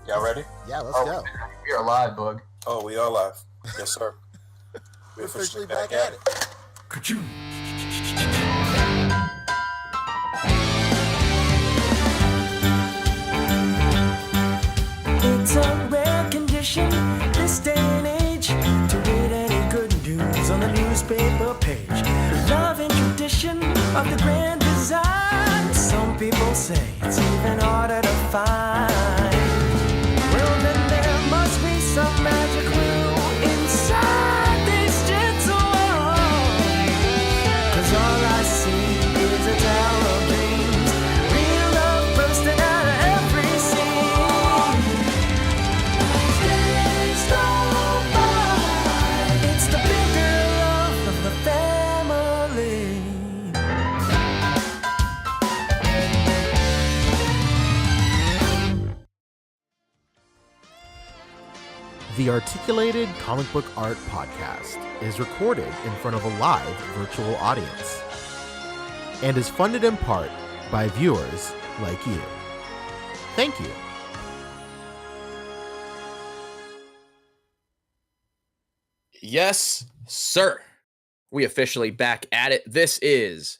Y'all ready? Yeah, let's go. We are live, Boog. Oh, we are live. Yes, sir. We're officially back at it. Ka-choo. It's a rare condition this day and age to read any good news on the newspaper page. Love and tradition of the grand design. Some people say it's even harder to find. Well, then there must be some magic clue inside these gentle walls. 'Cause all I see is a tower of dreams, real love bursting out of every scene. Days go by, it's the bigger love of the family. The Articulated Comic Book Art Podcast is recorded in front of a live virtual audience and is funded in part by viewers like you. Thank you. Yes, sir. We officially back at it. This is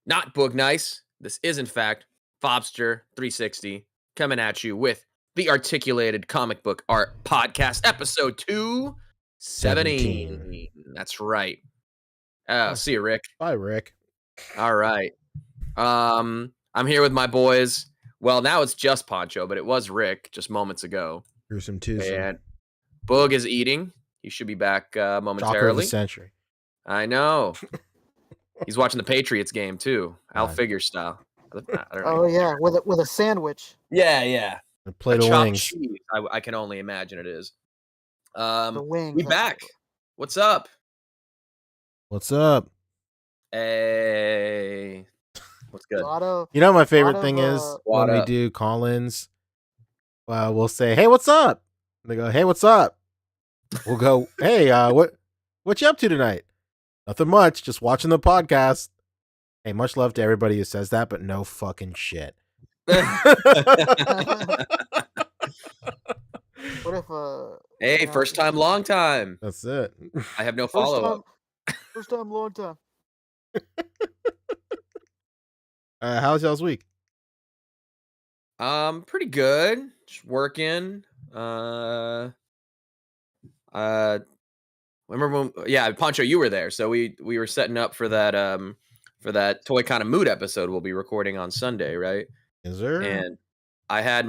not Boog Nice. This is, in fact, Fobster 360 coming at you with the Articulated Comic Book Art Podcast, episode 217. That's right. See you, Rick. Bye, Rick. All right. I'm here with my boys. Well, now it's just Poncho, but it was Rick just moments ago. Gruesome Tuesday. And Boog is eating. He should be back Shocker of momentarily. the century. I know. He's watching the Patriots game too, Al Right. Figure style. I don't know. Oh yeah, with a sandwich. Yeah. A plate of chopped wings. cheese. I can only imagine it is. The wings. We back. What's up? What's up? Hey, what's good? You know what my favorite lot thing of, is What when we up? do call-ins. We'll say, "Hey, what's up?" And they go, "Hey, what's up?" We'll go, "Hey, what you up to tonight?" "Nothing much, just watching the podcast." Hey, much love to everybody who says that, but no fucking shit. What if Hey, you know, first time, long time. That's it. I have no first follow up. First time, long time. How's y'all's week? Pretty good. Just working. Remember when? Yeah, Poncho, you were there, so we were setting up for that Toy Kind of Mood episode we'll be recording on Sunday, right? Is there? And I had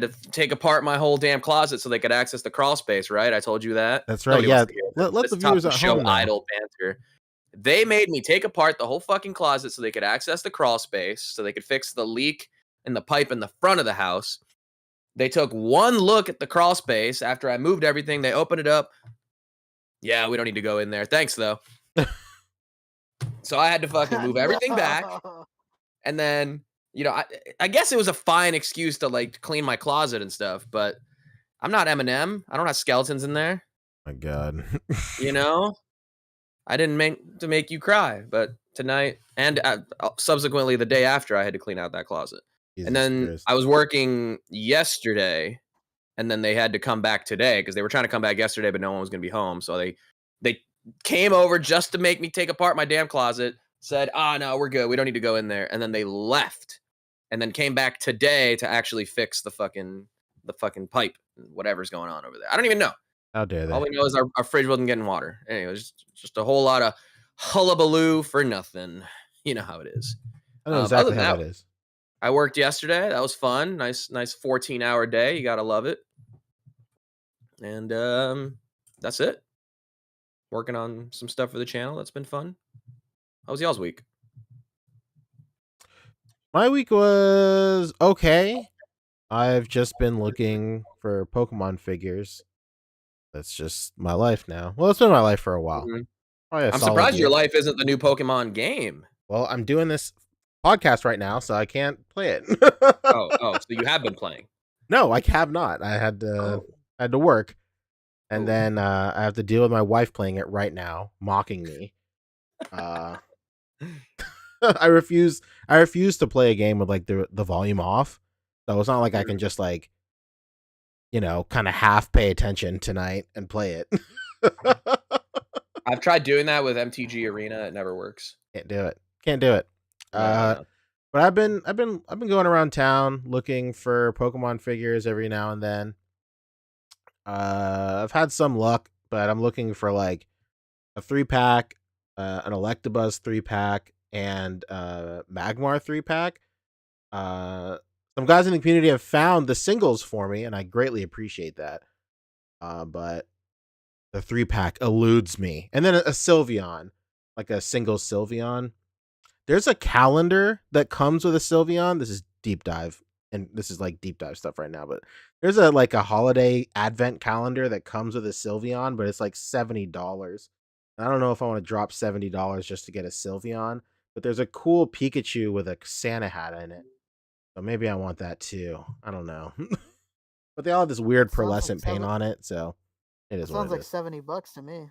to take apart my whole damn closet so they could access the crawl space, right? I told you that. That's right. Nobody Yeah, wants to hear let this the top viewers of at show home know. idle banter. They made me take apart the whole fucking closet so they could access the crawl space, so they could fix the leak in the pipe in the front of the house. They took one look at the crawl space after I moved everything. They opened it up. Yeah, we don't need to go in there. Thanks, though. So I had to fucking move everything back. And then, I guess it was a fine excuse to like clean my closet and stuff, but I'm not Eminem. I don't have skeletons in there. My God. I didn't mean to make you cry, but tonight and subsequently the day after, I had to clean out that closet. Jesus And then Christ. I was working yesterday, and then they had to come back today because they were trying to come back yesterday, but no one was going to be home. So they came over just to make me take apart my damn closet, said, no, we're good. We don't need to go in there. And then they left and then came back today to actually fix the fucking pipe, whatever's going on over there. I don't even know. How dare they? All we know is our fridge wasn't getting water. Anyway, just a whole lot of hullabaloo for nothing. You know how it is. I know other exactly than how that, it is. I worked yesterday. That was fun. Nice 14-hour day. You gotta love it. And that's it. Working on some stuff for the channel. That's been fun. How was y'all's week? My week was okay. I've just been looking for Pokemon figures. That's just my life now. Well, it's been my life for a while. Mhm. Probably a I'm solid surprised year. your life isn't the new Pokemon game. Well, I'm doing this podcast right now, so I can't play it. Oh, so you have been playing. No, I have not. I had to work, and Oh. then I have to deal with my wife playing it right now, mocking me. I refuse to play a game with like the volume off. So it's not like I can just like kind of half pay attention tonight and play it. I've tried doing that with MTG Arena. It never works. Can't do it. No. But I've been going around town looking for Pokemon figures every now and then. I've had some luck, but I'm looking for like a 3-pack, an Electabuzz 3-pack, and Magmar 3-pack. Some guys in the community have found the singles for me, and I greatly appreciate that. But the 3-pack eludes me. And then a Sylveon, like a single Sylveon. There's a calendar that comes with a Sylveon. This is deep dive, and this is like deep dive stuff right now, but there's a holiday advent calendar that comes with a Sylveon, but it's like $70. I don't know if I want to drop $70 just to get a Sylveon, but there's a cool Pikachu with a Santa hat in it. So maybe I want that too. I don't know. But they all have this weird pearlescent paint on it, so it is what Sounds it like is. $70 to me.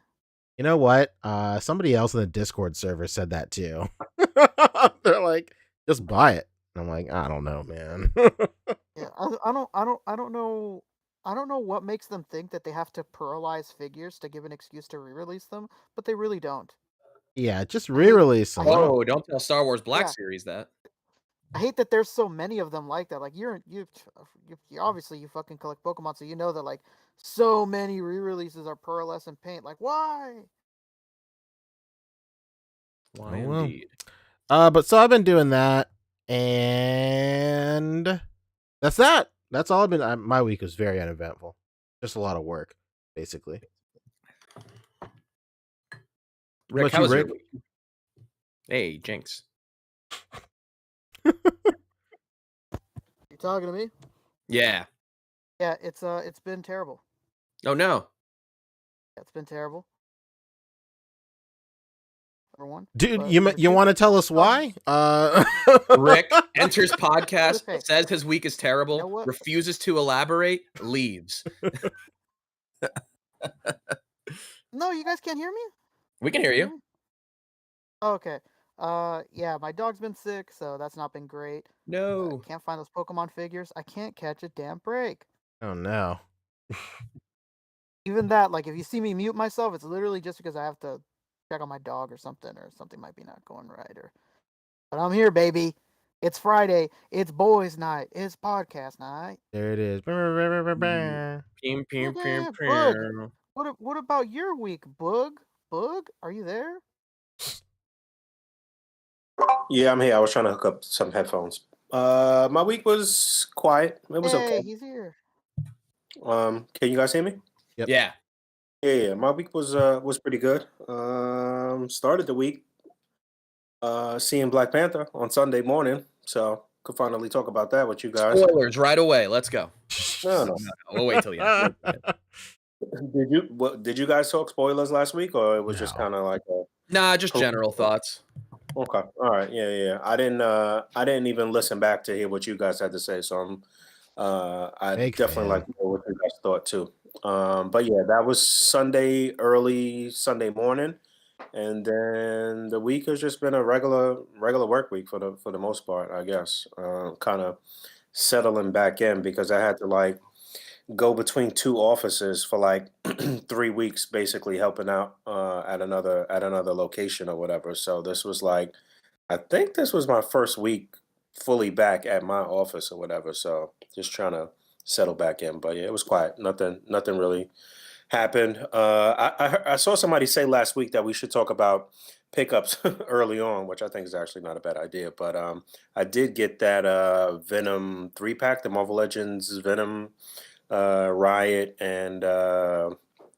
You know what? Somebody else in the Discord server said that too. They're like, just buy it. And I'm like, I don't know, man. Yeah, I don't know. I don't know what makes them think that they have to pearlize figures to give an excuse to re-release them, but they really don't. Yeah, just re-release them. Oh, don't tell Star Wars Black Yeah. Series that. I hate that there's so many of them like that. Like you obviously you fucking collect Pokemon, so you know that like so many re-releases are pearlescent paint. Like why? Why well. indeed? But so I've been doing that, and that's that. That's all I've been. My week was very uneventful. Just a lot of work, basically. Rick, how was your week? Hey, Jinx. You talking to me? Yeah. Yeah, it's been terrible. Oh no. It's been terrible. Number one. Dude, But you number you two, want to tell us why? Rick enters podcast, Okay. says his week is terrible, You know what? refuses to elaborate, leaves. No, you guys can't hear me? We can hear you. Oh, okay. Yeah, my dog's been sick, so that's not been great. No. Can't find those Pokemon figures. I can't catch a damn break. Oh no. Even that, like, if you see me mute myself, it's literally just because I have to check on my dog or something might be not going right. But I'm here, baby. It's Friday. It's boys' night. It's podcast night. There it is. Pew, pew, pew, Boog. pew. What about your week, Boog? Boog, are you there? Yeah, I'm here. I was trying to hook up some headphones. My week was quiet. It was Hey, okay. he's here. Can you guys hear me? Yep. Yeah. Yeah. My week was pretty good. Started the week seeing Black Panther on Sunday morning, so could finally talk about that with you guys. Spoilers right away. Let's go. No. We'll wait till the end. Did you guys talk spoilers last week, or it was just No. kind of like a Nah, just general thoughts. okay? All right, yeah. I didn't even listen back to hear what you guys had to say, so I Fake definitely fan. like to know what you guys thought too. But yeah, that was early Sunday morning, and then the week has just been a regular work week for the most part, I guess. Kind of settling back in because I had to like go between two offices for like 3 weeks, basically helping out at another location or whatever. So this was like, I think this was my first week fully back at my office or whatever. So just trying to settle back in. But yeah, it was quiet. Nothing really happened. I saw somebody say last week that we should talk about pickups early on, which I think is actually not a bad idea. But I did get that Venom 3-pack, the Marvel Legends Venom, Riot, and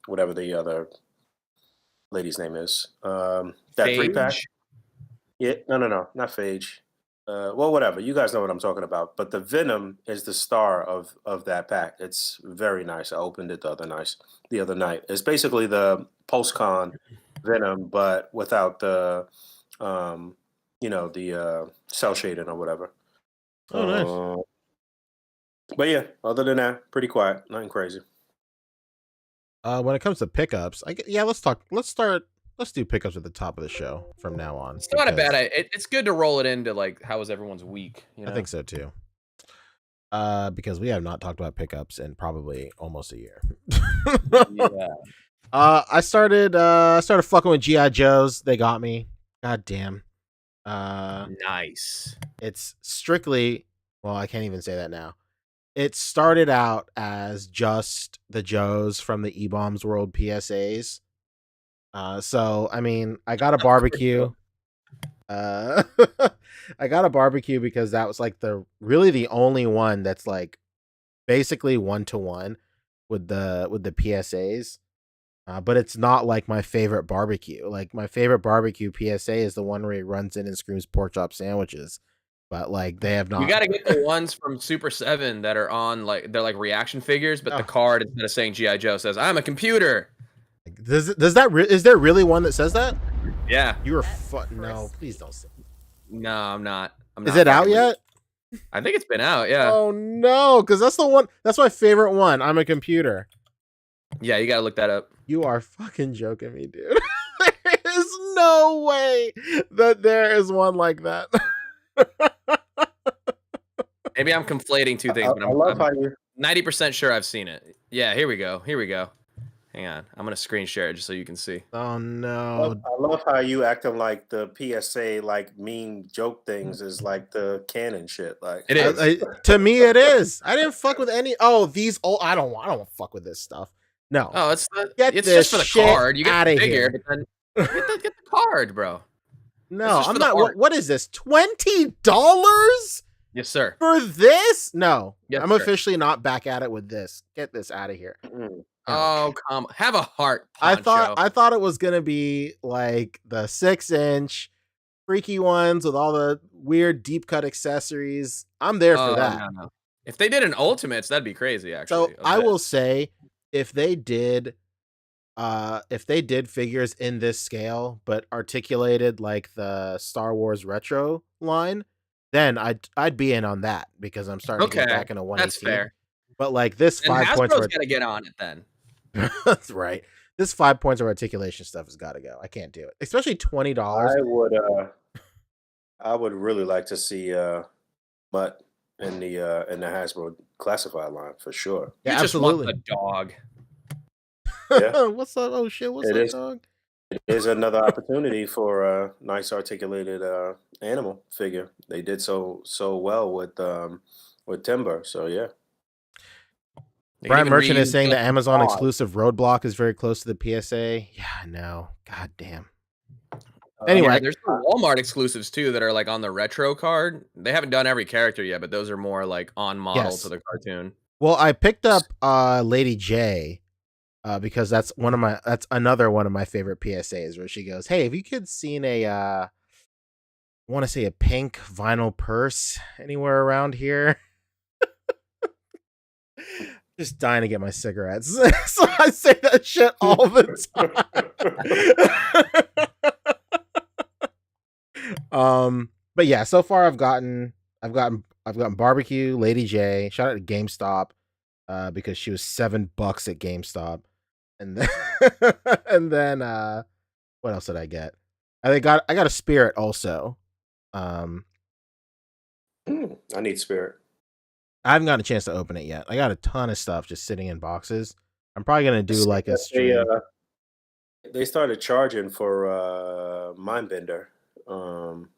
whatever the other lady's name is. That 3-pack. Phage? Yeah, no, not Phage. Well, whatever. You guys know what I'm talking about. But the Venom is the star of that pack. It's very nice. I opened it the other night. It's basically the post-con Venom, but without the cell shading or whatever. Oh, nice. But yeah, other than that, pretty quiet. Nothing crazy. When it comes to pickups, let's do pickups at the top of the show from now on. It's not a bad idea. It's good to roll it into like how was everyone's week. You know? I think so too. Because we have not talked about pickups in probably almost a year. Yeah. I started fucking with GI Joes. They got me. God damn. Nice. It's strictly, well, I can't even say that now. It started out as just the Joes from the E-Bombs World PSAs. So I mean, I got a barbecue. I got a barbecue because that was like really the only one that's like basically 1-to-1 with the PSAs. But it's not like my favorite barbecue. Like my favorite barbecue PSA is the one where he runs in and screams pork chop sandwiches. But like they have not. You got to get the ones from Super 7 that are on like they're like reaction figures, but the Oh. card instead of saying GI Joe says "I'm a computer." Does that is there really one that says that? Yeah. You are no, please don't say. No, I'm not. Is it out yet? I think it's been out. Yeah. Oh no, because that's the one. That's my favorite one. I'm a computer. Yeah, you got to look that up. You are fucking joking me, dude. There is no way that there is one like that. Maybe I'm conflating two things, but I love how you. 90% sure I've seen it. Yeah, here we go. Here we go. Hang on. I'm going to screen share it just so you can see. Oh no. I love how you acting like the PSA like mean joke things is like the canon shit. Like It is. To me, it is. I didn't fuck with any. Oh, these old. I don't fuck with this stuff. No. Oh, it's Get just for the shit card. You get outta the figure, here. but then get the card, bro. No, just I'm for the not. art. What is this? $20 Yes, sir. for this? No, Yes, I'm sir. officially not back at it with this. Get this out of here. Oh, come on. Have a heart, Poncho. I thought it was gonna be like the 6-inch freaky ones with all the weird deep cut accessories. I'm there for that. No. If they did an Ultimates, that'd be crazy, actually. So I will say, if they did figures in this scale but articulated like the Star Wars retro line, then I'd be in on that because I'm starting to get back into 118. That's fair. But like this And 5 points, Hasbro's got to get on it then. that's right. This 5 points of articulation stuff has got to go. I can't do it, especially $20. I would really like to see Mutt in the Hasbro classified line for sure. Yeah, You just absolutely. want the dog. Yeah. What's up? Oh shit! What's It up, is. dog? It is another opportunity for a nice articulated animal figure. They did so well with Timber. So yeah. They can Brian even Merchant is reuse saying the Amazon pod. exclusive Roadblock is very close to the PSA. Yeah, I know. God damn. Anyway, Yeah, there's some Walmart exclusives too that are like on the retro card. They haven't done every character yet, but those are more like on model Yes. to the cartoon. Well, I picked up Lady J because that's another one of my favorite PSAs where she goes, "Hey, have you kids seen I want to say a pink vinyl purse anywhere around here?" Just dying to get my cigarettes. So I say that shit all the time. But yeah, so far I've gotten barbecue, Lady J. Shout out to GameStop, because she was $7 at GameStop, and then what else did I get? I got a Spirit also. I need Spirit. I haven't gotten a chance to open it yet. I got a ton of stuff just sitting in boxes. I'm probably gonna do like a stream. They started charging for Mindbender, or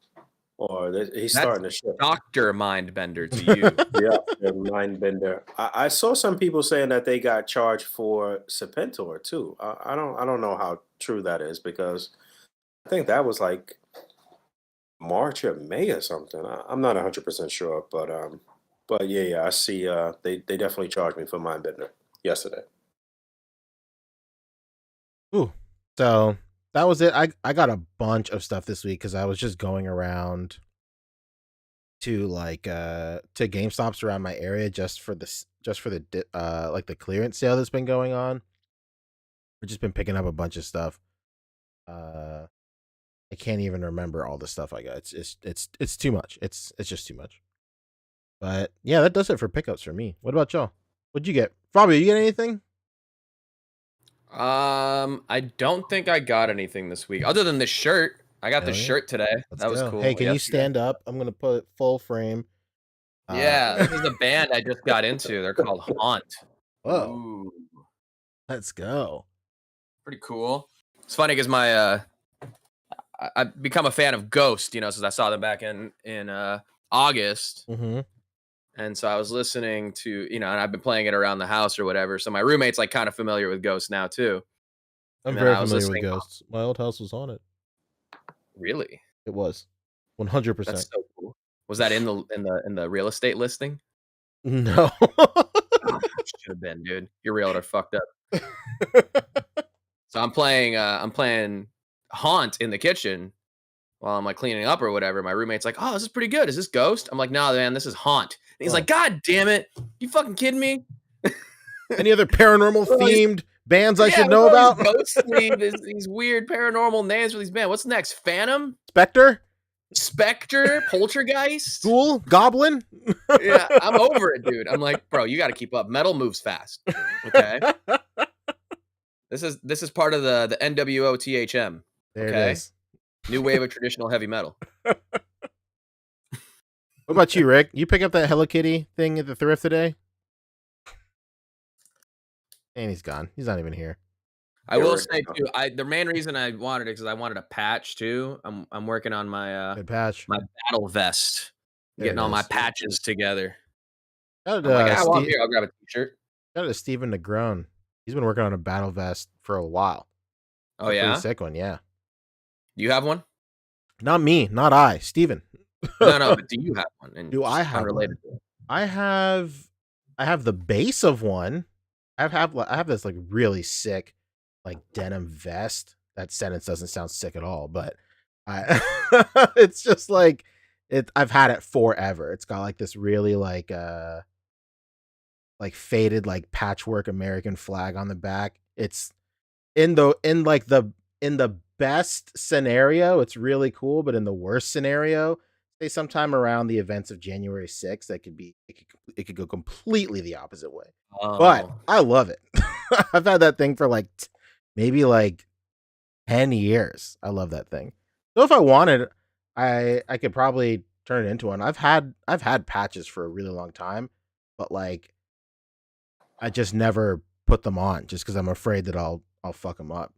he's starting to ship. Dr. Mindbender to you. Yeah, Mindbender. I saw some people saying that they got charged for Serpentor too. I don't know how true that is because I think that was like March or May or something. I'm not 100% sure, but yeah, I see. They definitely charged me for Mindbender yesterday. Ooh, so that was it. I got a bunch of stuff this week because I was just going around to to GameStops around my area just for the like the clearance sale that's been going on. I've just been picking up a bunch of stuff. I can't even remember all the stuff I got. It's too much. It's just too much. But yeah, that does it for pickups for me. What about y'all? What'd you get? Robbie, you get anything? I don't think I got anything this week other than this shirt. I got Hell the yeah. shirt today. Let's that was go. cool. Hey, can you Yesterday. stand up? I'm gonna put it full frame. Yeah, this is a band I just got into. They're called Haunt. Whoa, Ooh, let's go. pretty cool. It's funny because I've become a fan of Ghost, since I saw them back in August. Mm-hmm. And so I was listening to, and I've been playing it around the house or whatever. So my roommate's like kind of familiar with Ghost now too. I'm And then very I was familiar with listening. Ghosts. My old house was on it. Really? It was 100%. That's so cool. Was that in the real estate listing? No. Should have been, dude. Your realtor fucked up. So I'm playing Haunt in the kitchen while I'm like cleaning up or whatever. My roommate's like, "Oh, this is pretty good. Is this Ghost?" I'm like, "No, man, this is Haunt." And he's like, "God damn it. You fucking kidding me?" Any other paranormal themed bands I should with know all about? these ghostly, these weird paranormal names for these bands. What's next? Phantom? Spectre? Spectre? Poltergeist? Ghoul? Goblin? Yeah, I'm over it, dude. I'm like, bro, you got to keep up. Metal moves fast. Okay. This is part of the NWO THM. There Okay? it is. New wave of traditional heavy metal. What about you, Rick? You pick up that Hello Kitty thing at the thrift today? And he's gone. He's not even here. I will say too, the main reason I wanted it is because I wanted a patch too. I'm working on my Good patch. my battle vest, There getting it all my is. patches together. Shout I'm like, out well, to here, I'll grab a t-shirt. shout out to Steven Negrone. He's been working on a battle vest for a while. Oh A pretty yeah, sick one, yeah. you have one? Not me, not I, Steven. No, but do you have one? And Do I have unrelated one? to it? I have the base of one. I have this like really sick like denim vest. That sentence doesn't sound sick at all, but I it's just like I've had it forever. It's got like this really like faded like patchwork American flag on the back. It's in the best scenario, it's really cool, but in the worst scenario, say sometime around the events of January 6th, it could go completely the opposite way. But I love it. I've had that thing for like maybe like 10 years. I love that thing. So if I wanted, I could probably turn it into one. I've had patches for a really long time, but like I just never put them on just because I'm afraid that I'll fuck them up.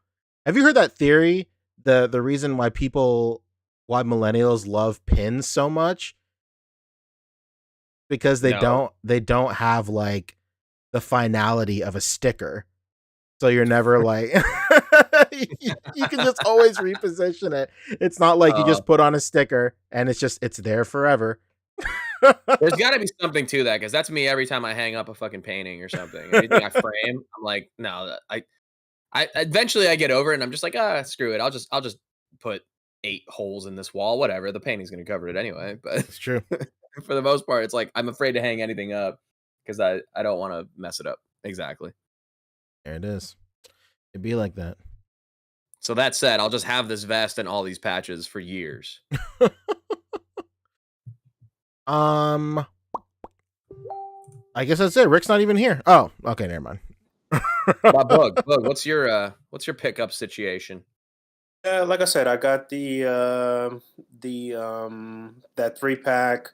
Have you heard that theory? The reason why millennials love pins so much because they don't have like the finality of a sticker. So you're never like you can just always reposition it. It's not like you just put on a sticker and it's there forever. There's got to be something to that because that's me every time I hang up a fucking painting or something. Anything I frame, I'm like, no, I eventually I get over it and I'm just like, screw it. I'll just put 8 holes in this wall, whatever. The painting's gonna cover it anyway. But It's true. for the most part, it's like I'm afraid to hang anything up because I don't want to mess it up. Exactly. There it is. It'd be like that. So that said, I'll just have this vest and all these patches for years. I guess that's it. Rick's not even here. Oh, okay, never mind. Boog, what's your pickup situation? Yeah, like I said, I got the that 3-pack.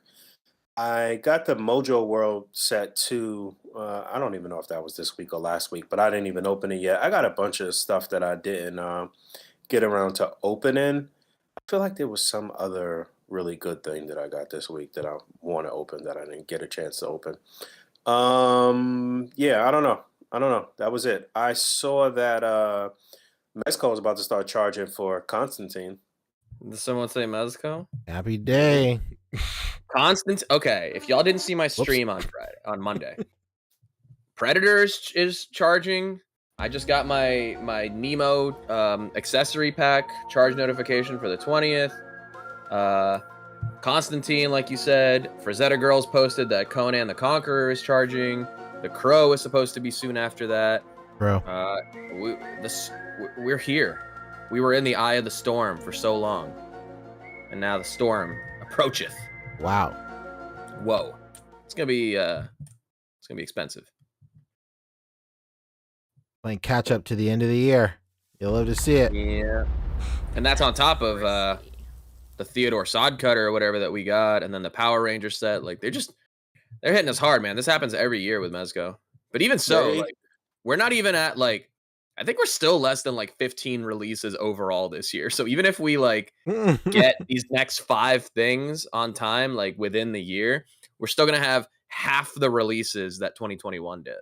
I got the Mojo World set too. I don't even know if that was this week or last week, but I didn't even open it yet. I got a bunch of stuff that I didn't get around to opening. I feel like there was some other really good thing that I got this week that I want to open that I didn't get a chance to open. Yeah, I don't know. That was it. I saw that Mezco was about to start charging for Constantine. Did someone say Mezco? Happy day. Okay, if y'all didn't see my stream on Monday, Predators is charging. I just got my Nemo accessory pack charge notification for the 20th. Constantine, like you said, Frazetta Girls posted that Conan the Conqueror is charging. The Crow is supposed to be soon after that. Bro. We're here. We were in the eye of the storm for so long, and now the storm approacheth. Wow. Whoa. It's gonna be expensive. Playing catch up to the end of the year. You'll love to see it. Yeah. And that's on top of the Theodore Sod Cutter or whatever that we got, and then the Power Ranger set. Like they're just They're hitting us hard, man. This happens every year with Mezco. But even so, They like, we're not even at like, I think we're still less than like 15 releases overall this year. So even if we like get these next 5 things on time, like within the year, we're still gonna have half the releases that 2021 did.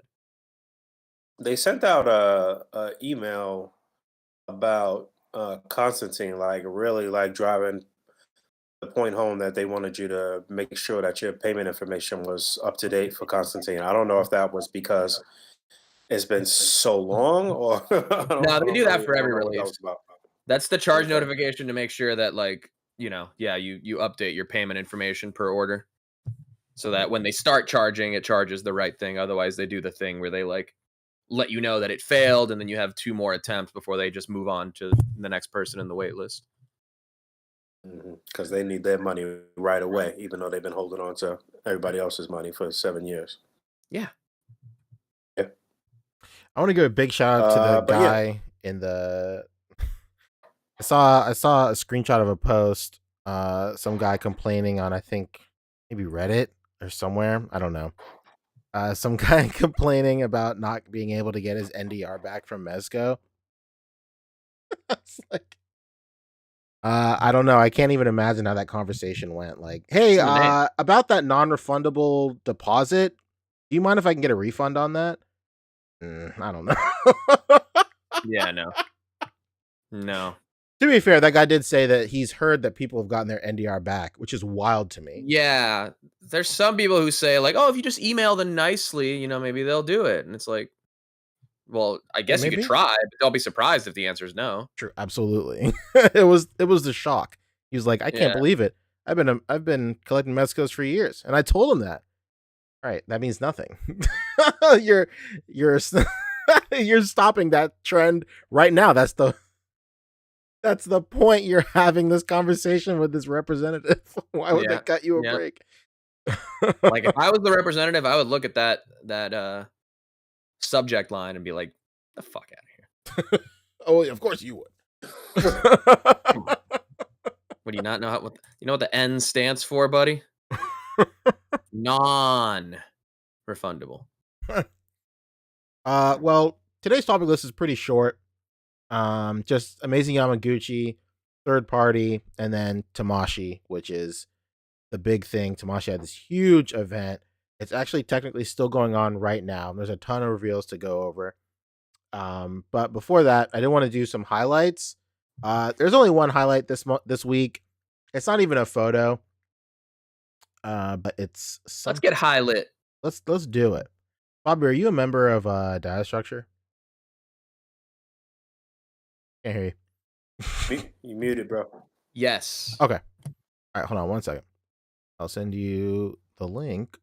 they sent out a email about Constantine, like really like driving the point home that they wanted you to make sure that your payment information was up to date for Constantine. I don't know if that was because it's been so long, or No, they do that for I don't every know what that release. was about. That's the charge Okay. notification to make sure that like, yeah, you update your payment information per order. So that when they start charging, it charges the right thing. Otherwise, they do the thing where they like let you know that it failed, and then you have 2 more attempts before they just move on to the next person in the wait list. Because they need their money right away, even though they've been holding on to everybody else's money for 7 years. Yeah. Yeah. I want to give a big shout out to the But yeah, guy in the. I saw a screenshot of a post. Some guy complaining on, I think, maybe Reddit or somewhere. I don't know. Some guy complaining about not being able to get his NDR back from Mezco. It's like, I don't know. I can't even imagine how that conversation went. Like, hey, It's in the name. about that non-refundable deposit, do you mind if I can get a refund on that? I don't know. Yeah, no. No. To be fair, that guy did say that he's heard that people have gotten their NDR back, which is wild to me. Yeah. There's some people who say, like, oh, if you just email them nicely, maybe they'll do it. And it's like, well, I guess you could maybe. try, but don't be surprised if the answer is no. True, absolutely. it was the shock. He was like, I can't Yeah. believe it. I've been collecting Mezcos for years, and I told him that. All right, that means nothing. you're you're stopping that trend right now. That's the point. You're having this conversation with this representative. Why would they Yeah. cut you a Yeah. break? Like if I was the representative, I would look at that subject line and be like, the fuck out of here. Oh, yeah, of course you would. What do you not know what the N stands for, buddy? Non-refundable. Well, today's topic list is pretty short. Just Amazing Yamaguchi, third party, and then Tamashii, which is the big thing. Tamashii had this huge event. It's actually technically still going on right now. There's a ton of reveals to go over. But before that, I did want to do some highlights. There's only one highlight this week. It's not even a photo. But it's Let's get high lit. Let's do it. Bobby, are you a member of Data Structure? Can't hear you. you muted, bro. Yes. Okay. All right, hold on 1 second. I'll send you the link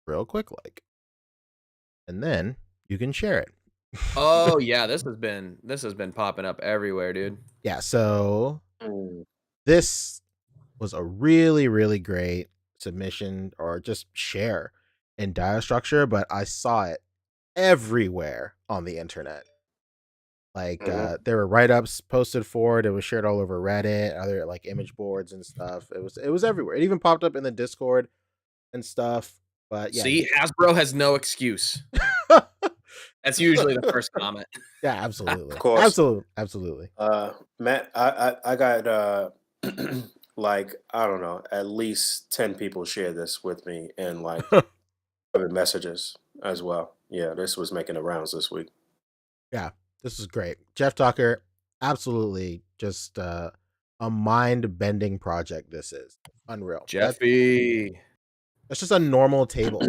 real quick, and then you can share it. Oh yeah, this has been popping up everywhere, dude. Yeah, so this was a really, really great submission or just share in Data Structure, but I saw it everywhere on the internet. Like there were write-ups posted for it. It was shared all over Reddit, other like image boards and stuff. It was everywhere. It even popped up in the Discord and stuff. But yeah. See, Hasbro has no excuse. That's usually the first comment. Yeah, absolutely. Of course. Absolutely. Matt, I got like, I don't know, at least 10 people share this with me in like other messages as well. Yeah, this was making the rounds this week. Yeah, this is great. Jeff Tucker, absolutely just a mind-bending project this is. Unreal. Jeffy. That's just a normal table.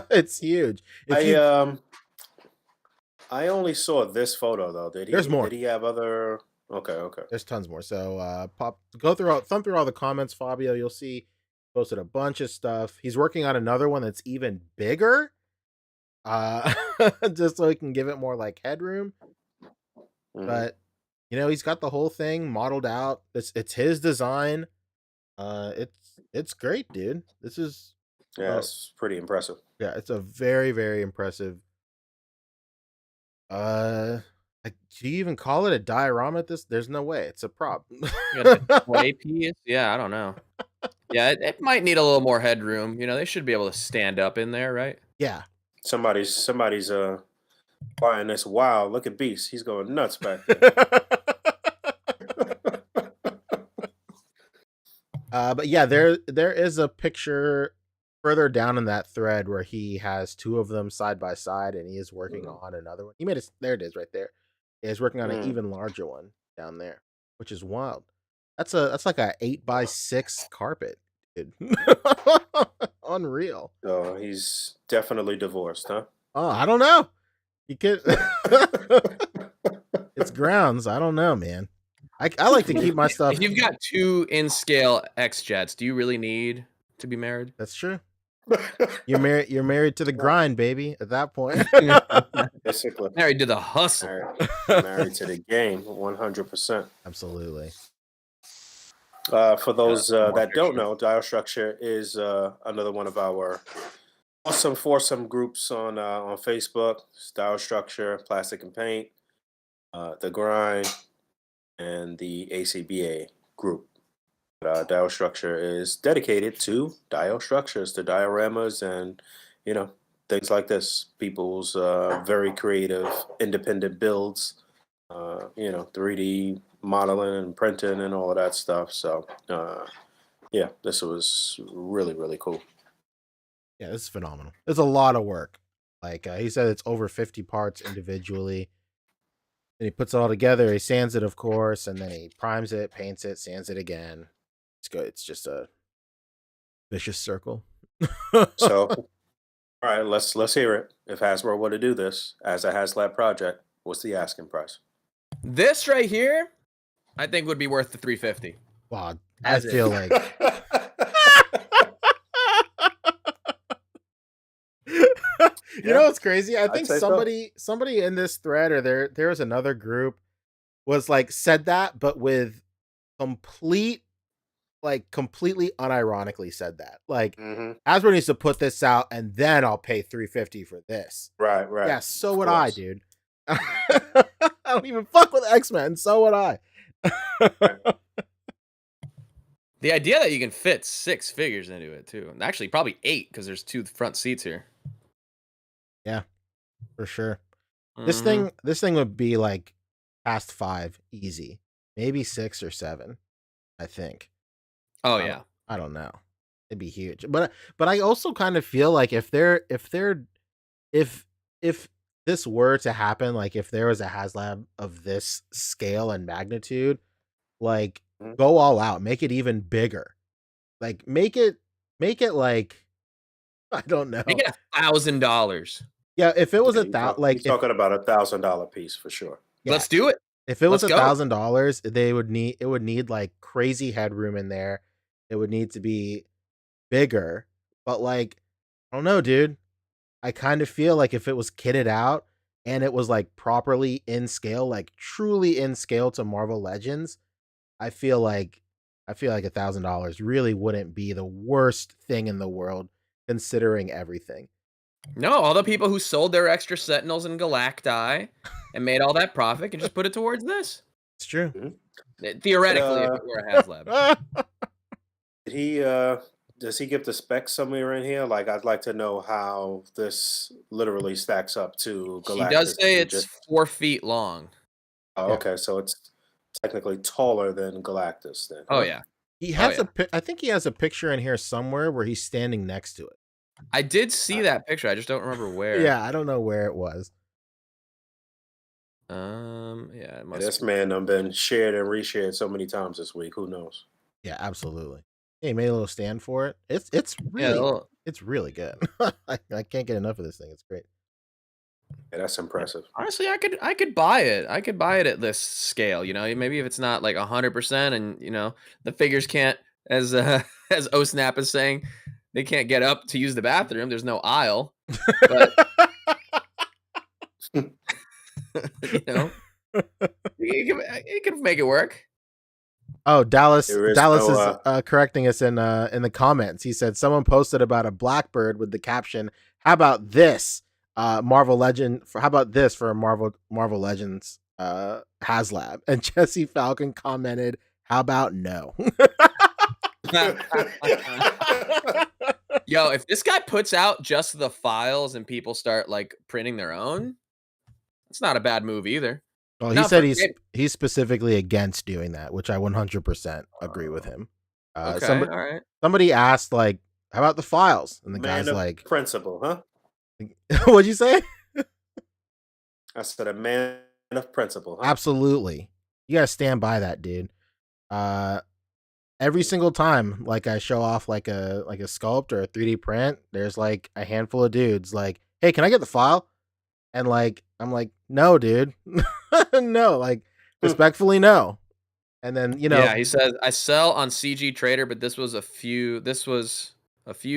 It's huge. I only saw this photo though. There's more. Did he have other? Okay. There's tons more. So thumb through all the comments, Fabio. You'll see posted a bunch of stuff. He's working on another one that's even bigger. Just so he can give it more like headroom. But he's got the whole thing modeled out. It's his design. It's great, dude. This is it's pretty impressive. Yeah, it's a very, very impressive. Do you even call it a diorama? There's no way. It's a prop. Display piece? Yeah, I don't know. Yeah, it might need a little more headroom. You know, they should be able to stand up in there, right? Yeah. Somebody's buying this. Wow, look at Beast. He's going nuts back there. But yeah, there is a picture further down in that thread where he has two of them side by side, and he is working on another one. He made it. There it is, right there. He's working on an even larger one down there, which is wild. That's like a 8x6 carpet, dude. Unreal. So he's definitely divorced, huh? Oh, I don't know. You could. It's grounds. I don't know, man. I like to keep my stuff. If you've got 2 in scale X jets, do you really need to be married? That's true. You're married to the grind, baby. At that point, Basically, Married to the hustle. married to the game, 100%. Absolutely. For those that don't know, Dial Structure is another one of our awesome foursome groups on Facebook. It's Dial Structure, Plastic and Paint, The Grind, and the A.C.B.A. group. Dial Structure is dedicated to dial structures, to dioramas, and things like this. People's very creative, independent builds. 3D modeling and printing and all of that stuff. So, yeah, this was really, really cool. Yeah, this is phenomenal. It's a lot of work. Like he said, it's over 50 parts individually. Then he puts it all together. He sands it, of course, and then he primes it, paints it, sands it again. It's good. It's just a vicious circle. So, all right, let's hear it. If Hasbro were to do this as a HasLab project, what's the asking price? This right here, I think would be worth the $350. Wow, As I is. feel like you know what's crazy? I think say so. somebody in this thread or there was another group was like said that, but with completely unironically said that. Like Hasbro needs to put this out and then I'll pay $350 for this. Right. Yeah, so would I, dude. I don't even fuck with X-Men, so would I. The idea that you can fit 6 figures into it too. And actually probably 8 because there's 2 front seats here. Yeah, for sure. This thing would be like past 5 easy. Maybe 6 or 7, I think. Oh yeah. I don't know. It'd be huge. But I also kind of feel like if this were to happen, like if there was a HasLab of this scale and magnitude, like go all out, make it even bigger. Like make it like I don't know. Make it $1,000. Yeah, if it was he's talking about $1,000 piece for sure. Yeah. Let's do it. If it was $1,000, it would need like crazy headroom in there. It would need to be bigger. But like, I don't know, dude. I kind of feel like if it was kitted out and it was like properly in scale, like truly in scale to Marvel Legends, I feel like $1,000 really wouldn't be the worst thing in the world considering everything. No, all the people who sold their extra Sentinels and Galacti and made all that profit can just put it towards this. It's true. Theoretically, if it were a HasLab. Did he does he give the specs somewhere in here? Like, I'd like to know how this literally stacks up to Galactus. He does say it's 4 feet long. Oh, okay, so it's technically taller than Galactus then. Oh yeah. He has I think he has a picture in here somewhere where he's standing next to it. I did see that picture. I just don't remember where. Yeah, I don't know where it was. Yeah, this man done been shared and reshared so many times this week. Who knows? Yeah, absolutely. He made a little stand for it. It's really good. I can't get enough of this thing. It's great. Yeah, that's impressive. Honestly, I could buy it. I could buy it at this scale. You know, maybe if it's not like 100%, and the figures can't, as Osnap is saying, they can't get up to use the bathroom. There's no aisle, but you can make it work. Oh, Dallas is correcting us in the comments. He said someone posted about a blackbird with the caption, "How about this, Marvel Legend? How about this for a Marvel Legends HasLab?" And Jesse Falcon commented, "How about no?" Yo, if this guy puts out just the files and people start like printing their own, it's not a bad move either. Well, he Now, said he's specifically against doing that, which I 100% agree with him. okay, all right. Somebody asked, like, how about the files? And the Man guy's of like, principle, huh? what'd you say? I said a man of principle, huh? Absolutely. You gotta stand by that, dude. Every single time, like, I show off like a sculpt or a 3D print, there's like a handful of dudes like, hey, can I get the file? And like, I'm like, no, dude. No, like, respectfully, no. And then, Yeah, he says I sell on CG Trader, but this was a few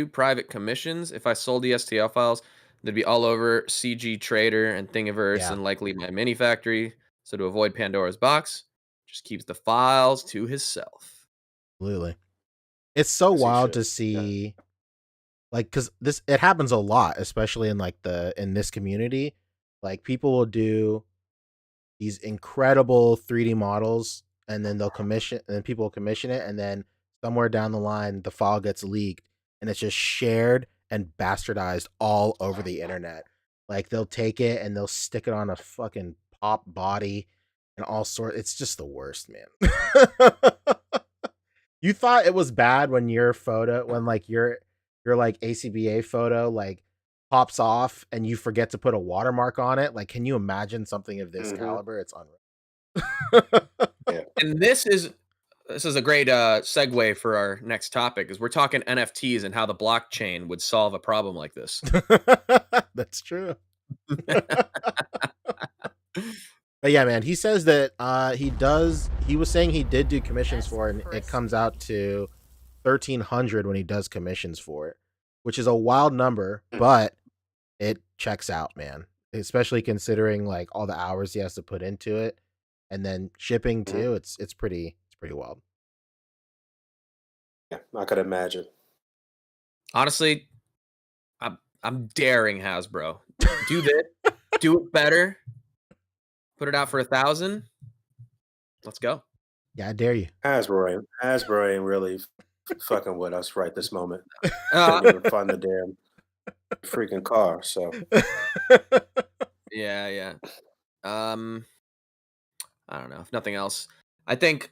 private commissions. If I sold the STL files, they'd be all over CG Trader and Thingiverse Yeah. and likely my mini factory. So to avoid Pandora's box, just keeps the files to himself. Absolutely. It's so Yes, he wild should. to see, like, because it happens a lot, especially in like in this community. Like, people will do these incredible 3D models, and then people will commission it, and then somewhere down the line, the file gets leaked, and it's just shared and bastardized all over the internet. Like, they'll take it and they'll stick it on a fucking pop body and all sorts. It's just the worst, man. You thought it was bad when your like A.C.B.A photo like pops off and you forget to put a watermark on it. Like, can you imagine something of this caliber? It's unreal. Yeah. And this is a great segue for our next topic, is we're talking NFTs and how the blockchain would solve a problem like this. That's true. But yeah, man, he says that he was saying he did do commissions for it, and it comes out to 1,300 when he does commissions for it, which is a wild number, but it checks out, man. Especially considering like all the hours he has to put into it, and then shipping too. It's pretty wild. Yeah, I could imagine. Honestly, I'm daring Hasbro. Do this. Do it better. Put it out for 1,000. Let's go. Yeah, I dare you. Hasbro ain't really fucking with us right this moment. Uh, Couldn't even find the damn freaking car. So yeah. I don't know. If nothing else, I think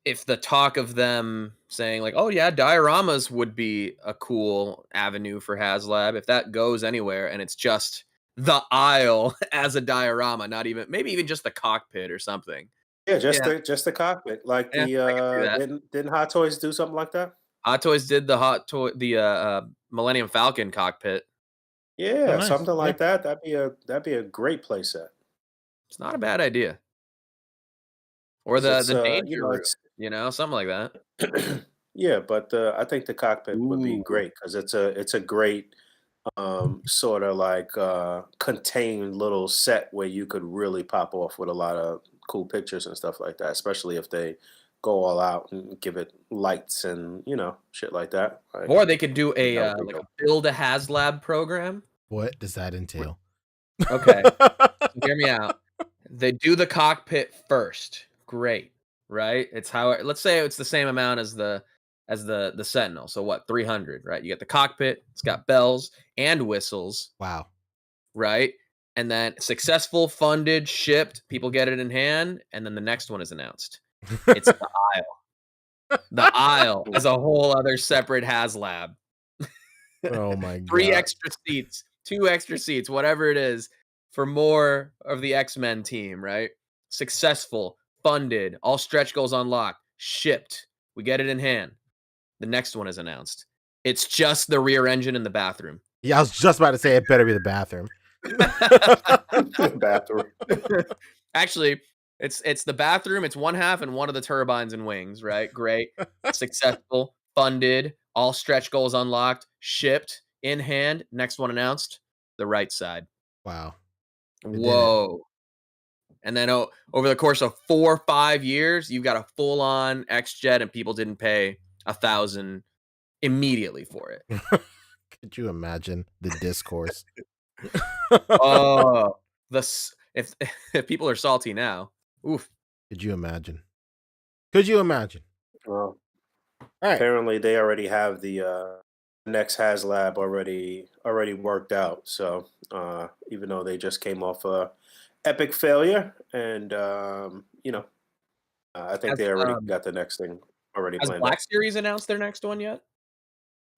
if the talk of them saying like, "Oh yeah, dioramas would be a cool avenue for HasLab," if that goes anywhere and it's just the aisle as a diorama, not even maybe even just the cockpit or something. yeah, just Yeah. the cockpit. Like Yeah, I can see that. didn't Hot Toys do something like that? Hot Toys did the Millennium Falcon cockpit. Yeah, nice. something Yeah. like that. That'd be a great playset. It's not a bad idea. Or 'Cause the it's danger room, something like that. yeah, but I think the cockpit would be Ooh. great because it's a great sort of like contained little set where you could really pop off with a lot of cool pictures and stuff like that, especially if they go all out and give it lights and shit like that. Like, Or they could do a that would be like dope. a build a HasLab program. What does that entail? Okay, hear me out. They do the cockpit first. Great, right? It's let's say it's the same amount as the Sentinel. So what? 300, right? You get the cockpit. It's got bells and whistles, Wow. right? And then successful, funded, shipped. People get it in hand, and then the next one is announced. It's the aisle. The aisle as a whole other separate HasLab. Oh my god. 3 extra seats, 2 extra seats, whatever it is, for more of the X-Men team, right? Successful, funded, all stretch goals unlocked, shipped. We get it in hand. The next one is announced. It's just the rear engine in the bathroom. Yeah, I was just about to say it better be the bathroom. Bathroom. Actually, it's the bathroom, it's one half and one of the turbines and wings, right? Great. Successful, funded, all stretch goals unlocked, shipped, in hand, next one announced, the right side. Wow. Whoa. And then over the course of 4 or 5 years, you've got a full-on X-Jet and people didn't pay 1,000 immediately for it. Could you imagine the discourse? Oh, if people are salty now, oof. Could you imagine? Could you imagine? Well, All right. Apparently, they already have the next HasLab already worked out. So even though they just came off a epic failure, and I think Has they already got the next thing already has planned Black out. Series announced their next one yet?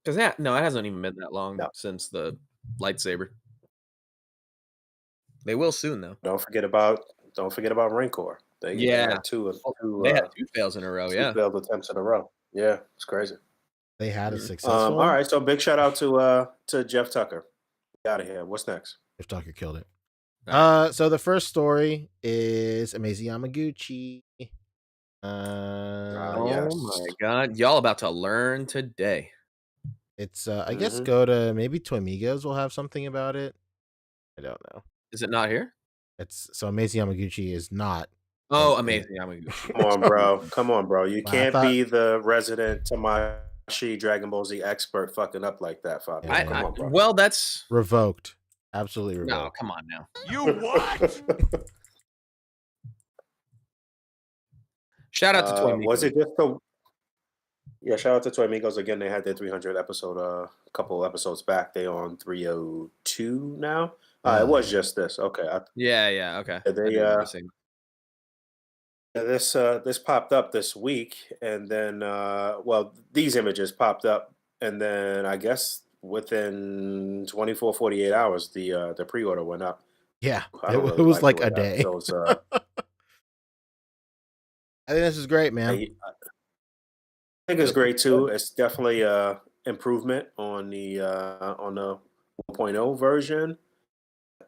Because no, it hasn't even been that long No, since the lightsaber. They will soon though. don't forget about Rancor. They Yeah. had two Oh, two they had uh, 2 fails in a row, two yeah. failed attempts in a row. Yeah, it's crazy. They had a Mhm. successful. All right, so big shout out to Jeff Tucker. Out of here. What's next? If Tucker killed it. Alright. So the first story is Amazing Yamaguchi. Oh my Yes. god. Y'all about to learn today. It's I guess Hmm. go to maybe Toy Migos will have something about it. I don't know. Is it not here? It's so Amazing Yamaguchi is not. Oh, in amazing Yamaguchi. Come on, Excuse bro. me. Come on, bro. You But I can't thought, be the resident Tamashii Dragon Ball Z expert fucking up like that, Fabio. yeah, Come on, bro. Well, that's revoked, absolutely no, revoked. come on now. Shout out to Toy Was Migos. it just the Yeah, shout out to Toy Migos again. They had their 300 episode a couple episodes back. They on 302 now. It Hell was yeah. just this. Okay. Yeah, okay. I They do remember seeing this popped up this week, and then these images popped up, and then I guess within 24 48 hours the pre-order went up. Yeah, I it, don't it really was like the like way a that day. those I think this is great, man. I think it's great too. It's definitely a improvement on the 1.0 version.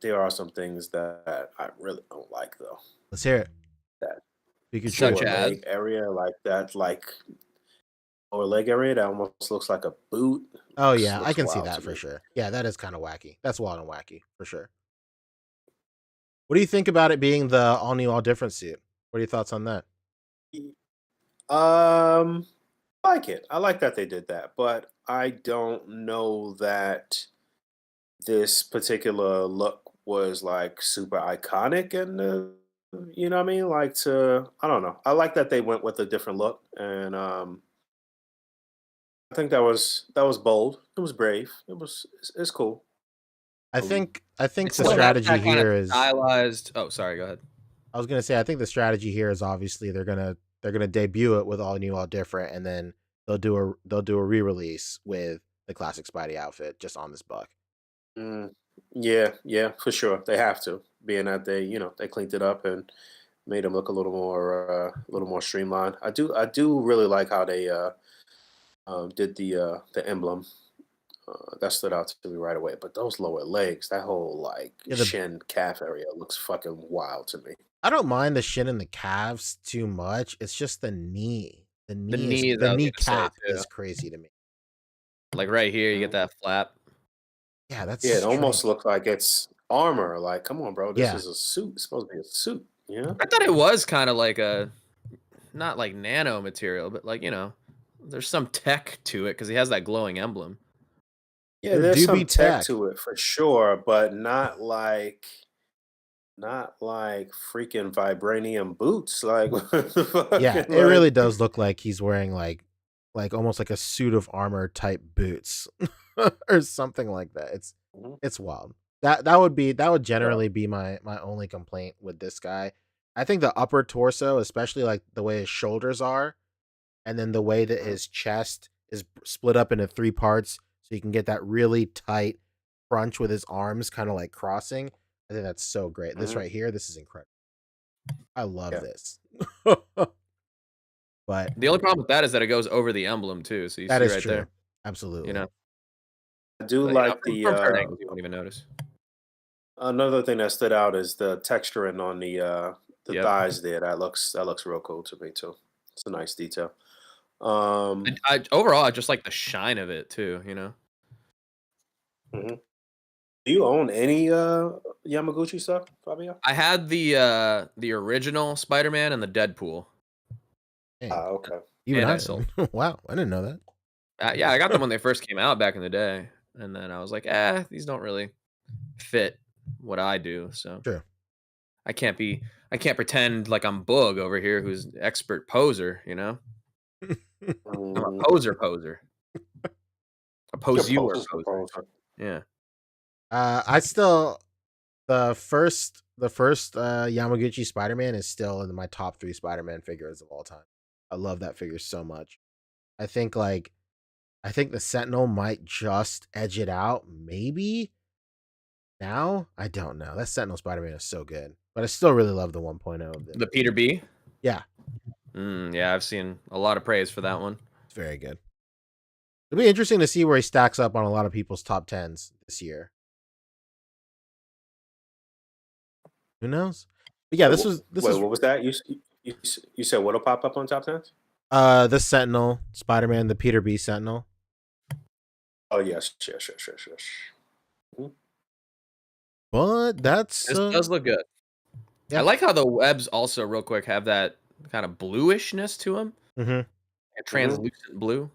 There are some things that I really don't like though. Let's hear it. That Pikachu. such lower as leg area, like that, like lower leg area that almost looks like a boot. Oh yeah, I Looks can see wild that to for me. sure. Yeah, that is kind of wacky. That's wild and wacky for sure. What do you think about it being the all new, all different suit? What are your thoughts on that? Um, I like it. I like that they did that, but I don't know that this particular look was like super iconic and you know what I mean? Like I don't know. I like that they went with a different look, and I think that was bold. It was brave. It's cool. I think it the still has strategy that kind of here is stylized. Oh, sorry, go ahead. I was gonna say I think the strategy here is obviously they're gonna debut it with all new, all different, and then they'll do a re-release with the classic Spidey outfit just on this buck. Mm, yeah, for sure. They have to, being that they cleaned it up and made them look a little more streamlined. I do really like how they did the emblem. That stood out to me right away. But those lower legs, that whole like Yeah, shin calf area looks fucking wild to me. I don't mind the shin and the calves too much. It's just the knee. The knees, The I was gonna say kneecap too. is crazy to me. Like right here, you get Mhm. that flap. Yeah, that's Yeah, it almost strange. looks like it's armor. Like, come on, bro, this Yeah, is a suit. It's supposed to be a suit. Yeah. I thought it was kind of like a not like nano material, but like there's some tech to it because he has that glowing emblem. Yeah, there there's do be some tech tech. to it for sure, but not like freaking vibranium boots. Like what the Yeah, fucking it really like. does look like he's wearing like almost like a suit of armor type boots or something like that. It's Mhm. it's wild. That would Yeah. generally be my only complaint with this guy. I think the upper torso, especially like the way his shoulders are, and then the way that Mhm. his chest is split up into three parts, so you can get that really tight crunch with his arms kind of like crossing. I think that's so great. This Mhm. right here, this is incredible. I love Yeah. this. But The only problem with that is that it goes over the emblem too, so you that see is right true. there. You Absolutely. know, I do but like from, the from certain angles, you won't even notice. another thing that stood out is the texturing on the Yep. thighs there. That looks real cool to me too. It's a nice detail. Um, I overall, I just like the shine of it too. mhm. Do you own any Yamaguchi stuff, Fabio? I had the original Spider-Man and the Deadpool. Dang. Okay. Even And I I sold. wow, I didn't know that. Yeah, I got them when they first came out back in the day, and then I was like, these don't really fit what I do, so True. I can't be I can't pretend like I'm Boog over here who's expert poser. I'm a poser. A poser. Yeah. I still the first Yamaguchi Spider-Man is still in my top 3 Spider-Man figures of all time. I love that figure so much. I think the Sentinel might just edge it out, maybe. Now, I don't know. That Sentinel Spider-Man is so good, but I still really love the 1.0 of it. The Peter B. Yeah, Yeah, I've seen a lot of praise for that one. it's very good. It'll be interesting to see where he stacks up on a lot of people's top 10s this year. Who knows? But yeah, this was what was that? You said what'll pop up on top 10s? The Sentinel Spider-Man, the Peter B Sentinel. Oh yes. But that's This does look good. Yeah. I like how the webs also, real quick, have that kind of bluishness to them. Mhm. A translucent blue.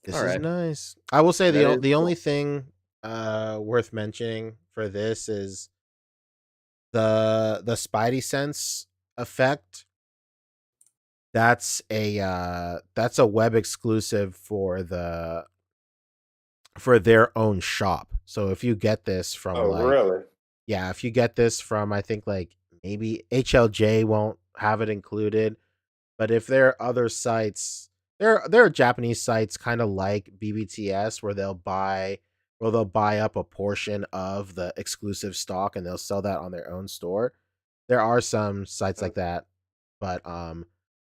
This All is right. nice. I will say That is the only cool. thing worth mentioning for this is the Spidey sense effect. That's a web exclusive for their own shop. So if you get this from Really? Yeah, if you get this from, I think, like, maybe HLJ won't have it included, but if there are other sites, there are Japanese sites kind of like BBTS where they'll buy up a portion of the exclusive stock and they'll sell that on their own store. There are some sites like that, but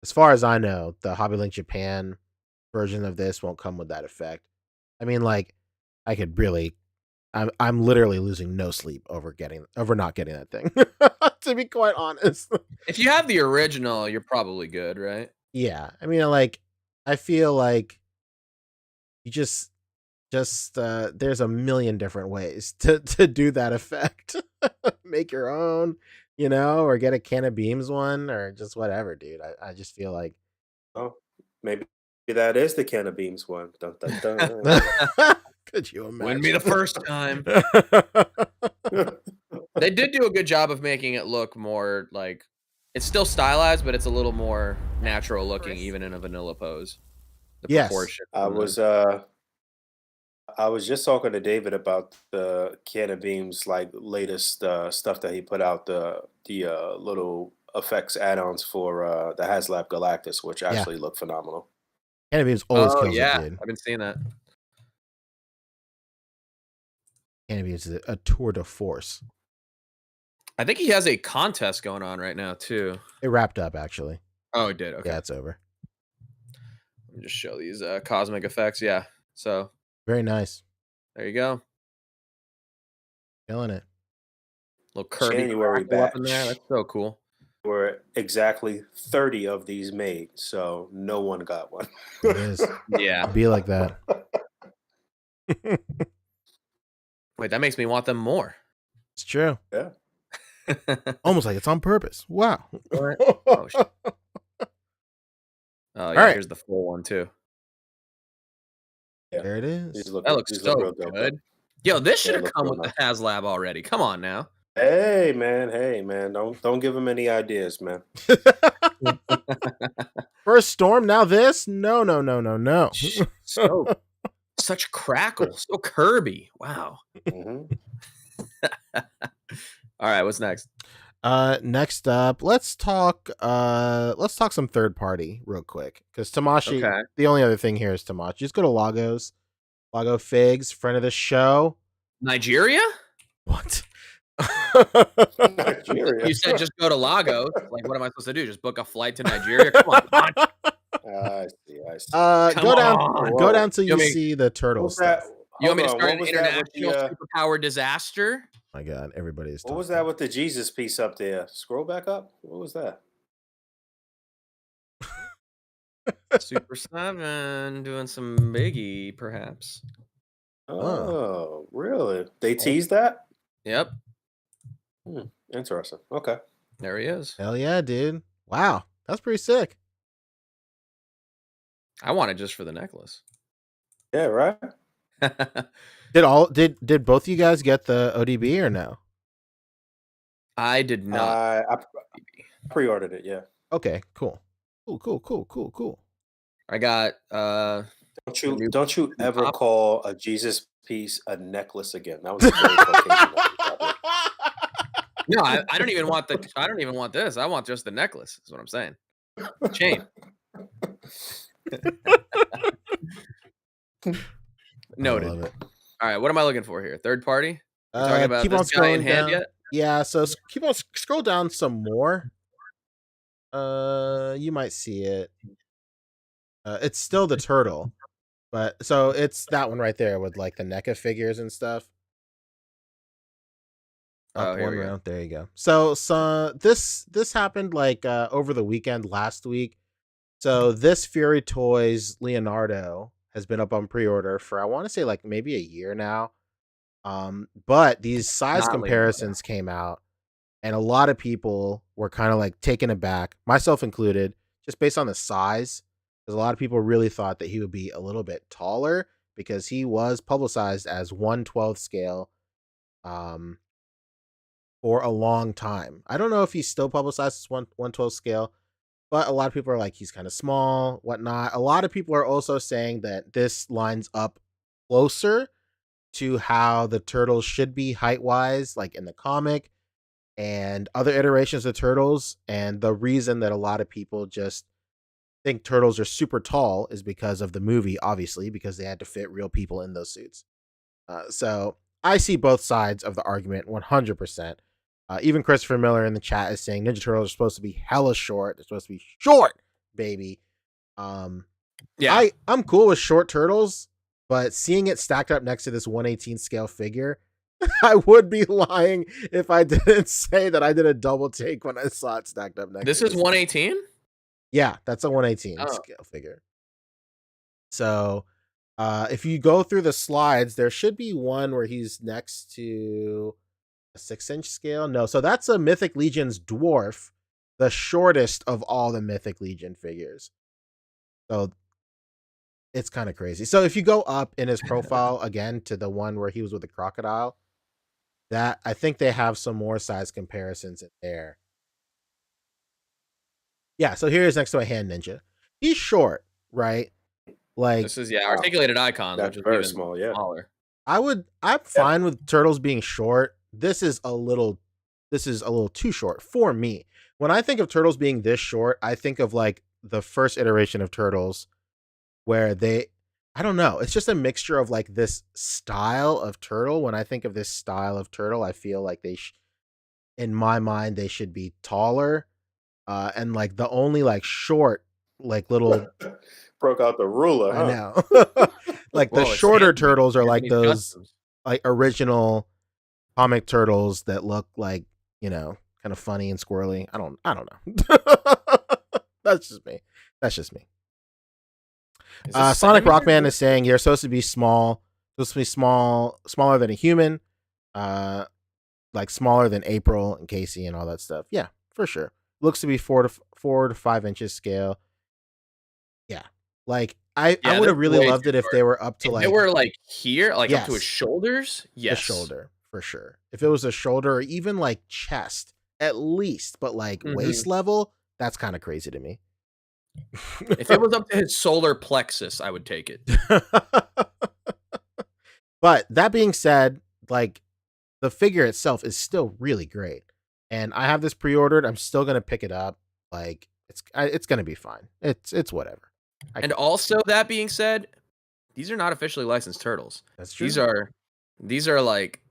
as far as I know, the HobbyLink Japan version of this won't come with that effect. I mean, like, I could really I'm literally losing no sleep over not getting that thing. To be quite honest. If you have the original, you're probably good, right? Yeah. I mean, like, I feel like you just there's a million different ways to do that effect. Make your own, or get a Can of Beams one or just whatever, dude. I just feel like Oh, maybe that is the Can of Beams one. Dun, dun, dun. could you imagine? Wouldn't be the first time. They did do a good job of making it look more like it's still stylized, but it's a little more natural looking, even in a vanilla pose. The Yes. proportion. I was just talking to David about the Can of Beams like latest stuff that he put out, the little effects add-ons for the HasLab Galactus, which actually look phenomenal. Can of Beams always Oh kills yeah, it, dude. I've been seeing that. Can of Beams is a tour de force. I think he has a contest going on right now too. It wrapped up actually. Oh, it did. Okay. Yeah, it's over. Let me just show these cosmic effects. Yeah. So very nice. There you go. Killing it. Little Kirby January up in there. That's so cool. There were exactly 30 of these made, so no one got one. It is. Yeah. It'd be like that. Wait, that makes me want them more. It's true. Yeah. Almost like it's on purpose. Wow. Oh, shit. Oh, yeah, right. Here's the full one too. Yeah. There it is. That looks so good. Yo, this should have come with the HasLab already. Come on now. Hey man, don't give him any ideas, man. First Storm, now this? No. So such crackle, so Kirby. Wow. Mm-hmm. All right, what's next? Next up, let's talk some third party real quick, because Tamashii. The only other thing here is Tamashii. Just go to Lago Figs, friend of the show. Nigeria? What? Nigeria. You said just go to Lagos. Like, what am I supposed to do? Just book a flight to Nigeria? Come on. I see. Go down till you see the turtle stuff. You want me to start an international superpower disaster? My God, everybody is. What was that with the Jesus piece up there? Scroll back up. What was that? Super 7 doing some biggie, perhaps. Oh, really? They teased that? Yep. Interesting. Okay. There he is. Hell yeah, dude. Wow. That's pretty sick. I want it just for the necklace. Yeah, right? Did both of you guys get the ODB or no? I did not. I pre-ordered it, yeah. Okay, cool. Cool. I got the new Don't you new ever pop. call a Jesus piece a necklace again? That was a very Caucasian of you, probably. No, I don't even want I don't even want this. I want just the necklace. Is what I'm saying. Chain. I Noted. love it. All right, what am I looking for here? Third party? We're talking about Keep on this guy in scrolling hand down. yet? Yeah, so keep on scroll down some more. You might see it. It's still the turtle, but so it's that one right there with like the NECA figures and stuff. Oh, Up here one we go. round. There you go. So this happened like over the weekend last week. So this Fury Toys Leonardo has been up on pre-order for I want to say like maybe a year now. But these size Not Leonardo. comparisons came out, and a lot of people were kind of like taken aback, myself included, just based on the size. Because a lot of people really thought that he would be a little bit taller because he was publicized as 1/12 scale um, for a long time. I don't know if he's still publicized as 1/12 scale, but a lot of people are like, he's kind of small, whatnot. A lot of people are also saying that this lines up closer to how the turtles should be height wise, like in the comic and other iterations of turtles. And the reason that a lot of people just think turtles are super tall is because of the movie, obviously, because they had to fit real people in those suits. So I see both sides of the argument 100%. Even Christopher Miller in the chat is saying Ninja Turtles are supposed to be hella short. They're supposed to be short, baby. Yeah. I'm cool with short turtles, but seeing it stacked up next to this 1/18 scale figure, I would be lying if I didn't say that I did a double take when I saw it stacked up next This to is 118? Yeah, that's a 1/18 Oh. scale figure. So if you go through the slides, there should be one where he's next to a 6-inch scale. No, so that's a Mythic Legion's dwarf, the shortest of all the Mythic Legion figures. So it's kind of crazy. So if you go up in his profile again to the one where he was with the crocodile, that I think they have some more size comparisons in there. Yeah, so here is next to a hand ninja. He's short, right? Like This is articulated icons, That's which is very even small, yeah. smaller. I'm fine with turtles being short. This is a little too short for me. When I think of turtles being this short, I think of like the first iteration of turtles where I don't know, it's just a mixture of like this style of turtle. When I think of this style of turtle, I feel like in my mind they should be taller. And like the only like short like little Broke out the ruler, I huh? know. Like the Whoa, it's shorter Anthony. turtles are like Anthony's those Customs. like original comic turtles that look like, kind of funny and squirrely. I don't know. That's just me. Is this Sonic centimeters? Rockman is saying you're supposed to be smaller than a human, like smaller than April and Casey and all that stuff. Yeah, for sure. Looks to be 4 to 5 inches scale. Yeah, like I Yeah, would this have is really way loved too it if short. they were up to If like they were like here, like up to his Yes. shoulders, the yes. shoulder for sure. If it was a shoulder or even like chest at least, but like Mhm. waist level, that's kind of crazy to me. If it was up to his solar plexus, I would take it. But that being said, like the figure itself is still really great, and I have this pre-ordered. I'm still gonna pick it up. Like it's gonna be fine. It's whatever. And also, that being said, these are not officially licensed turtles. That's true. These are like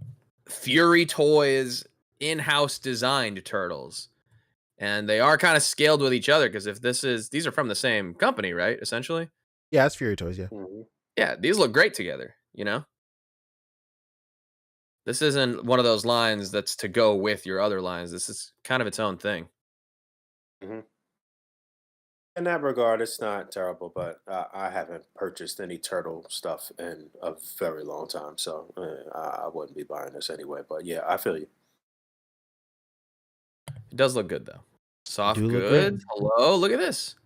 Fury Toys in-house designed turtles. And they are kind of scaled with each other because these are from the same company, right? Essentially. Yeah, it's Fury Toys. Yeah. Mhm. Yeah, these look great together, you know? This isn't one of those lines that's to go with your other lines. This is kind of its own thing. Mhm. In that regard, it's not terrible, but I haven't purchased any turtle stuff in a very long time, so I wouldn't be buying this anyway. But yeah, I feel you. It does look good though. Soft do look great. goods. Hello, look at this.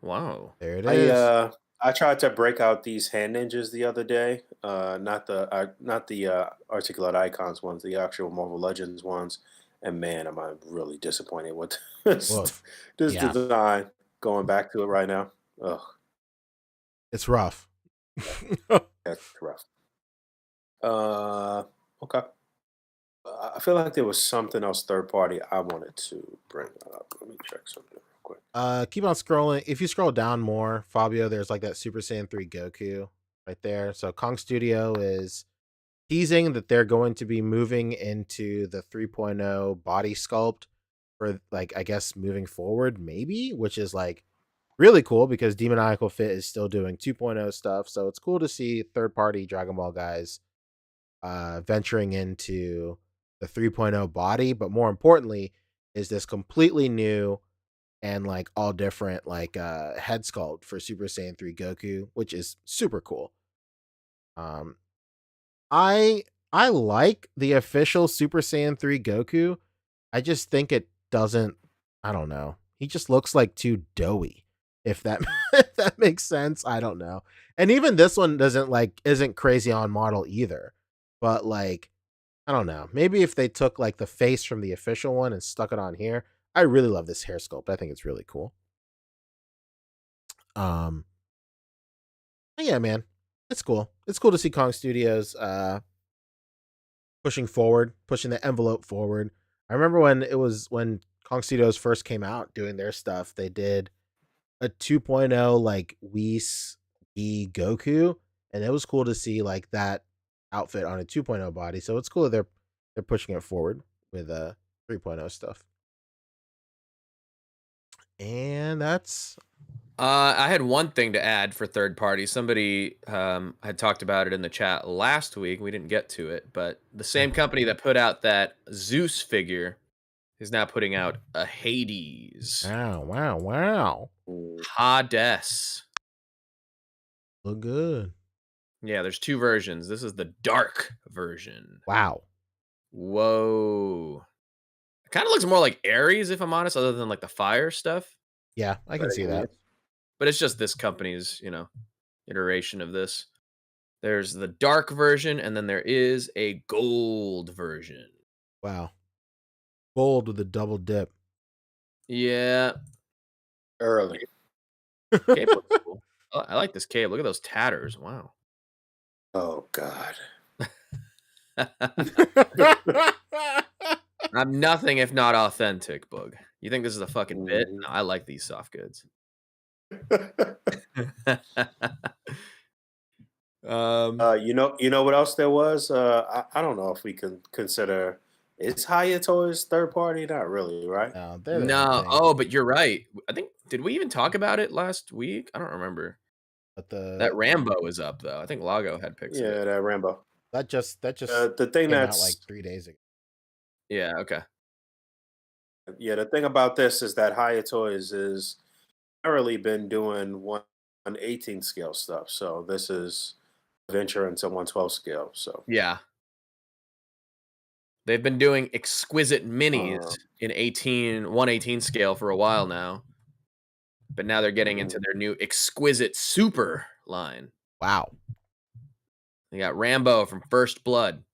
Wow. There it is. I tried to break out these hand ninjas the other day. Not the articulate icons ones, the actual Marvel Legends ones. And man, am I really disappointed with this Woof. this Yeah. design. going back to it right now. Ugh, It's rough. that's rough. Okay. I feel like there was something else third party I wanted to bring up. Let me check something real quick. Keep on scrolling. If you scroll down more, Fabio, there's like that Super Saiyan 3 Goku right there. So Kong Studio is teasing that they're going to be moving into the 3.0 body sculpt for, like, I guess moving forward, maybe, which is like really cool because Demoniacal Fit is still doing 2.0 stuff. So it's cool to see third party Dragon Ball guys venturing into the 3.0 body, but more importantly is this completely new and like all different like head sculpt for Super Saiyan 3 Goku, which is super cool. Um I like the official Super Saiyan 3 Goku. I just think it doesn't, I don't know. He just looks like too doughy. If that if that makes sense, I don't know. And even this one isn't crazy on model either. But like, I don't know. Maybe if they took like the face from the official one and stuck it on here. I really love this hair sculpt. I think it's really cool. Um yeah, man. It's cool. It's cool to see Kong Studios pushing forward, pushing the envelope forward. I remember when Kong Studios first came out doing their stuff, they did a 2.0 like Whis E Goku, and it was cool to see like that outfit on a 2.0 body. So it's cool that they're pushing it forward with 3.0 stuff. And that's I had one thing to add for third party. Somebody had talked about it in the chat last week. We didn't get to it, but the same company that put out that Zeus figure is now putting out a Hades. wow. Hades. Look good. Yeah, there's two versions. This is the dark version. Wow. Whoa. It kind of looks more like Ares, if I'm honest, other than like the fire stuff. Yeah, I can see that. But it's just this company's, iteration of this. There's the dark version, and then there is a gold version. Wow. Bold with a double dip. Yeah. Early. Cape looks cool. Oh, I like this cape. Look at those tatters. Wow. Oh God. I'm nothing if not authentic, Boog. You think this is a fucking bit? Mhm. No, I like these soft goods. You know what else there was? I don't know if we can consider is Hayato's third party? Not really, right? No, they're their own No. thing. Oh, but you're right. I think did we even talk about it last week? I don't remember. But That Rambo is up though. I think Lago had pics of Yeah, it. that Rambo. that just The thing came out that's like 3 days ago. Yeah, okay. yeah, the thing about this is that Hayato's is currently been doing 118 scale stuff. So this is venture into 112 scale. So Yeah. They've been doing exquisite minis in 118 scale for a while now. But now they're getting into their new exquisite super line. Wow. They got Rambo from First Blood,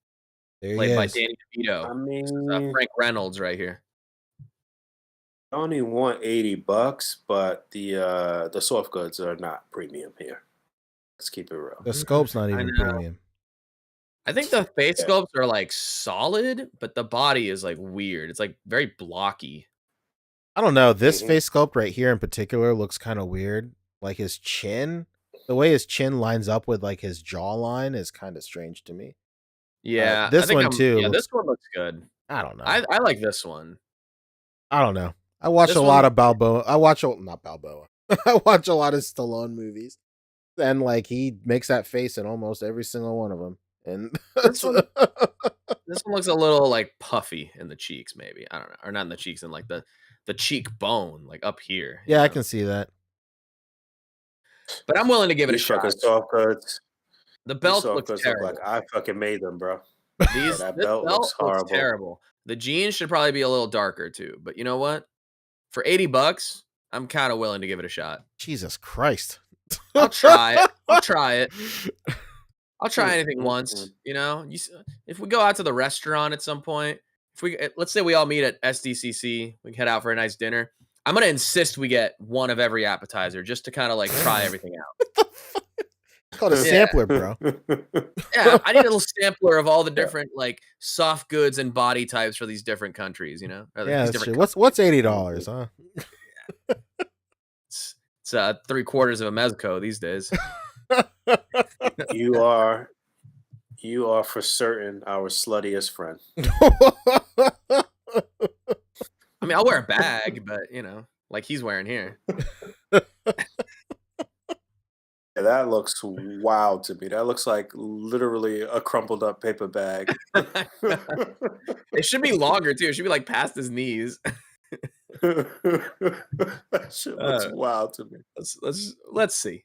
There played he by is. Danny DeVito. I This is mean, Frank Reynolds right here. I only want $80, but the soft goods are not premium here. Let's keep it real. The scope's not I even know. premium. I think the face Yeah. sculpts are like solid, but the body is like weird. It's like very blocky. I don't know. This Mhm. face sculpt right here in particular looks kind of weird. Like his chin, the way his chin lines up with like his jawline is kind of strange to me. Yeah, I This think one too Yeah, looks. this one looks good. I don't know. I like this one. I don't know. I watch This a one lot looks of Balboa. Not Balboa. I watch a lot of Stallone movies, and like he makes that face in almost every single one of them. And This one, this one looks a little like puffy in the cheeks, maybe. I don't know, or not in the cheeks, in like the cheekbone, like up here. yeah, I can see that. But I'm willing to give it a These fucking shot. soft goods. The These belt soft looks goods look like terrible. I fucking made them, bro. This that belt belt looks horrible. terrible. The jeans should probably be a little darker too. But you know what? For $80, I'm kind of willing to give it a shot. Jesus Christ. I'll try it. I'll try it. I'll try Mm, anything mm, once. mm. If we go out to the restaurant at some point, let's say we all meet at SDCC, we can head out for a nice dinner. I'm gonna insist we get one of every appetizer just to kind of like try everything out. It's called a Yeah. sampler, bro. Yeah, I need a little sampler of all the different like soft goods and body types for these different countries, you know? Or Yeah, these that's true. different What's $80, huh? it's 3/4 of a mezco these days. You are for certain our sluttiest friend. I mean, I'll wear a bag, but you know, like he's wearing here. Yeah, that looks wild to me. That looks like literally a crumpled up paper bag. It should be longer too. It should be like past his knees. That shit looks Uh, wild to me. let's see.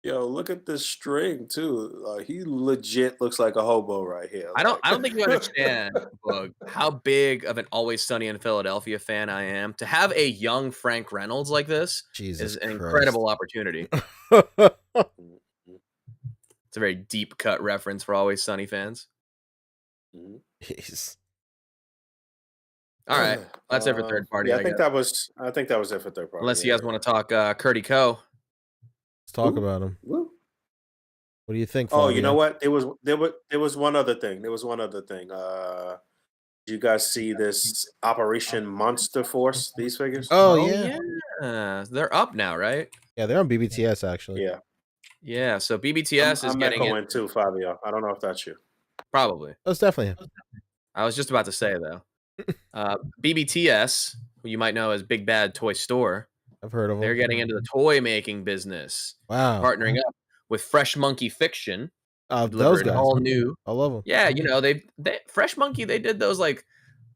Yo, look at this string too. He legit looks like a hobo right here. I don't Like, think you understand, Boog, how big of an Always Sunny in Philadelphia fan I am. To have a young Frank Reynolds like this Jesus is an Christ. incredible opportunity. Mhm, It's a very deep cut reference for Always Sunny fans. mhm. Jeez. All right, that's it for third party. Yeah, I I think guess. that was it for third party. Unless you guys want to talk Curdy Co. Let's talk Woo. about him. Woo. What do you think, Oh, you know Fabio? what? There was one other thing. Did you guys see this Operation Monster Force? These figures? Oh, Oh yeah. yeah, they're up now, right? Yeah, they're on BBTS, actually. Yeah. Yeah, so BBTS is I'm getting it. echoing too, Fabio. I don't know if that's you. Probably. That's definitely him. I was just about to say though. BBTS, who you might know as Big Bad Toy Store, I've heard of they're him. getting into the toy making business, Wow. partnering up with Fresh Monkey Fiction to deliver Those an guys. all new. I love them. Yeah, you know they Fresh Monkey. They did those like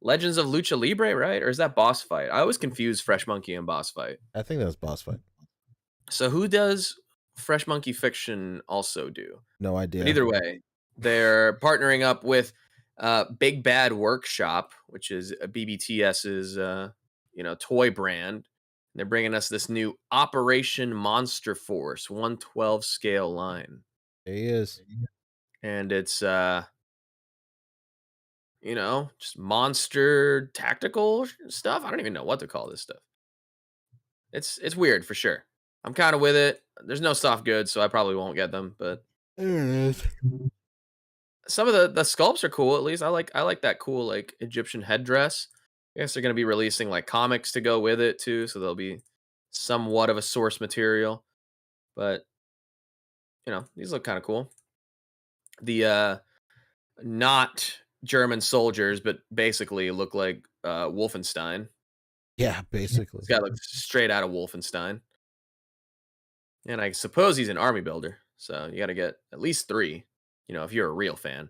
Legends of Lucha Libre, right? Or is that Boss Fight? I always confuse Fresh Monkey and Boss Fight. I think that was Boss Fight. So who does Fresh Monkey Fiction also do? No idea. But either way, they're partnering up with Big Bad Workshop, which is BBTS's toy brand. They're bringing us this new Operation Monster Force 112 scale line, There he is. and it's just monster tactical stuff. I don't even know what to call this stuff. It's weird for sure. I'm kind of with it. There's no soft goods, so I probably won't get them, but There it is. some of the sculpts are cool. At least I like that cool like Egyptian headdress. I guess they're gonna be releasing like comics to go with it too, so they'll be somewhat of a source material. But these look kind of cool. The not German soldiers, but basically look like Wolfenstein. Yeah, basically. This guy looks straight out of Wolfenstein. And I suppose he's an army builder, so you got to get at least 3. If you're a real fan.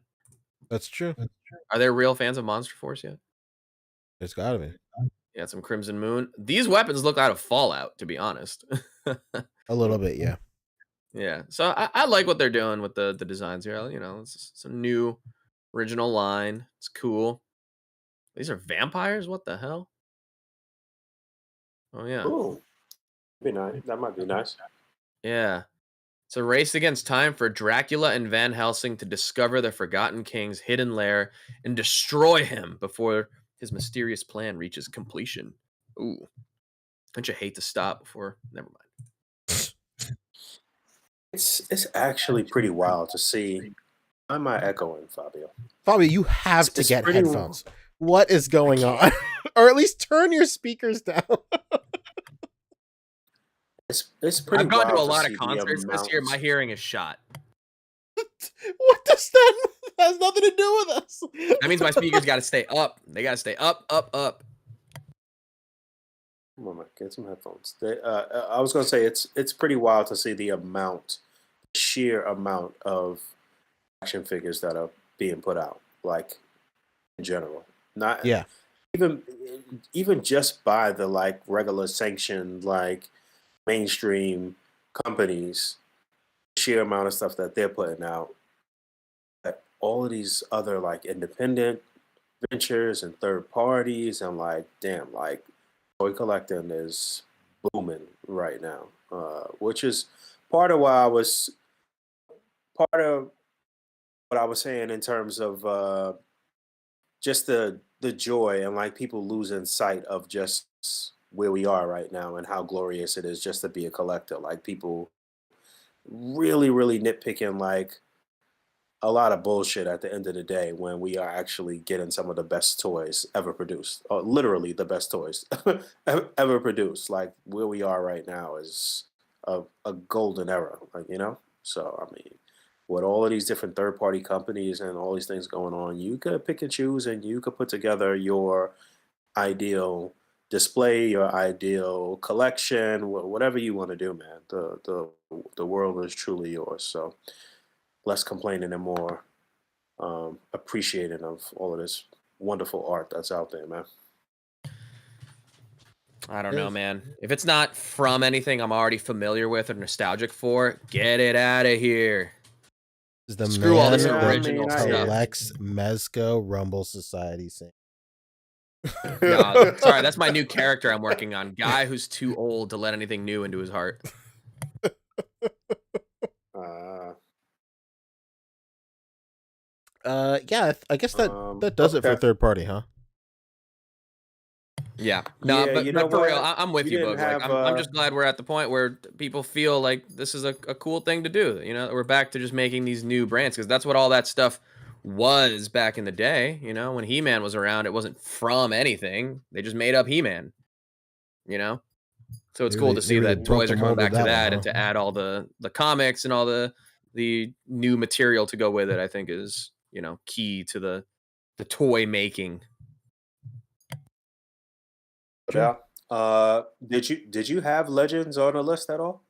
That's true. Are there real fans of Monster Force yet? There's gotta be. Yeah, some Crimson Moon. These weapons look out of Fallout, to be honest. A little bit, yeah. Yeah, so I like what they're doing with the designs here. It's some new original line. It's cool. These are vampires? What the hell? Oh, yeah. Ooh. Be nice. That might be nice. Yeah. It's a race against time for Dracula and Van Helsing to discover the Forgotten King's hidden lair and destroy him before his mysterious plan reaches completion. Ooh. Don't you hate to stop before? Never mind. It's actually pretty wild to see. Why am I echoing, Fabio? Fabio, you have to It's get pretty- headphones. What is going on? Or at least turn your speakers down. It's pretty I've gone to a wild lot see of the concerts this year. My amounts. hearing is shot. What does that has nothing to do with us? That means my speakers got to stay up. They got to stay up, up, up. Come on, man, get some headphones. I was gonna say it's pretty wild to see the sheer amount of action figures that are being put out, like in general. Not Yeah. even just by the like regular sanctioned like mainstream companies, sheer amount of stuff that they're putting out. That all of these other like independent ventures and third parties, and like damn, like toy collecting is booming right now, which is part of why I was part of what I was saying in terms of just the joy and like people losing sight of just where we are right now and how glorious it is just to be a collector. Like people really, really nitpicking like a lot of bullshit at the end of the day when we are actually getting some of the best toys ever produced. Literally the best toys ever produced. Like where we are right now is a golden era, like, you know? So, I mean, with all of these different third party companies and all these things going on, you could pick and choose and you could put together your ideal display, your ideal collection, whatever you want to do, man. The world is truly yours. So less complaining and more appreciating of all of this wonderful art that's out there, man. I don't know, man. If it's not from anything I'm already familiar with or nostalgic for, get it out of here. Is the Screw all this man that original stuff. collects Mezco Rumble Society saying. No, sorry, that's my new character I'm working on. Guy who's too old to let anything new into his heart. Yeah, I guess that does it for okay. third party, huh? Yeah, no, Yeah, but, you know for real, what? I'm with We you, didn't Boog. Like, have, I'm just glad we're at the point where people feel like this is a cool thing to do. You know, we're back to just making these new brands because that's what all that stuff was back in the day. You know, when He-Man was around, it wasn't from anything. They just made up He-Man. You know, so it's cool to see that toys are coming back to that and to add all the comics and all the new material to go with it. I think is, you know, key to the toy making. Sure. Did you have Legends on the list at all?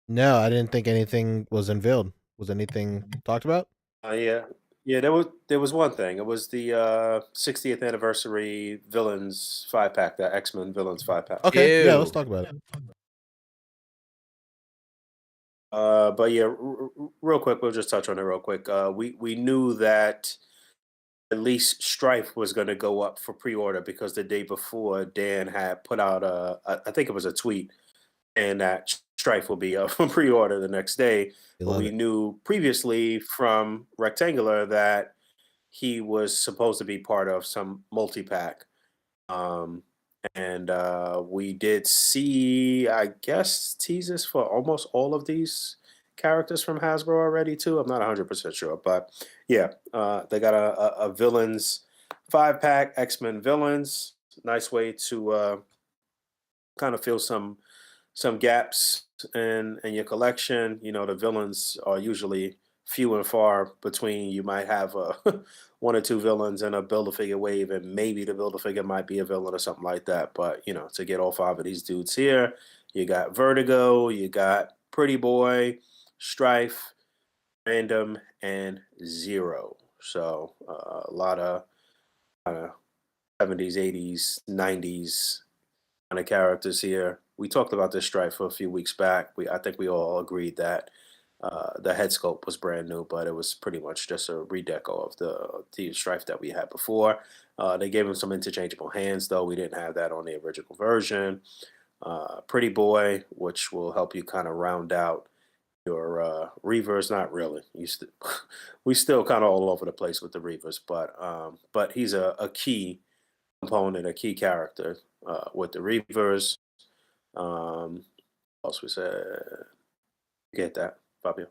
No, I didn't think anything was unveiled. Was anything talked about? Yeah, yeah. There was one thing. It was the 60th anniversary villains 5 pack, that X-Men villains 5 pack. Okay, yeah, let's Ew. talk about it. But yeah, real quick, we'll just touch on it real quick. We knew that at least Strife was going to go up for pre-order because the day before Dan had put out I think it was a tweet, and that Strife will be up for pre-order the next day. You But love we it. knew previously from Rectangular that he was supposed to be part of some multi-pack. Um, and we did see, I guess, teasers for almost all of these characters from Hasbro already too. I'm not 100% sure, but yeah, they got a villains 5 pack, X-Men villains. Nice way to kind of fill some gaps in your collection. You know, the villains are usually few and far between. You might have one or two villains in a Build-A-Figure wave, and maybe the Build-A-Figure might be a villain or something like that. But you know, to get all 5 of these dudes here, you got Vertigo, you got Pretty Boy, Strife, Random, and Zero. So a lot of 70s, 80s, 90s kind of characters here. We talked about this Strife for a few weeks back. I think we all agreed that the head sculpt was brand new, but it was pretty much just a redeco of the Strife that we had before. They gave him some interchangeable hands, though. We didn't have that on the original version. Pretty Boy, which will help you kind of round out your Reavers. Not really. We still kind of all over the place with the Reavers, but he's a key component, a key character with the Reavers. What else we said? Get that, Fabio.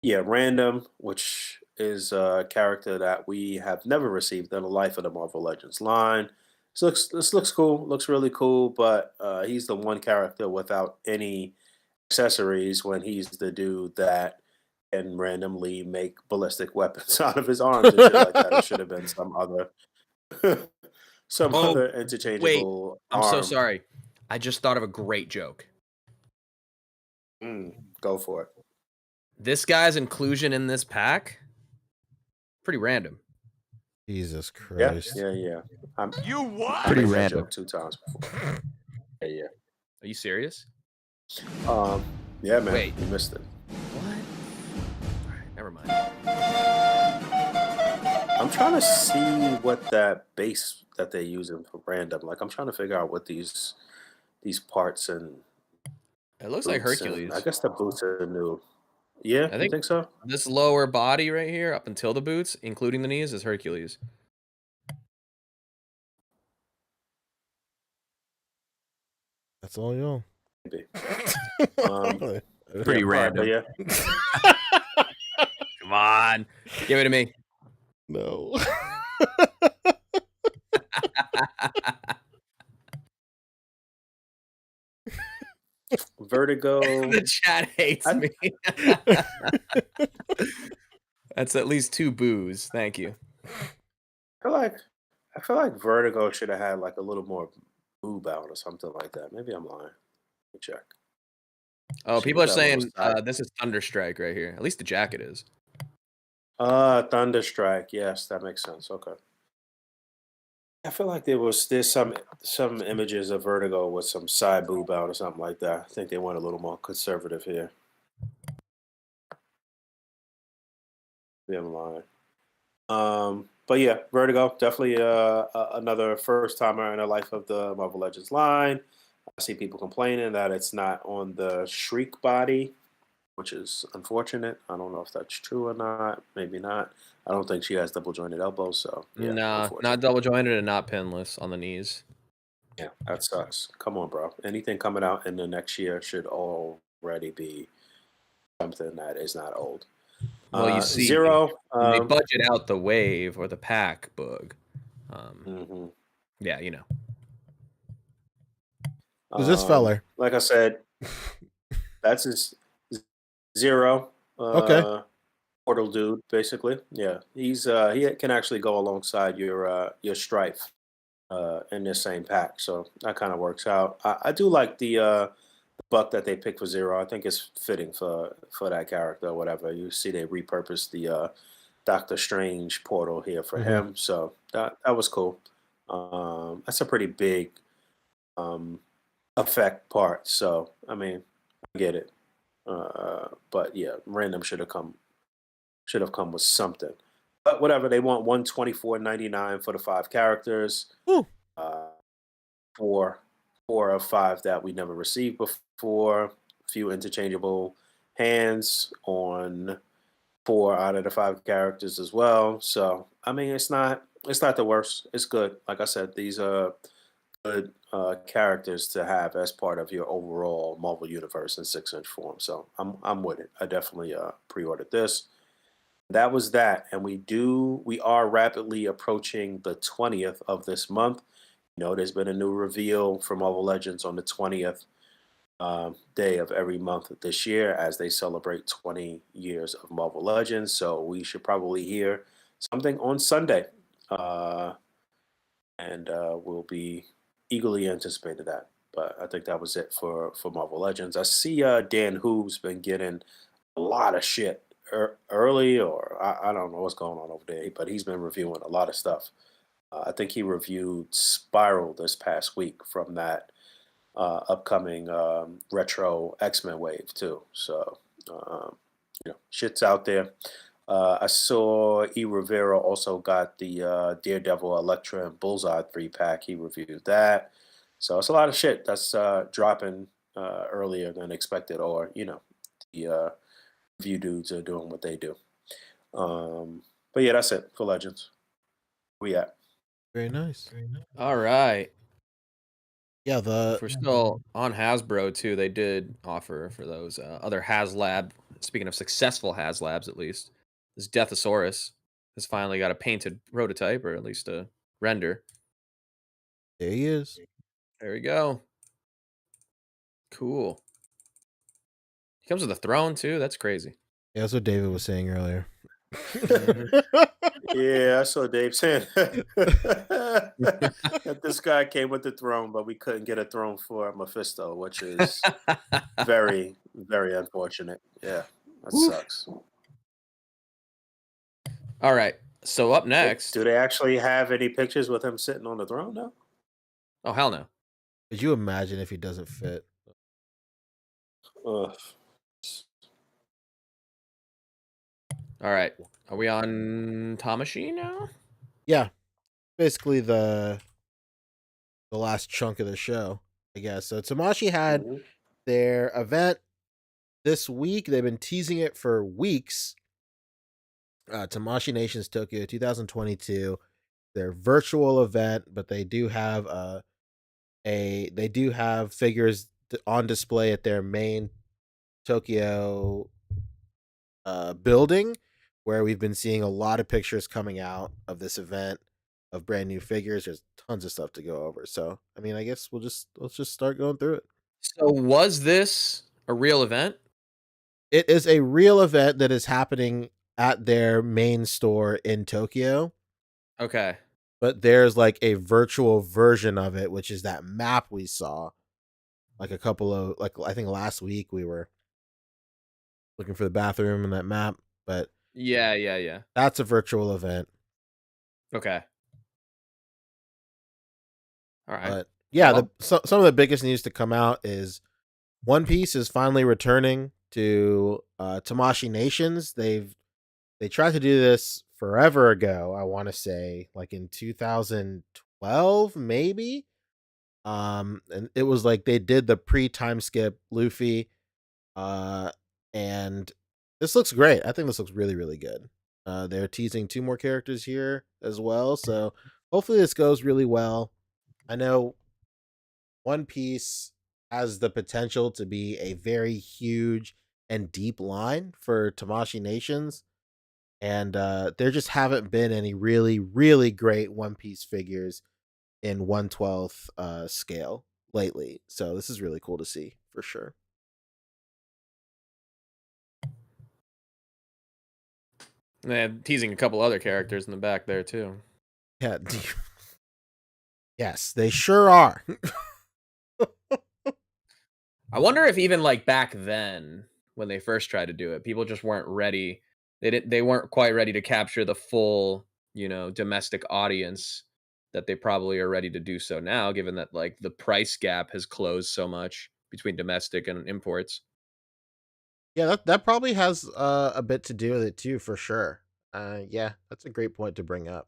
Yeah, Random, which is a character that we have never received in the life of the Marvel Legends line. This looks cool. Looks really cool, but he's the one character without any accessories when he's the dude that can randomly make ballistic weapons out of his arms and shit like that. It should have been some other some Oh, other wait. interchangeable I'm so arm. sorry. I just thought of a great joke. Go for it. This guy's inclusion in this pack, pretty random. Jesus Yeah, Christ. yeah. You what? I Pretty made that random. joke 2 times before. Yeah. Are you serious? Yeah, man. Wait. You missed it. What? All right, never mind. I'm trying to see what that base that they're using for random. Like, I'm trying to figure out what these parts and It looks like boots and Hercules. I guess the boots are new. Yeah, I you think so? This lower body right here, up until the boots, including the knees, is Hercules. That's all y'all. Maybe. Pretty Yeah, random. yeah. Come on, give it to me. No. Vertigo. The chat hates I- me. That's at least 2 boos. Thank you. I feel like Vertigo should have had like a little more boob out or something like that. Maybe I'm lying. Let me check. Oh, See people what are that little saying side- this is Thunderstrike right here. At least the jacket is. Thunderstrike. Yes, that makes sense. Okay. I feel like there's some images of Vertigo with some side boob out or something like that. I think they went a little more conservative here. Yeah, I'm lying. But yeah, Vertigo definitely another first timer in the life of the Marvel Legends line. I see people complaining that it's not on the Shriek body, which is unfortunate. I don't know if that's true or not. Maybe not. I don't think she has double jointed elbows, so yeah, Nah, not unfortunate. double jointed and not pinless on the knees. Yeah, that sucks. Come on, bro. Anything coming out in the next year should already be something that is not old. Well, you see, Zero. they budget out the wave or the pack boog. Mhm. Yeah, you know. Who's this feller? Like I said, that's his Zero. Okay. Portal dude, basically. Yeah, he can actually go alongside your Strife in this same pack, so that kind of works out. I do like the buck that they picked for Zero. I think it's fitting for that character or whatever. You see, they repurposed the Doctor Strange portal here for him, so that was cool. That's a pretty big um, effect part. So I mean, I get it. But yeah, random should have come with something. But whatever, they want 124.99 for the 5 characters. Woo. Uh, four of 5 that we never received before. A few interchangeable hands on 4 out of the 5 characters as well. So I mean, it's not the worst. It's good. Like I said, these are good characters to have as part of your overall Marvel universe in 6-inch form. So I'm with it. I definitely pre-ordered this. That was that, and we are rapidly approaching the 20th of this month. You know, there's been a new reveal for Marvel Legends on the 20th day of every month this year as they celebrate 20 years of Marvel Legends. So we should probably hear something on Sunday, and we'll be eagerly anticipating that. But I think that was it for Marvel Legends. I see Dan Who's been getting a lot of shit early, or I don't know what's going on over there, but he's been reviewing a lot of stuff. I think he reviewed Spiral this past week from that upcoming retro X-Men wave too. So shit's out there. I saw E. Rivera also got the Daredevil, Elektra, and Bullseye 3-pack. He reviewed that. So it's a lot of shit that's dropping earlier than expected, or the review dudes are doing what they do. But yeah, that's it for Legends. Where we at? Very nice. All right. Yeah, If we're still on Hasbro too, they did offer for those other HasLab. Speaking of successful HasLabs, at least this Deathosaurus has finally got a painted prototype, or at least a render. there he is. There we go. Cool. He comes with a throne too. That's crazy. Yeah, that's what David was saying earlier. Yeah, I saw Dave saying that this guy came with the throne, but we couldn't get a throne for Mephisto, which is very, very unfortunate. Yeah, that Oof. sucks. All right. So up next. Do they actually have any pictures with him sitting on the throne now? Oh hell no. Could you imagine if he doesn't fit? Ugh. All right. Are we on Tamashii now? Yeah, basically the last chunk of the show, I guess. So Tamashii had Mhm. their event this week. They've been teasing it for weeks. Tamashii Nations Tokyo 2022, their virtual event, but they do have they do have figures on display at their main Tokyo building, where we've been seeing a lot of pictures coming out of this event of brand new figures. There's tons of stuff to go over. So, I mean, I guess let's just start going through it. So was this a real event? It is a real event that is happening at their main store in Tokyo, Okay. but there's like a virtual version of it, which is that map we saw like a couple of like I think last week we were looking for the bathroom and that map, but Yeah. that's a virtual event. Okay. All right. But yeah, Well, some of the biggest news to come out is One Piece is finally returning to Tamashii Nations. They tried to do this forever ago. I want to say like in 2012, maybe. And it was like they did the pre-time skip Luffy, uh, and this looks great. I think this looks really, really good. They're teasing 2 more characters here as well, so hopefully this goes really well. I know One Piece has the potential to be a very huge and deep line for Tamashii Nations, and there just haven't been any really, really great One Piece figures in 1/12 scale lately. So this is really cool to see for sure. they're teasing a couple other characters in the back there too. Yeah. Yes, they sure are. I wonder if even like back then when they first tried to do it, people just weren't ready. They weren't quite ready to capture the full, domestic audience that they probably are ready to do so now, given that like the price gap has closed so much between domestic and imports. Yeah, that probably has a bit to do with it too, for sure. Yeah, that's a great point to bring up.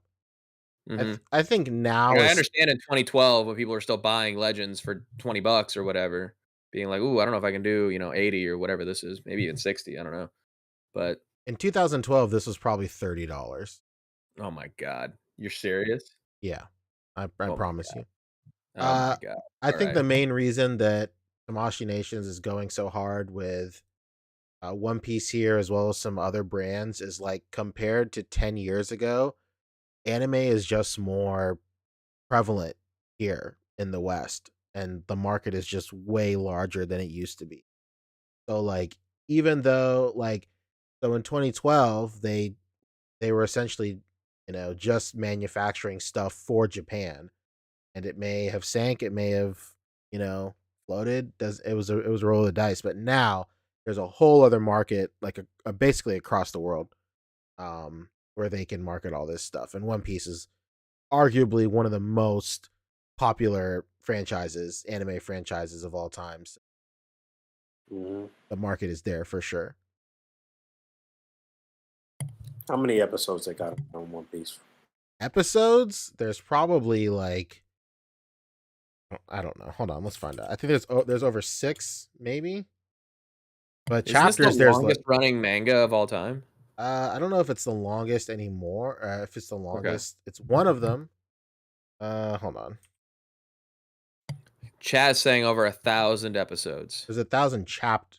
Hmm. I think now I is understand in 2012 when people are still buying Legends for $20 or whatever, being like, "Ooh, I don't know if I can do 80 or whatever this is, maybe even 60. I don't know." But in 2012 this was probably $30. oh my god, you're serious? Yeah, I Oh my promise you. oh my Uh, god. I All think right. the main reason that Tamashii Nations is going so hard with One Piece here, as well as some other brands, is like compared to 10 years ago, anime is just more prevalent here in the West, and the market is just way larger than it used to be. So, like, even though, like, so in 2012, they were essentially, just manufacturing stuff for Japan, and it may have sank, it may have, you know, floated. It was a roll of the dice. But now there's a whole other market, like a basically across the world, where they can market all this stuff. And One Piece is arguably one of the most popular franchises, anime franchises of all times. Mhm. The market is there for sure. How many episodes they got on One Piece? Episodes, there's probably like I don't know. Hold on, let's find out. I think there's over 6 maybe. But Isn't this the chapters there's like longest running manga of all time? I don't know if it's the longest anymore. If it's the Okay. longest, it's one of them. Hold on. Chaz saying over 1,000 episodes. There's 1,000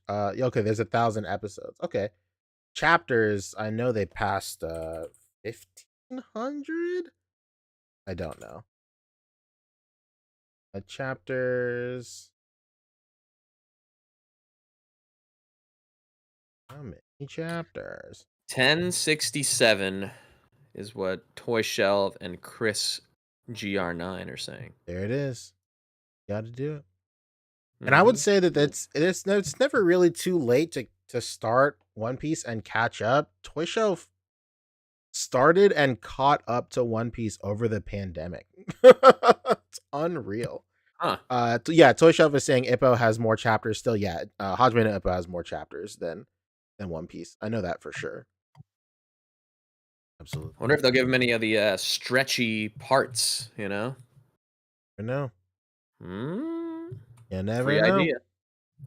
okay, there's 1,000 episodes. Okay. Chapters, I know they passed 1,500. I don't know. Chapters. How many chapters? 1067 is what Toy Shelf and Chris GR9 are saying. There it is. Got to do it. And I would say that it's never really too late to start One Piece and catch up. Toy Shelf started and caught up to One Piece over the pandemic. It's unreal. Huh. Yeah, Toy Shelf is saying Ippo has more chapters still. Yeah, Hajime no Ippo has more chapters than One Piece. I know that for sure. Absolutely. I wonder if they'll give him any of the stretchy parts, I know. Hmm. You never Free know. idea.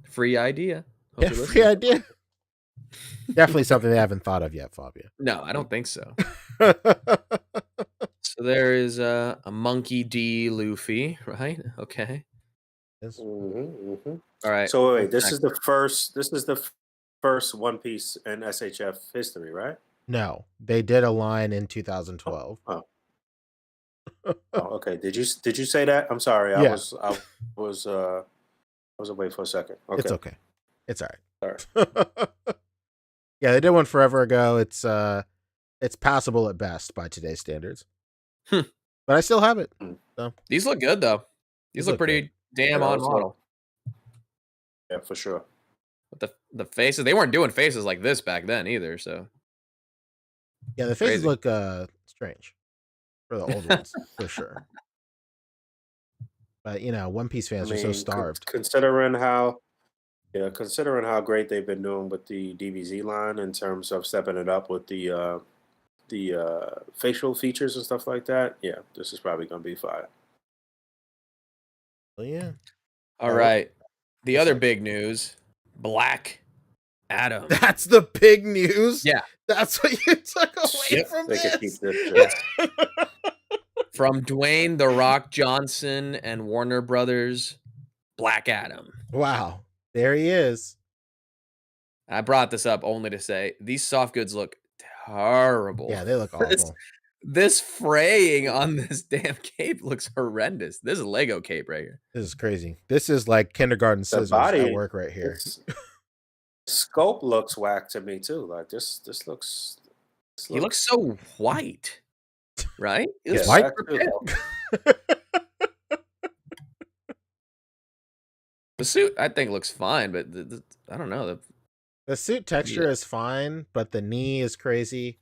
Free idea. Hope Yeah, you're free listening. idea. Definitely something they haven't thought of yet, Fabio. No, I don't think so. So there is a Monkey D. Luffy, right? Okay. Is- All right. So wait, what's this next? is the first. This is the first One Piece in SHF history, right? No, they did a line in 2012. Oh, oh, okay. Did you say that? I'm sorry. Yeah. Was I was away for a second. Okay. It's okay. It's all Sorry. right. Yeah, they did one forever ago. It's passable at best by today's standards. Hmm. But I still have it. Hmm. So These look good though. These look look pretty damn Yeah, on those look- model. Yeah, for sure. But the faces, they weren't doing faces like this back then either. So yeah, the faces Crazy. look strange for the old ones for sure. But One Piece fans are so starved. Considering how great they've been doing with the DBZ line in terms of stepping it up with the facial features and stuff like that. Yeah, this is probably gonna be fire. Well, yeah. all Yeah, right. The what's other up? big news: Black Adam. That's the big news. Yeah. That's what you took away Yep, from They could this. keep this shit. Yes. From Dwayne the Rock Johnson and Warner Brothers, Black Adam. Wow, there he is. I brought this up only to say these soft goods look terrible. Yeah, they look This- awful. This fraying on this damn cape looks horrendous. This is a Lego cape right here. This is crazy. This is like kindergarten scissors body- at work right here. Scope looks whack to me too. Like this looks. He looks so white, right? He looks white? super pale. The suit, I think, looks fine, but I don't know. The suit texture is fine, but the knee is crazy.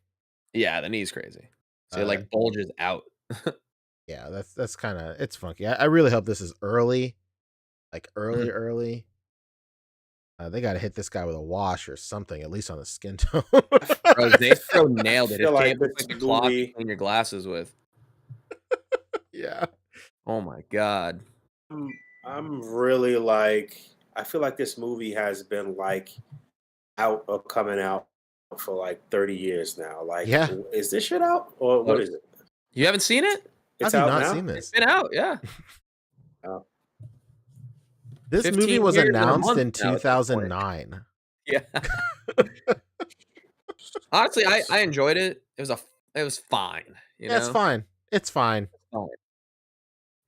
Yeah, the knee's crazy. So it like bulges out. Yeah, that's kind of it's funky. I really hope this is early, like early. They got to hit this guy with a wash or something, at least on the skin tone. Bro, Zastro nailed it. feel His like cape looks this like a cloth you movie- clean your glasses with. Yeah. Oh my god. I'm really like. I feel like this movie has been like out or coming out for like 30 years now. Like, Yeah. is this shit out or what is it? You haven't seen it? It's Have you out not now. seen It's this? been out, yeah. This 15 movie was years and a announced month in now at this point. 2009. Yeah. Honestly, I enjoyed it. It was fine. You know? It's fine. It's fine.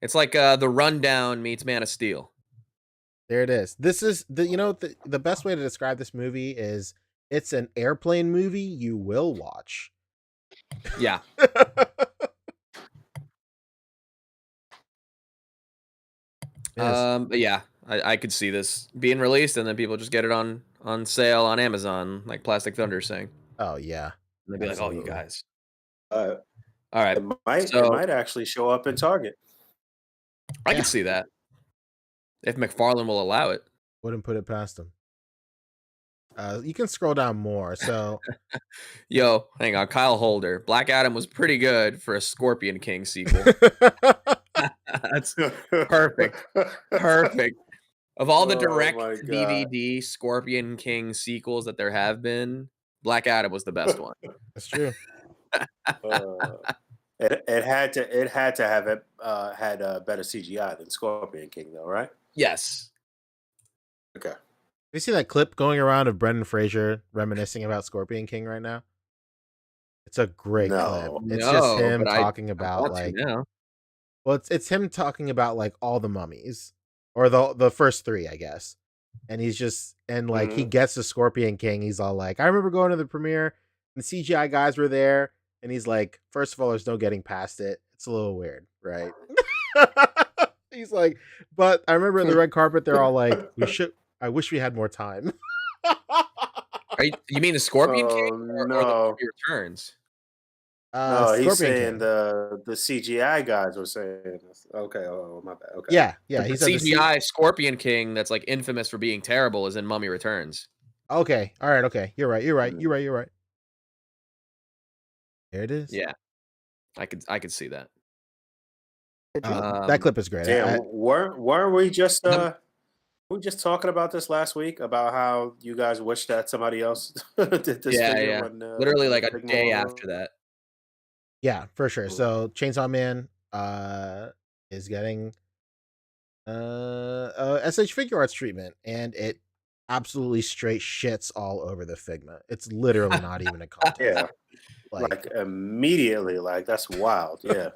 It's like the Rundown meets Man of Steel. There it is. This is the best way to describe this movie is it's an airplane movie you will watch. Yeah. But yeah, I could see this being released and then people just get it on sale on Amazon, like Plastic Thunder saying. Oh yeah. And they'd be like, "Oh, you Absolutely. guys." Uh, All right. it So- might actually show up in Target. I Yeah. can see that. If McFarlane will allow it. Wouldn't put it past him. You can scroll down more. So Yo, hang on. Kyle Holder. Black Adam was pretty good for a Scorpion King sequel. That's perfect. Perfect. Of all the Oh direct my God. DVD Scorpion King sequels that there have been, Black Adam was the best one. that's true. It had to have had better CGI than Scorpion King, though, right? Yes. Okay. You see that clip going around of Brendan Fraser reminiscing about Scorpion King right now? It's a great No. clip. It's just No, him but talking I about want to like now. well, it's him talking about like all the mummies or the first three, I guess. And he's just like he gets to Scorpion King. He's all like, I remember going to the premiere and the CGI guys were there, and he's like, first of all, there's no getting past it. It's a little weird, right? He's like, but I remember in the red carpet, they're all like, I wish we had more time. You mean the Scorpion King or the no. Movie Returns? No, he's Scorpion saying King. the CGI guys were saying this. Okay, oh my bad. Okay. Yeah, The he said the CGI Scorpion King that's like infamous for being terrible is in Mummy Returns. Okay, all right, okay. You're right. You're right. There it is. Yeah. I could see that. That clip is great. Damn, weren't we just talking about this last week about how you guys wish that somebody else did this figure Yeah. when, Literally like a Big day Mom- after that. Yeah, for sure. So Chainsaw Man is getting SH Figure Arts treatment, and it absolutely straight shits all over the Figma. It's literally not even a contest. Yeah, Like, like immediately, like that's wild. Yeah.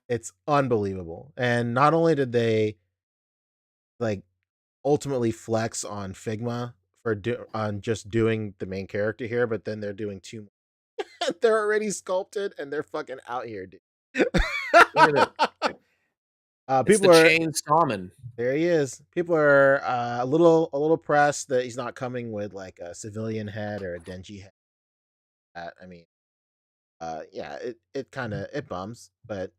it's unbelievable. And not only did they like ultimately flex on Figma for on just doing the main character here, but then they're doing two more. They're already sculpted and they're fucking out here, dude. Look at it. It's People the are Chainsaw. there. He is. People are a little pressed that he's not coming with like a civilian head or a Denji head. I mean, yeah, it kind of it bums, but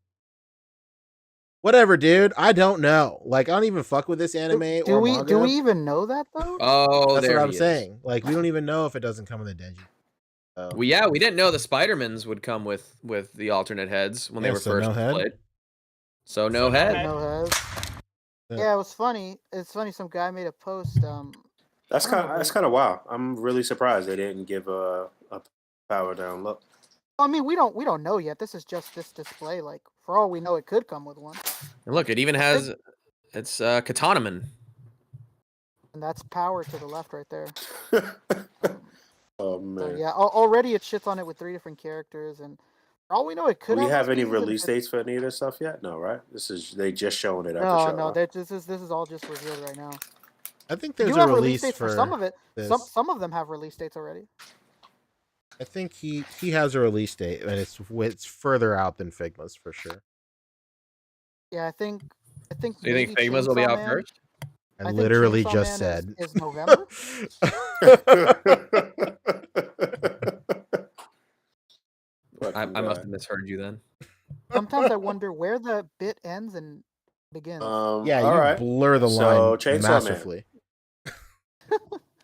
whatever, dude. I don't know. Like, I don't even fuck with this anime Do or we manga. even know that though? Oh, That's there what he I'm is. saying. Like, we don't even know if it doesn't come with a Denji. So, Well, yeah, we didn't know the Spider-Mans would come with the alternate heads when they yeah, were so first no head? split. So no So no head. head. No heads. Yeah. Yeah, it was funny. It's funny. Some guy made a post. That's I don't kind know, that's kind of wild. I'm really surprised they didn't give a power down look. I mean, we don't know yet. This is just this display. Like, for all we know, it could come with one, And look, it even has it's Katanaman. and that's power to the left right there. Oh So man. yeah, already it shits on it with 3 different characters, and for all we know, it Do could we have any species, and if release it- dates for any of this stuff yet? No, right? This is they just showing it at the No, show. no, huh? this is all just revealed right now. I think We there's do a have release release dates for some of it. this. Some of them have release dates already. I think he has a release date, and it's further out than Figma's for sure. Yeah, I think So you maybe think Figma's will be Chainsaw out Man- first? I think literally Chainsaw just Man said is November. I must have misheard you then. Sometimes I wonder where the bit ends and begins. Yeah, all you right. blur the So, line Chainsaw Man. masterfully.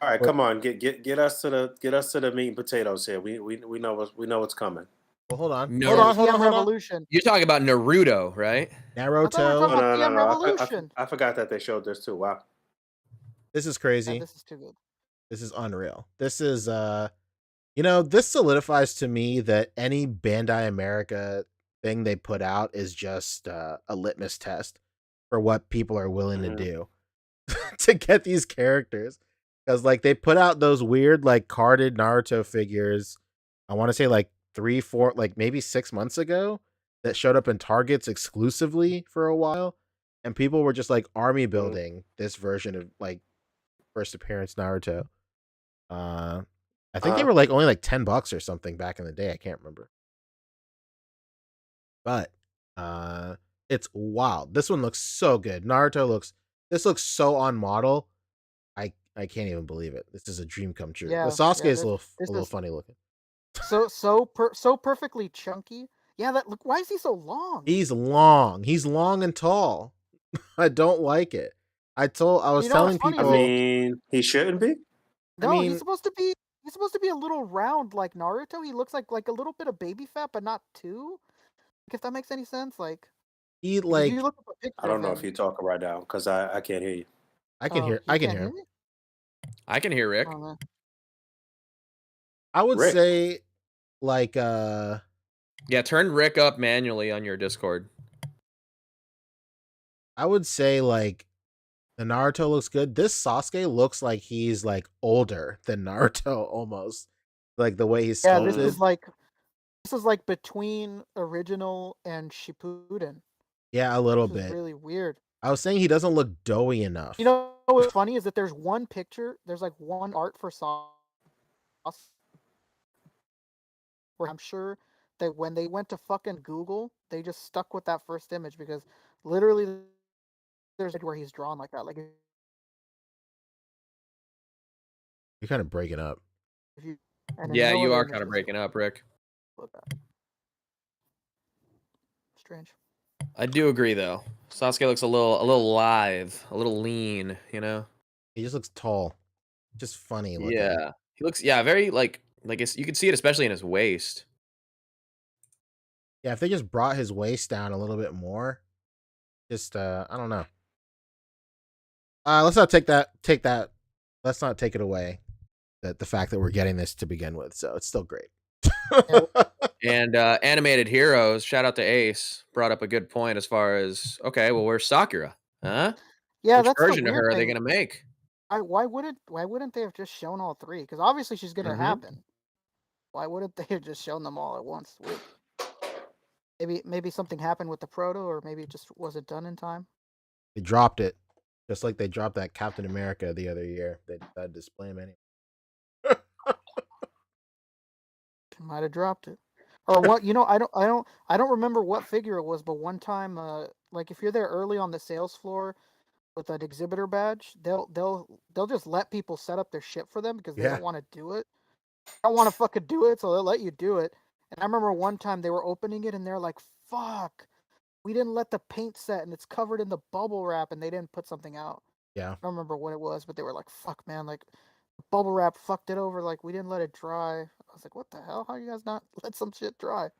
All right, come on, get us to the meat and potatoes here. We know what's coming. Well, hold on. No. Hold on, hold TM on, hold on. Revolution. You're talking about Naruto, right? I thought we were talking Naruto. about TM No. Revolution. I forgot that they showed this too. Wow. This is Yeah, crazy. this is too good. This is unreal. This is this solidifies to me that any Bandai America thing they put out is just a litmus test for what people are willing to do to get these characters. Because like they put out those weird like carded Naruto figures, I want to say like 3, 4, like maybe 6 months ago that showed up in Targets exclusively for a while. And people were just like army building this version of like first appearance Naruto. I think they were like only like $10 or something back in the day. I can't remember. But it's wild. This one looks so good. This looks so on model. I can't even believe it. This is a dream come true. Yeah, the Sasuke is this a little is- funny looking. So perfectly chunky. Yeah, that look. Why is he so long? He's long and tall. I don't like it. I was You know telling what's funny people. I mean, he shouldn't be. No, I mean, he's supposed to be a little round like Naruto. He looks like a little bit of baby fat, but not too. If that makes any sense, like he if like you look up a picture I don't of know him, if you're talking right now because I can't hear you. I can Oh, hear. you I can can't hear him. me? I can hear Rick. Oh, man. I would Rick. say like Yeah, turn Rick up manually on your Discord. I would say like the Naruto looks good. This Sasuke looks like he's like older than Naruto almost. Like the way he's Yeah, sculpted. this is like between original and Shippuden. Yeah, a little This is bit. really weird. I was saying he doesn't look doughy enough. You know what's funny is that there's one picture, there's like one art for Sauce, where I'm sure that when they went to fucking Google, they just stuck with that first image because literally there's where he's drawn like that. Like You're kind of breaking up. if you, and then Yeah, no you other are images kind of breaking up, Rick. look at. Strange. I do agree though. Sasuke looks a little live, a little lean, you know? He just looks tall. Just funny looking. Yeah. He looks very like it's, you can see it especially in his waist. Yeah, if they just brought his waist down a little bit more, just I don't know. Let's not take that. Let's not take it away. That the fact that we're getting this to begin with, so it's still great. And Animated Heroes, shout out to Ace, brought up a good point as far as okay, well, where's Sakura? Huh? Yeah, Which that's the version of weird her are they thing. gonna make? Why wouldn't they have just shown all three? Because obviously she's gonna Mhm. happen. Why wouldn't they have just shown them all at once? Weird. Maybe something happened with the proto, or maybe it just wasn't done in time. They dropped it, just like they dropped that Captain America the other year. They decided to display him anyway. Might have dropped it. Or what? I don't remember what figure it was, but one time, like if you're there early on the sales floor with an exhibitor badge, they'll just let people set up their shit for them because they Yeah. don't want to do it. Don't want to fucking do it, so they'll let you do it. And I remember one time they were opening it and they're like, "Fuck, we didn't let the paint set, and it's covered in the bubble wrap, and they didn't put something out." Yeah. I don't remember what it was, but they were like, "Fuck, man, like bubble wrap fucked it over. Like we didn't let it dry." I was like, "What the hell? How you guys not let some shit dry?"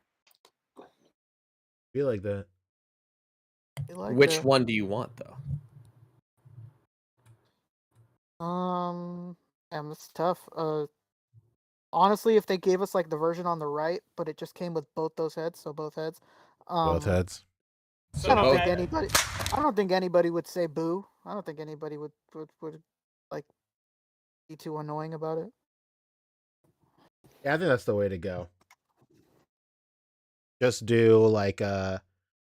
Feel like that. They like Which that. one do you want though? And it's tough. Honestly, if they gave us like the version on the right, but it just came with both those heads, so both heads, Both heads. I don't think both- anybody. I don't think anybody would say boo. I don't think anybody would like be too annoying about it. Yeah, I think that's the way to go. Just do like the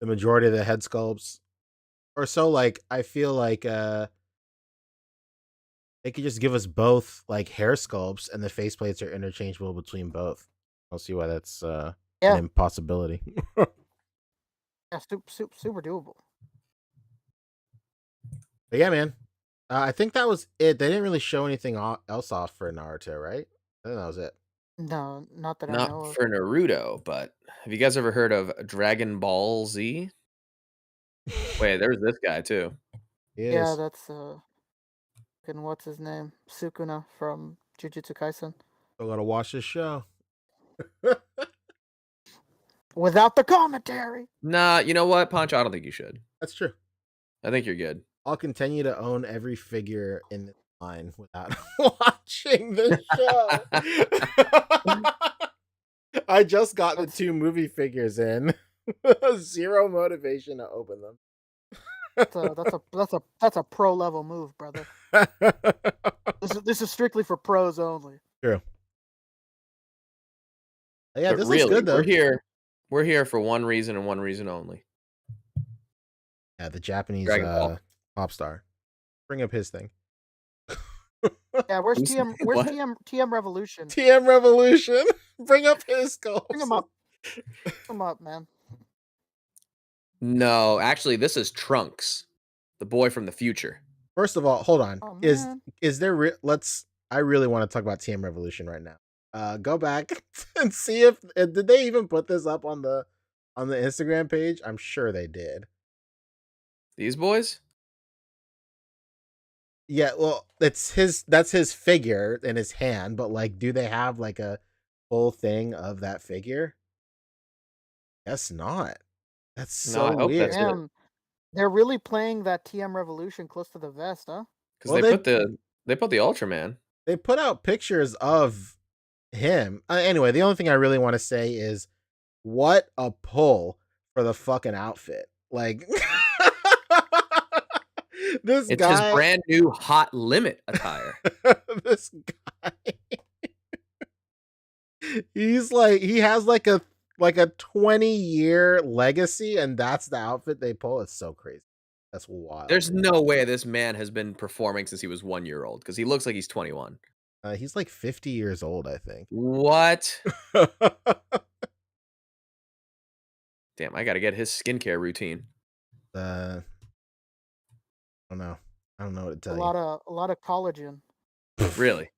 majority of the head sculpts. Or so like I feel like they could just give us both like hair sculpts and the faceplates are interchangeable between both. I'll see why that's an Yeah, impossibility. yeah, super doable. But yeah, man. I think that was it. They didn't really show anything else off for Naruto, right? I think that was it. No, not that I Not know of. for Naruto, but have you guys ever heard of Dragon Ball Z? Wait, there's this guy too. He Yeah, is. that's fucking what's his name? Sukuna from Jujutsu Kaisen. Still gotta watch this show. Without the commentary. Nah, you know what, Punch? I don't think you should. That's true. I think you're good. I'll continue to own every figure in this line without watching the show. I just got the 2 movie figures in. Zero motivation to open them. That's a pro level move, brother. This is strictly for pros only. True. Yeah, But this really, looks good though. We're here for one reason and one reason only. Yeah, the Japanese Dragon Ball. pop star. Bring up his thing. Yeah, where's Who's- TM? Where's what? TM Revolution? TM Revolution. Bring up his sculpts. Bring him up. Bring him up, man. No, actually, this is Trunks, the boy from the future. First of all, hold on. Oh, Is man. there I really want to talk about TM Revolution right now. Go back and see if did they even put this up on the Instagram page? I'm sure they did. These boys? Yeah, well, that's his figure in his hand, but like do they have like a full thing of that figure? Guess not. That's No, I so hope weird. that's it. Damn, they're really playing that TM Revolution close to the vest, huh? Because Well, they put the Ultraman. They put out pictures of him. Anyway, the only thing I really want to say is what a pull for the fucking outfit. Like this It's guy his brand new hot limit attire. this guy he has like a 20-year legacy and that's the outfit they pull. It's so crazy. That's wild. There's no way this man has been performing since he was 1 year old because he looks like he's 21. He's like 50 years old, I think. What? Damn, I got to get his skincare routine. I don't know. I don't know what to tell you. A lot of collagen. Really?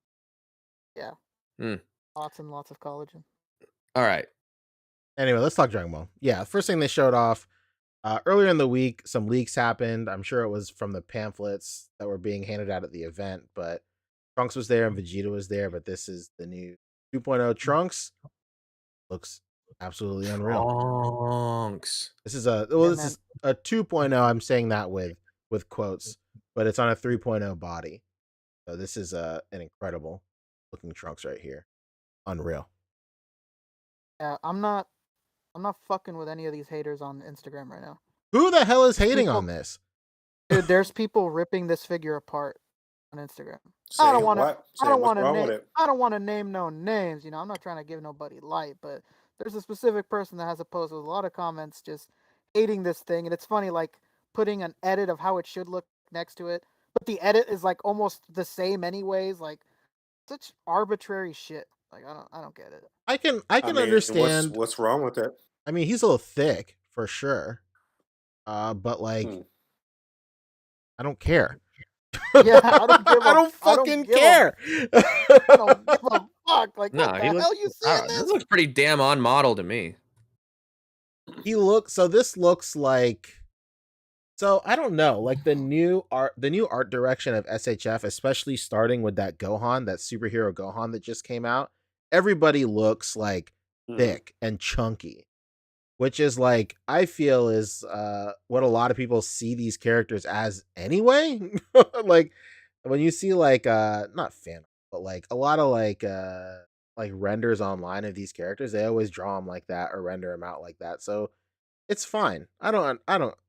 Yeah. Mm. Lots and lots of collagen. All right. Anyway, let's talk Dragon Ball. Yeah, first thing they showed off earlier in the week, some leaks happened. I'm sure it was from the pamphlets that were being handed out at the event, but Trunks was there and Vegeta was there, but this is the new 2.0 Trunks. Looks absolutely unreal. Trunks. This is a 2.0. I'm saying that with quotes, but it's on a 3.0 body. So this is an incredible looking Trunks right here. Unreal. Yeah, I'm not fucking with any of these haters on Instagram right now. Who the hell is hating People- on this? Dude, there's people ripping this figure apart on Instagram. I Saying don't want to. what? I Saying don't what's want to wrong with name. it? I don't want to name no names. You know, I'm not trying to give nobody light, but there's a specific person that has a post with a lot of comments just hating this thing, and it's funny, like putting an edit of how it should look next to it, but the edit is like almost the same anyways. Like such arbitrary shit. Like I don't get it. I can I mean, understand. what's wrong with it? I mean, he's a little thick for sure. But like, Hmm. I don't care. Yeah, I don't give I a. don't I don't fucking give a. care. I don't give a fuck. Like No, what he the looks. hell you seeing This this? looks pretty damn on model to me. This looks like, so I don't know, like the new art direction of SHF, especially starting with that Gohan, that superhero Gohan that just came out. Everybody looks like thick and chunky, which is like, I feel is what a lot of people see these characters as anyway. Like when you see like not fan, but like a lot of like renders online of these characters, they always draw them like that or render them out like that. So it's fine. I don't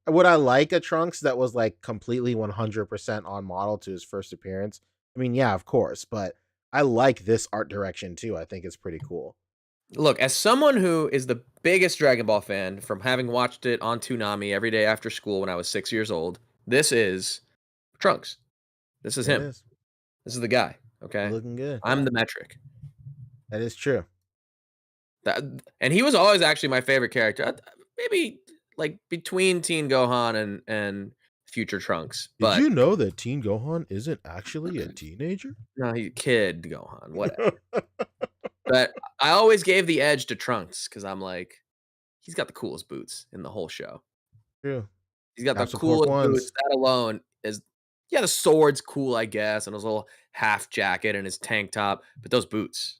would I like a Trunks that was like completely 100% on model to his first appearance? I mean, yeah, of course, but I like this art direction too. I think it's pretty cool. Look, as someone who is the biggest Dragon Ball fan from having watched it on Toonami every day after school when I was 6 years old, this is Trunks. This is It him. is. This is the guy. Okay, Looking good. I'm the metric. That is true. And he was always actually my favorite character. Maybe like between Teen Gohan and Future Trunks. Did But you know that Teen Gohan isn't actually a teenager? no, he's kid Gohan, whatever. But I always gave the edge to Trunks because I'm like, he's got the coolest boots in the whole show. True. He's got the Capsule Corp coolest boots. ones. That alone is, yeah, the sword's cool, I guess, and his little half jacket and his tank top. But those boots,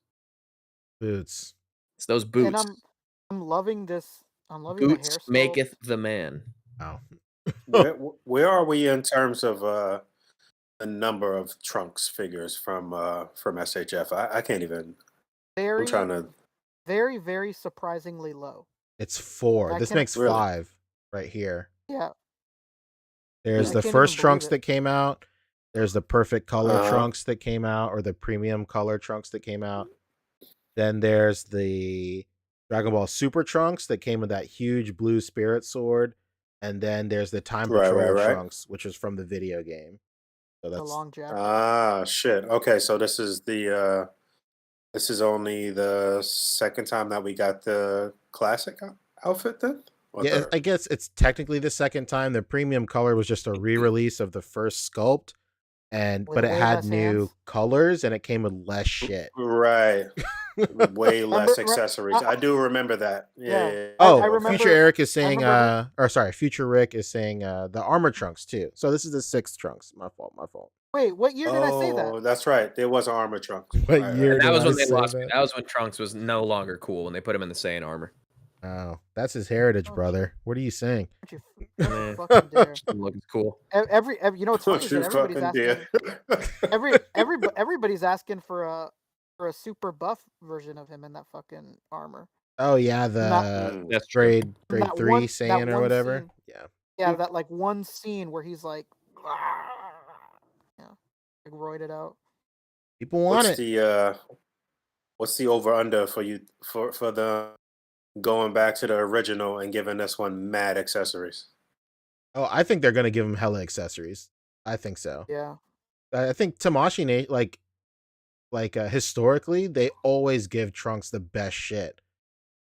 Boots. it's those And boots. I'm loving this. I'm loving the hair Boots sculpt. maketh the man. Wow. Where are we in terms of the number of Trunks figures from SHF? I can't even. Very, I'm trying to. very, very surprisingly low. It's 4. I This can- makes Really? 5 right here. Yeah, There's I the can't first even Trunks believe it. that came out. There's the perfect color Uh-huh. Trunks that came out, or the premium color Trunks that came out. Then there's the Dragon Ball Super Trunks that came with that huge blue spirit sword. And then there's the Time Right, Patrol right. Trunks, which is from the video game. So the that's long jacket. Ah, shit. Okay, so this is only the second time that we got the classic outfit then? Or yeah, third? I guess it's technically the second time. The premium color was just a re-release of the first sculpt, With but it way had less new hands. colors and it came with less shit. Right. Way less Remember- accessories. I do remember that. Yeah. Yeah. Oh, I remember- Future Eric is saying, remember- or sorry, Future Rick is saying the armor Trunks too. So this is the 6th Trunks. My fault. Wait, what year did I say Oh, that? that's right. There was an armor Trunks. What Right, year right. That did was I when they say lost me. that? That was when Trunks was no longer cool when they put him in the Saiyan armor. Oh, that's his heritage, brother. What are you saying? Don't you Yeah. fucking dare. Looking cool. Every you know what's funny is Don't that you everybody's fucking asking. dare. Everybody's asking for a super buff version of him in that fucking armor. Oh yeah, Not- the That's true. grade That 3 one- Saiyan that or one whatever. scene. Yeah. Yeah, that like one scene where he's like, yeah, like roided out. People want What's it. what's the over under for you for the going back to the original and giving this one mad accessories? Oh, I think they're gonna give him hella accessories. I think so. Yeah, I think Tamashii historically, they always give Trunks the best shit.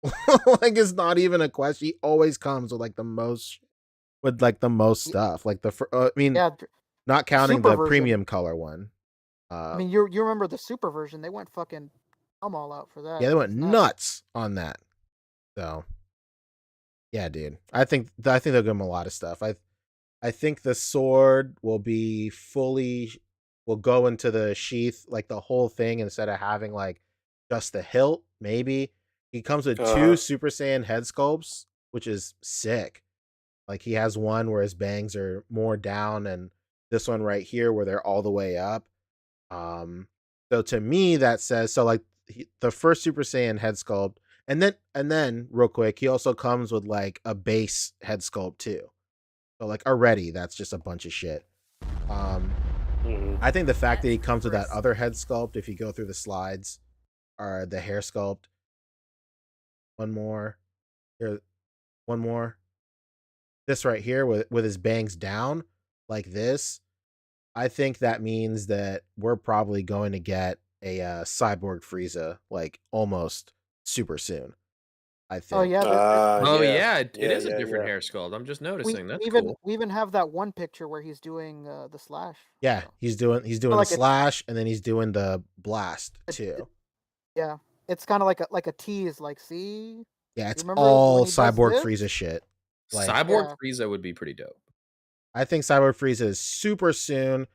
Like it's not even a question. He always comes with the most stuff. Like I mean, yeah. not counting Super the version. premium color one. I mean, you remember the super version? They went fucking all out for that. Yeah, they went It's nuts. nuts on that. So, yeah, dude. I think they'll give him a lot of stuff. I think the sword will go into the sheath, like the whole thing, instead of having like just the hilt. Maybe he comes with 2 Super Saiyan head sculpts, which is sick. Like he has one where his bangs are more down, and this one right here where they're all the way up. So to me that says so. The first Super Saiyan head sculpt, and then real quick, he also comes with like a base head sculpt too. So like already that's just a bunch of shit. Mhm. I think the fact that he comes with that Chris. other head sculpt, if you go through the slides, or the hair sculpt. One more. Here, one more. This right here with his bangs down like this. I think that means that we're probably going to get a cyborg Frieza like almost super soon. I Oh think. yeah, Oh Yeah. yeah, it Yeah, is a yeah, different yeah. hair sculpt. I'm just we noticing. That's even cool. we even have that one picture where he's doing the slash. Yeah, So, he's doing the like it's slash and then he's doing the blast too. yeah, it's kind of like a tease. Like, see, Yeah, you it's remember when all he does cyborg this? Frieza shit. Like Cyborg Yeah. Frieza would be pretty dope. I think Cyborg Frieza is super soon.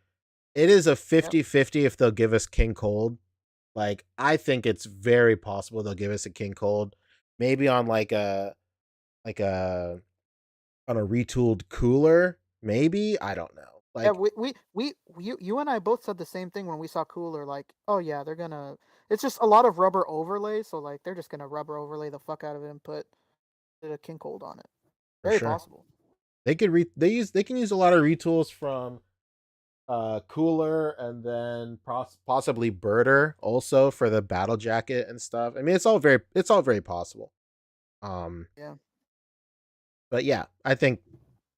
It is a 50-50 if they'll give us King Cold. Like, I think it's very possible they'll give us a King Cold. Maybe on like a on a retooled cooler. Maybe. I don't know. Yeah, Like, you and I both said the same thing when we saw Cooler. Like, oh yeah, they're gonna. It's just a lot of rubber overlay, so like they're just gonna rubber overlay the fuck out of it and put a King Cold on it. for Very sure. possible. They could they can use a lot of retools from cooler and then possibly Birder also for the battle jacket and stuff. I mean, it's all very possible. Yeah. But yeah, I think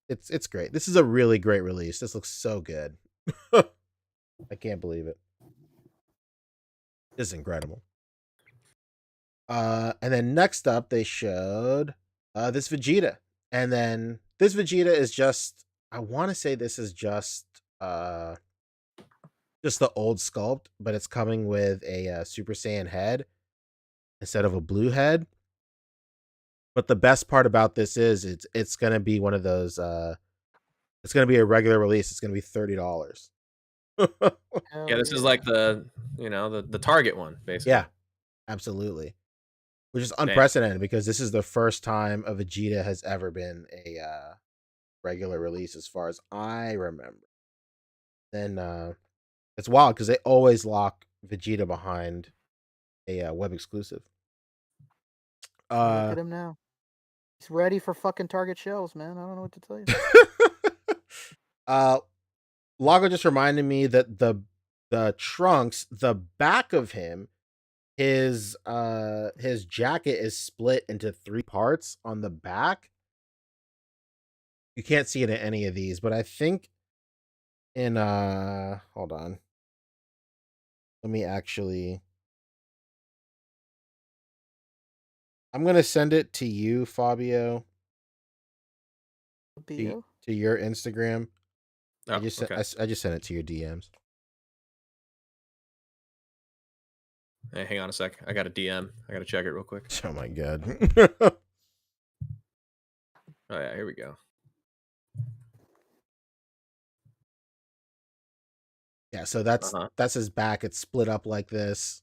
it's great. This is a really great release. This looks so good. I can't believe it. This is incredible. And then next up they showed this Vegeta. And then this Vegeta is just, I want to say this is just the old sculpt, but it's coming with a Super Saiyan head instead of a blue head. But the best part about this is it's gonna be one of those it's gonna be a regular release. It's gonna be $30. Yeah, this is like the the Target one, basically. Yeah, absolutely. Which is unprecedented because this is the first time a Vegeta has ever been a regular release as far as I remember. Then it's wild because they always lock Vegeta behind a web exclusive. Look at him now. He's ready for fucking Target shelves, man. I don't know what to tell you. Lago just reminded me that the Trunks, the back of him, his jacket is split into 3 parts on the back. You can't see it in any of these, but I think in hold on. Let me actually I'm going to send it to you, Fabio. To your Instagram. Oh, I just sent it to your DMs. Hey, hang on a sec. I got a DM. I got to check it real quick. Oh my god. Oh yeah, here we go. Yeah, so that's his back. It's split up like this.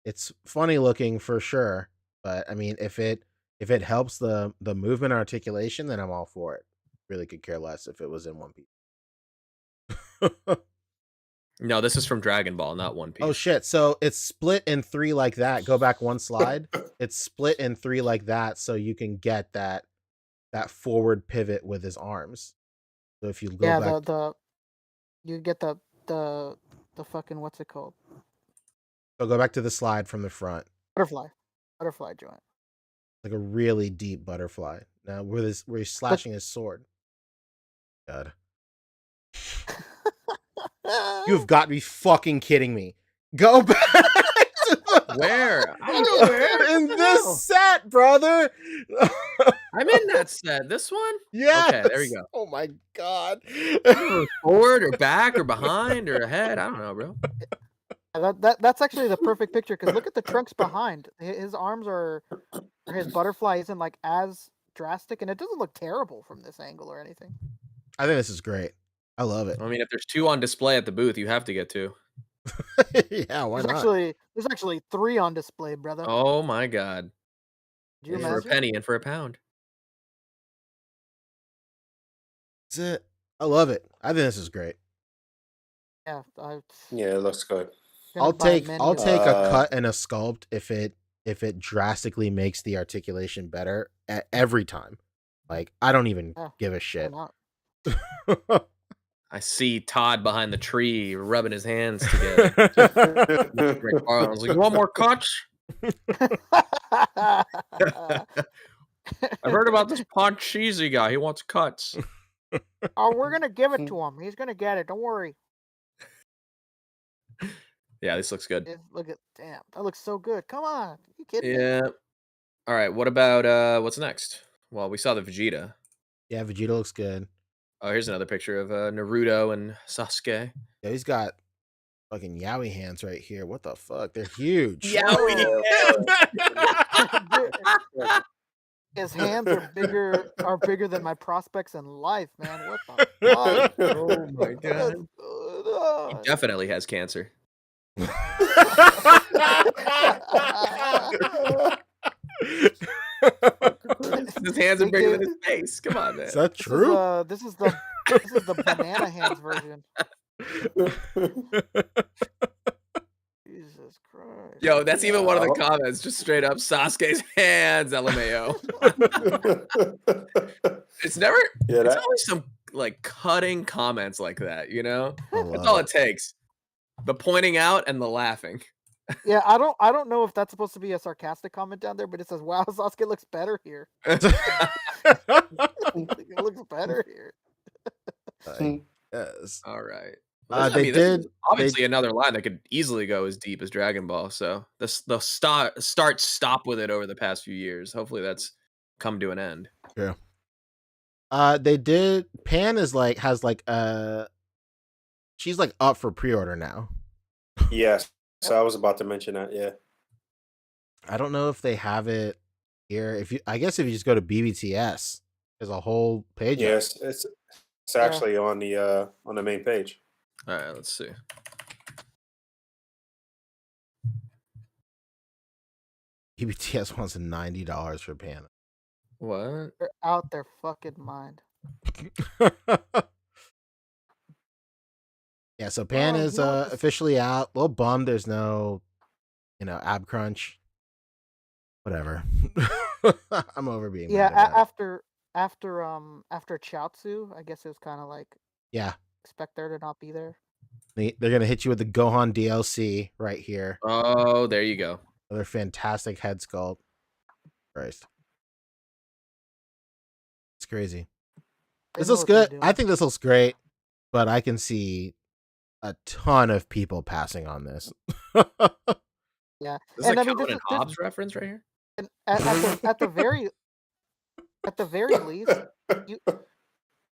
It's funny looking for sure, but I mean, if it helps the movement articulation, then I'm all for it. Really could care less if it was in one piece. No, this is from Dragon Ball, not One Piece. Oh shit! So it's split in 3 like that. Go back one slide. It's split in 3 like that, so you can get that forward pivot with his arms. So if you go back, you get the fucking what's it called? so go back to the slide from the front. Butterfly joint. Like a really deep butterfly. Now where he's slashing his sword. God. You've got to be fucking kidding me. Go back to Where? I don't know where. in this set, brother. I'm in that set. This one? Yeah. Okay, there we go. Oh my god. Forward or back or behind or ahead. I don't know, bro. That's actually the perfect picture because look at the Trunks behind. His arms or his butterfly isn't like as drastic, and it doesn't look terrible from this angle or anything. I think this is great. I love it. I mean, if there's 2 on display at the booth, you have to get 2. Yeah, why There's not? there's actually 3 on display, brother. Oh my god. Did you For a imagine? penny and for a pound. That's it. I love it. I think this is great. Yeah. Yeah, it looks good. I'll take a cut and a sculpt if it drastically makes the articulation better every time. Like I don't even give a shit. I see Todd behind the tree rubbing his hands together. Rick Barnes like, you want more cuts? I've heard about this Pancheesy guy. He wants cuts. Oh, we're gonna give it to him. He's gonna get it. Don't worry. Yeah, this looks good. Look at damn. That looks so good. Come on. Are you kidding me? Yeah. All right. What about what's next? Well, we saw the Vegeta. Yeah, Vegeta looks good. Oh, here's another picture of Naruto and Sasuke. Yeah, he's got fucking Yowie hands right here. What the fuck? They're huge. Yowie His hands are bigger than my prospects in life, man. What the fuck? Oh my god. He God. definitely has cancer. His hands are bigger than his face. Come on, man. Is that true? This is the banana hands version. Jesus Christ. Yo, that's even one of the comments. Just straight up Sasuke's hands, LMAO. It's never. Yeah, it's always some like cutting comments like that. You know, I that's love all it. it takes. The pointing out and the laughing. Yeah, I don't know if that's supposed to be a sarcastic comment down there, but it says, "Wow, Sasuke looks better here. It looks better here." Yes. All right. They this is did- obviously another line that could easily go as deep as Dragon Ball. So the stop with it over the past few years. Hopefully that's come to an end. They did. Pan is like has like she's like up for pre-order now. Yes. So I was about to mention that. Yeah. I don't know if they have it here. I guess if you just go to BBTS, there's a whole page. Yes, it's actually on the main page. All right, let's see. BBTS wants $90 for Pan. What? They're out their fucking mind. Yeah, so Pan is officially out. A little bummed there's no, ab crunch. Whatever. I'm over being mad about it. After Chaozu, I guess it was kind of like expect there to not be there. They're gonna hit you with the Gohan DLC right here. Oh, there you go. Another fantastic head sculpt. Christ. It's crazy. This looks good. I think this looks great, but I can see a ton of people passing on this. Yeah. This is a Calvin and Hobbes reference right here. And at the very least,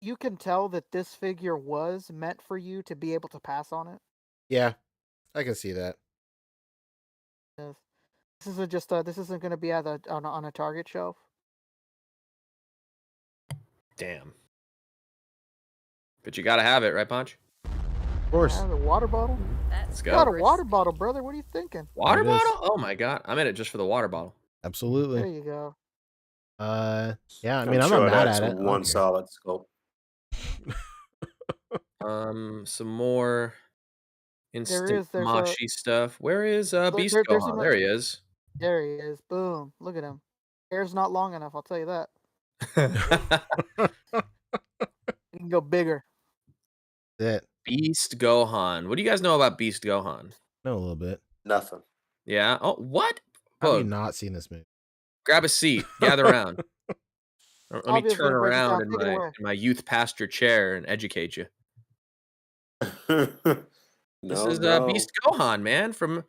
you can tell that this figure was meant for you to be able to pass on it. Yeah, I can see that. This isn't going to be on a Target shelf. Damn. But you gotta have it, right, Punch? Of course. The water bottle. Let's go. Got a water bottle, brother. What are you thinking? Water bottle? Oh my god, I'm in it just for the water bottle. Absolutely. There you go. Yeah. I mean, I'm sure not mad that's at it. One solid scope. Some more instant there's Tamashii stuff. Where is Beast there's Gohan? There he is. There he is. Boom. Look at him. Hair's not long enough, I'll tell you that. You can go bigger. Beast Gohan. What do you guys know about Beast Gohan? Know a little bit. Nothing. Yeah. Oh, what? How have you not seen this movie? Grab a seat. Gather around. Let me Obviously, turn break it around down. in Take it away. my youth pastor chair and educate you. This is Beast Gohan, man, from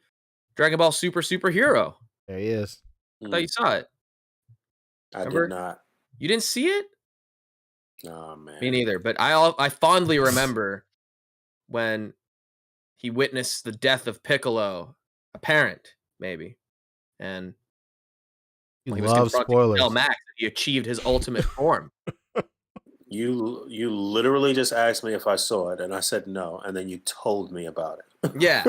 Dragon Ball Superhero. There he is. I thought you saw it. I did not. You didn't see it? Oh man. Me neither. But I fondly remember when he witnessed the death of Piccolo, a parent, maybe, and You he was love confronting spoilers. Cell Max. He achieved his ultimate form. You literally just asked me if I saw it, and I said no, and then you told me about it. Yeah.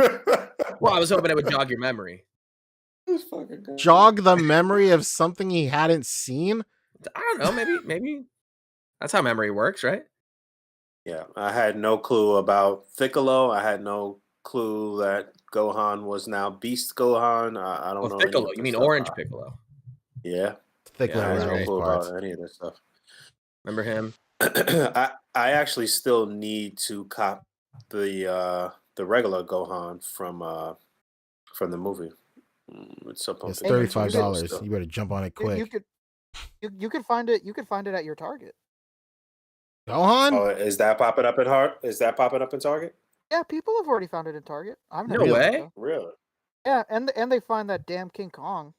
Well, I was hoping it would jog your memory. Jog the memory of something he hadn't seen? I don't know. Maybe that's how memory works, right? Yeah, I had no clue about Piccolo. I had no clue that Gohan was now Beast Gohan. I don't know. Piccolo. You mean Orange Piccolo? Yeah. Piccolo I was had no Orange clue parts. about any of this stuff. Remember him? I actually still need to cop the regular Gohan from the movie. It's up on It's Hey, you convention could store $35. still. You better jump on it you, you quick. could you could find it. You could find it at your Target. Gohan? Oh, is that popping up in Heart? Is that popping up in Target? Yeah, people have already found it in Target. I've No never seen it, way. though. Really? Yeah, and they find that damn King Kong.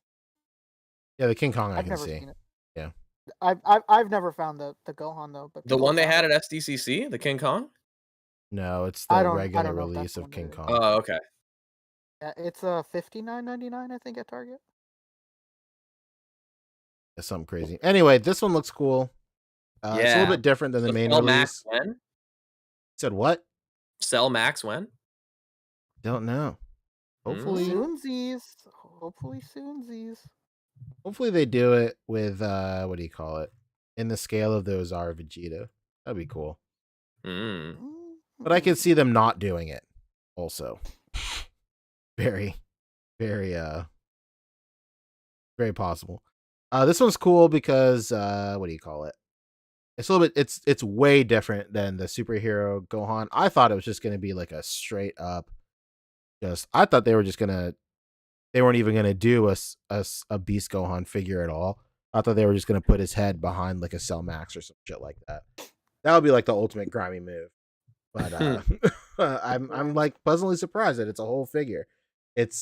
Yeah, the King Kong I I've can never see. seen it. Yeah. I've never found the Gohan though, but The people one have they found had it. at SDCC, the King Kong. No, it's I the don't regular know if that's release the of one King it is. Kong. Oh, okay. Yeah, it's $59.99 I think at Target. That's something crazy. Anyway, this one looks cool. It's a little Yeah. bit different than the So main Cell Max release. when? Said what? Cell Max when? Don't know. Hopefully, Soonsies. Hopefully soonsies. hopefully they do it with what do you call it? In the scale of those are Vegeta. That'd be cool. Mm. But I could see them not doing it also. Very, very very possible. This one's cool because what do you call it? It's a little bit it's way different than the superhero Gohan. I thought it was just gonna be like a straight up I thought they weren't even gonna do a Beast Gohan figure at all. I thought they were just gonna put his head behind like a Cell Max or some shit like that. That would be like the ultimate grimy move. But I'm like pleasantly surprised that it's a whole figure. It's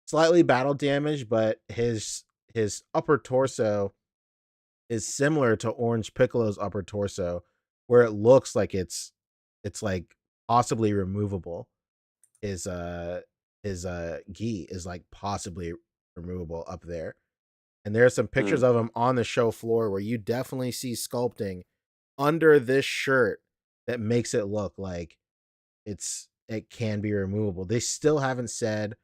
slightly battle damaged, but his upper torso is similar to Orange Piccolo's upper torso, where it looks like it's like possibly removable. His gi is like possibly removable up there. And there are some pictures of him on the show floor where you definitely see sculpting under this shirt that makes it look like it can be removable. They still haven't said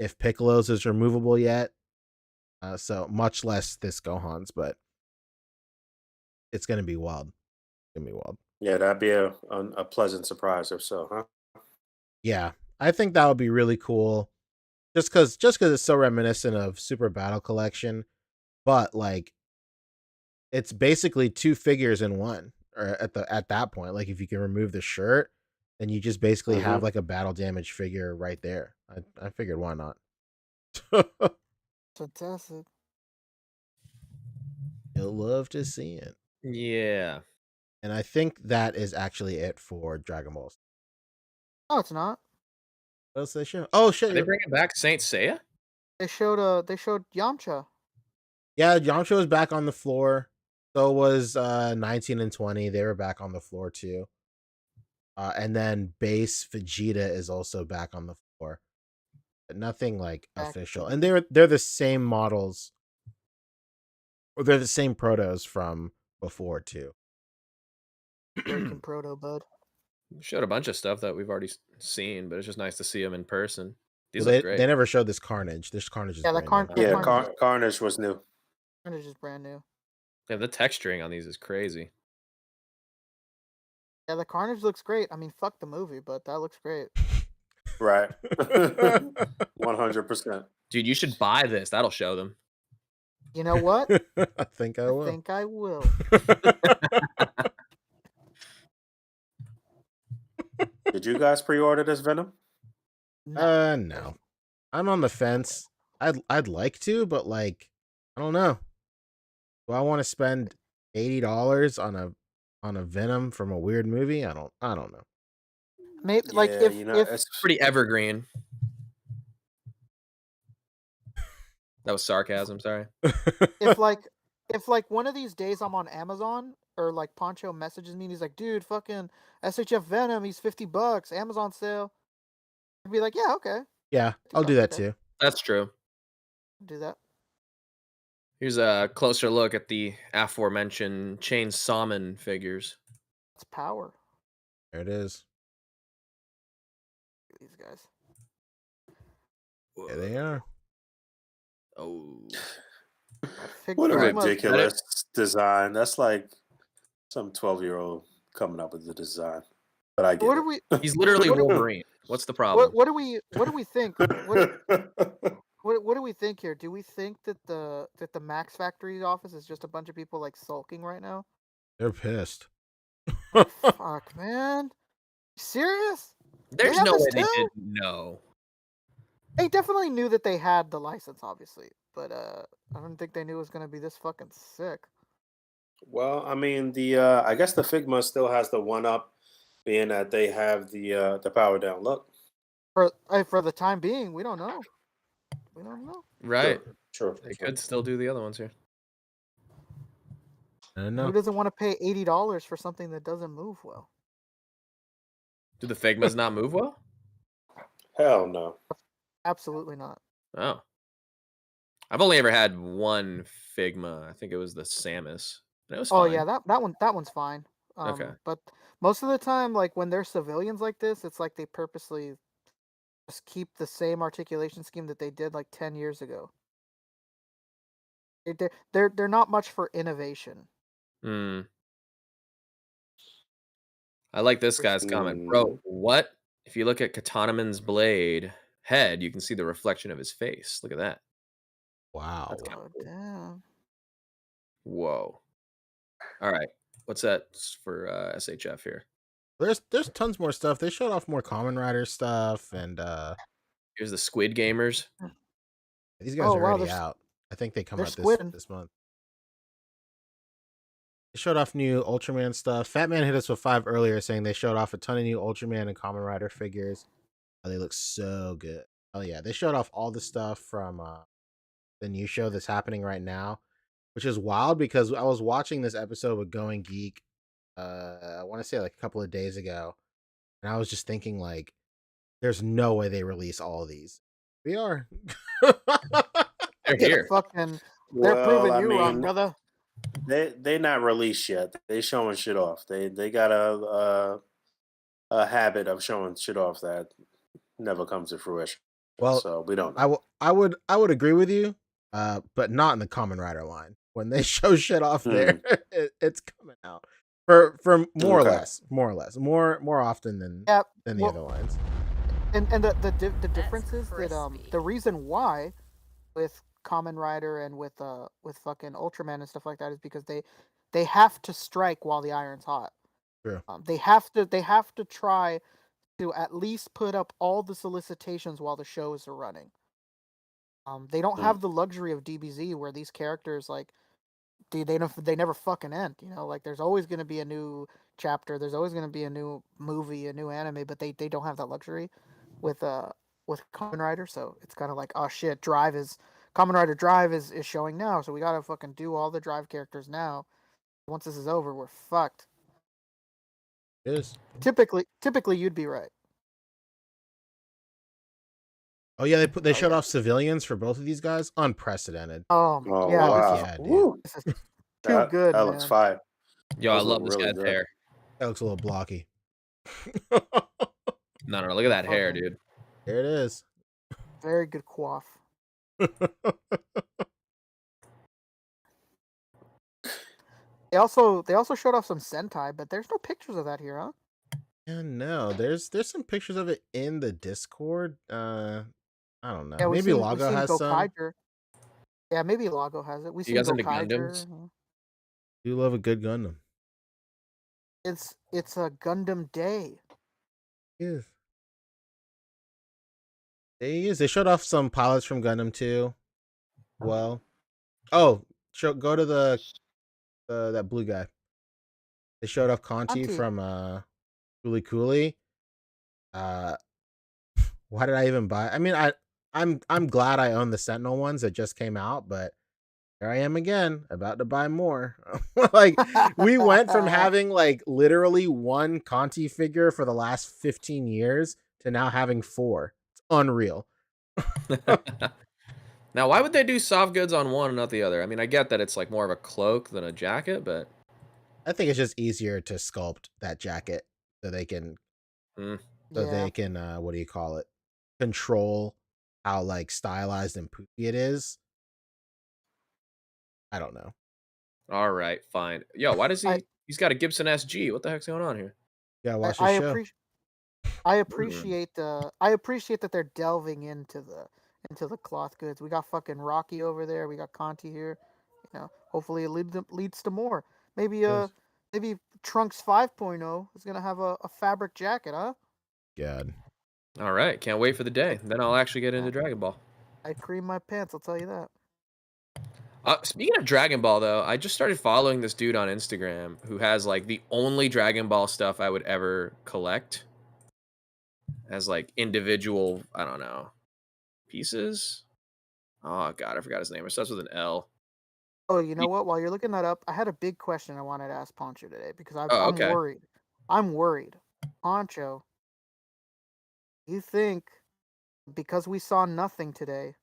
if Piccolo's is removable yet. So much less this Gohan's, but it's gonna be wild. It's gonna be wild. Yeah, that'd be a pleasant surprise if so, huh? Yeah, I think that would be really cool. Just because it's so reminiscent of Super Battle Collection, but like it's basically two figures in one. Or at that point, like if you can remove the shirt, then you just basically have like a battle damage figure right there. I figured why not. Fantastic. You'll love to see it. Yeah. And I think that is actually it for Dragon Ball. No, it's not. What else they show? Oh shit! Are they bringing back Saint Seiya? They showed Yamcha. Yeah, Yamcha was back on the floor. So was 19 and 20. They were back on the floor too. And then base Vegeta is also back on the floor. But nothing like official. And they're the same models. Or they're the same protos from before too. Breaking proto, bud. Showed a bunch of stuff that we've already seen, but it's just nice to see them in person. These Well, look great. they never showed this Carnage. This Carnage is Yeah, brand new. Yeah, Carnage Carnage was new. is brand new. Yeah, the texturing on these is crazy. Yeah, the Carnage looks great. I mean, fuck the movie, but that looks great. Right. 100%. Dude, you should buy this. That'll show them. You know what? I think I will. I think I will. Did you guys pre-order this Venom? No. I'm on the fence. I'd like to, but like, I don't know. Do I want to spend $80 on a Venom from a weird movie? I don't know. Maybe Yeah, like if it's Pretty evergreen. That was sarcasm, sorry. if like one of these days I'm on Amazon or like Poncho messages me and he's like, dude, fucking SHF Venom, he's $50, Amazon sale. I'd be like, yeah, okay, Yeah, I'll do that okay. too. That's true. Do that. Here's a closer look at the aforementioned Chain Salmon figures. It's power. There it is. These guys. There they are. Oh. what a Figma- ridiculous design. That's like some 12-year-old coming up with the design. But I get What it. do we? He's literally Wolverine. What's the problem? What do we think? What do we think here? Do we think that the Max Factory's office is just a bunch of people like sulking right now? They're pissed. Fuck, man. Serious? They There's have no this way they too? didn't know. They definitely knew that they had the license, obviously, but I don't think they knew it was gonna be this fucking sick. Well, I mean, the I guess the Figma still has the one up, being that they have the power down look. For the time being, we don't know. We don't know. Right. True. They could still do the other ones here. I don't And know. who doesn't want to pay $80 for something that doesn't move well? Do the Figmas not move well? Hell no. Absolutely not. Oh. I've only ever had one Figma. I think it was the Samus. And it was Oh fine. yeah, that one's fine. Okay. But most of the time, like when they're civilians like this, it's like they purposely just keep the same articulation scheme that they did like 10 years ago. They're not much for innovation. Hmm. I like this guy's comment. Bro, what? If you look at Katanaman's blade head, you can see the reflection of his face. Look at that. Wow. That's kinda Oh cool. damn. Whoa. All right. What's that for SHF here? There's tons more stuff. They showed off more Common Rider stuff, and Here's the Squid Gamers. these guys Oh are wow, already out. I think they come they're out squidding. this month. They showed off new Ultraman stuff. Fat Man hit us with 5 earlier, saying they showed off a ton of new Ultraman and Kamen Rider figures. Oh, they look so good. Oh yeah, they showed off all the stuff from the new show that's happening right now, which is wild because I was watching this episode with Going Geek. I want to say like a couple of days ago, and I was just thinking like, there's no way they release all of these. We are. They're They're here. fucking. They're Well, proving I you wrong, mean, brother. they not released yet. They showing shit off. They got a habit of showing shit off that never comes to fruition. Well, So we don't know. I would agree with you, but not in the Common Rider line. When they show shit off there, it's coming out for more or less, more often than Yeah. the Well, other lines. and the difference is that the reason why with Kamen Rider and with fucking Ultraman and stuff like that is because they have to strike while the iron's hot. True. They have to try to at least put up all the solicitations while the shows are running. They don't have the luxury of DBZ where these characters like they never fucking end. You know, like there's always going to be a new chapter. There's always going to be a new movie, a new anime, but they don't have that luxury with Kamen Rider. So it's kind of like, oh shit, Kamen Rider Drive is showing now, so we gotta fucking do all the Drive characters now. Once this is over, we're fucked. It is. Typically, you'd be right. Oh yeah, they showed yeah. off civilians for both of these guys. Unprecedented. Oh Oh yeah, wow! Yeah, dude. Woo. this is too good, That man. looks fire. Yo, I Those look love this really guy's good. hair. That looks a little blocky. No, look at that hair, Okay. dude. There it is. Very good quaff. They also showed off some Sentai, but there's no pictures of that here, huh? Yeah, no, there's some pictures of it in the Discord. I don't know. Yeah, Maybe we've Lago seen has some. Gokaiger. Yeah, maybe Lago has it. We've You seen guys into Gokaiger. Gundams? You love a good Gundam. It's a Gundam Day. Yes. They showed off some pilots from Gundam too. Well, go to the that blue guy. They showed off Conti Conti. from Coolie Coolie. Why did I even buy? I mean, I'm glad I own the Sentinel ones that just came out, but here I am again, about to buy more. Like we went from having like literally one Conti figure for the last 15 years to now having 4. It's unreal. Now, why would they do soft goods on one and not the other? I mean, I get that it's like more of a cloak than a jacket, but I think it's just easier to sculpt that jacket so they can Yeah. what do you call it? Control how like stylized and poofy it is. I don't know. all right, fine. Yo, why does he's got a Gibson SG? What the heck's going on here? Yeah, watch I the show. appreciate that they're delving into the cloth goods. We got fucking Rocky over there. We got Conti here. You know, hopefully it leads to more. Maybe Yes. Maybe Trunks 5.0 is gonna have a fabric jacket, huh? God. All right, can't wait for the day. Then I'll actually get into Dragon Ball. I'd cream my pants, I'll tell you that. Speaking of Dragon Ball, though, I just started following this dude on Instagram who has like the only Dragon Ball stuff I would ever collect as like individual, I don't know, pieces. Oh god, I forgot his name. It starts with an L. Oh, you know what? While you're looking that up, I had a big question I wanted to ask Poncho today because Oh, I'm okay. worried. I'm worried. Poncho, you think because we saw nothing today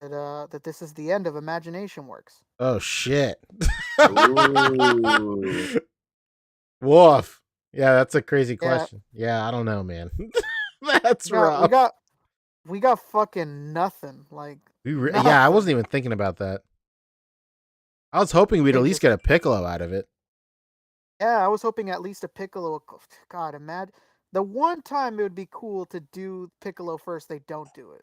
that this is the end of Imagination Works? Oh shit. Ooh. Woof. Yeah, that's a crazy Yeah, question. Yeah, I don't know, man. That's we got we rough. got we got fucking nothing. Like Yeah, I wasn't nothing. even thinking about that. I was hoping we'd They at least just get a Piccolo out of it. Yeah, I was hoping at least a Piccolo. God, imagine the one time it would be cool to do Piccolo first. They don't do it.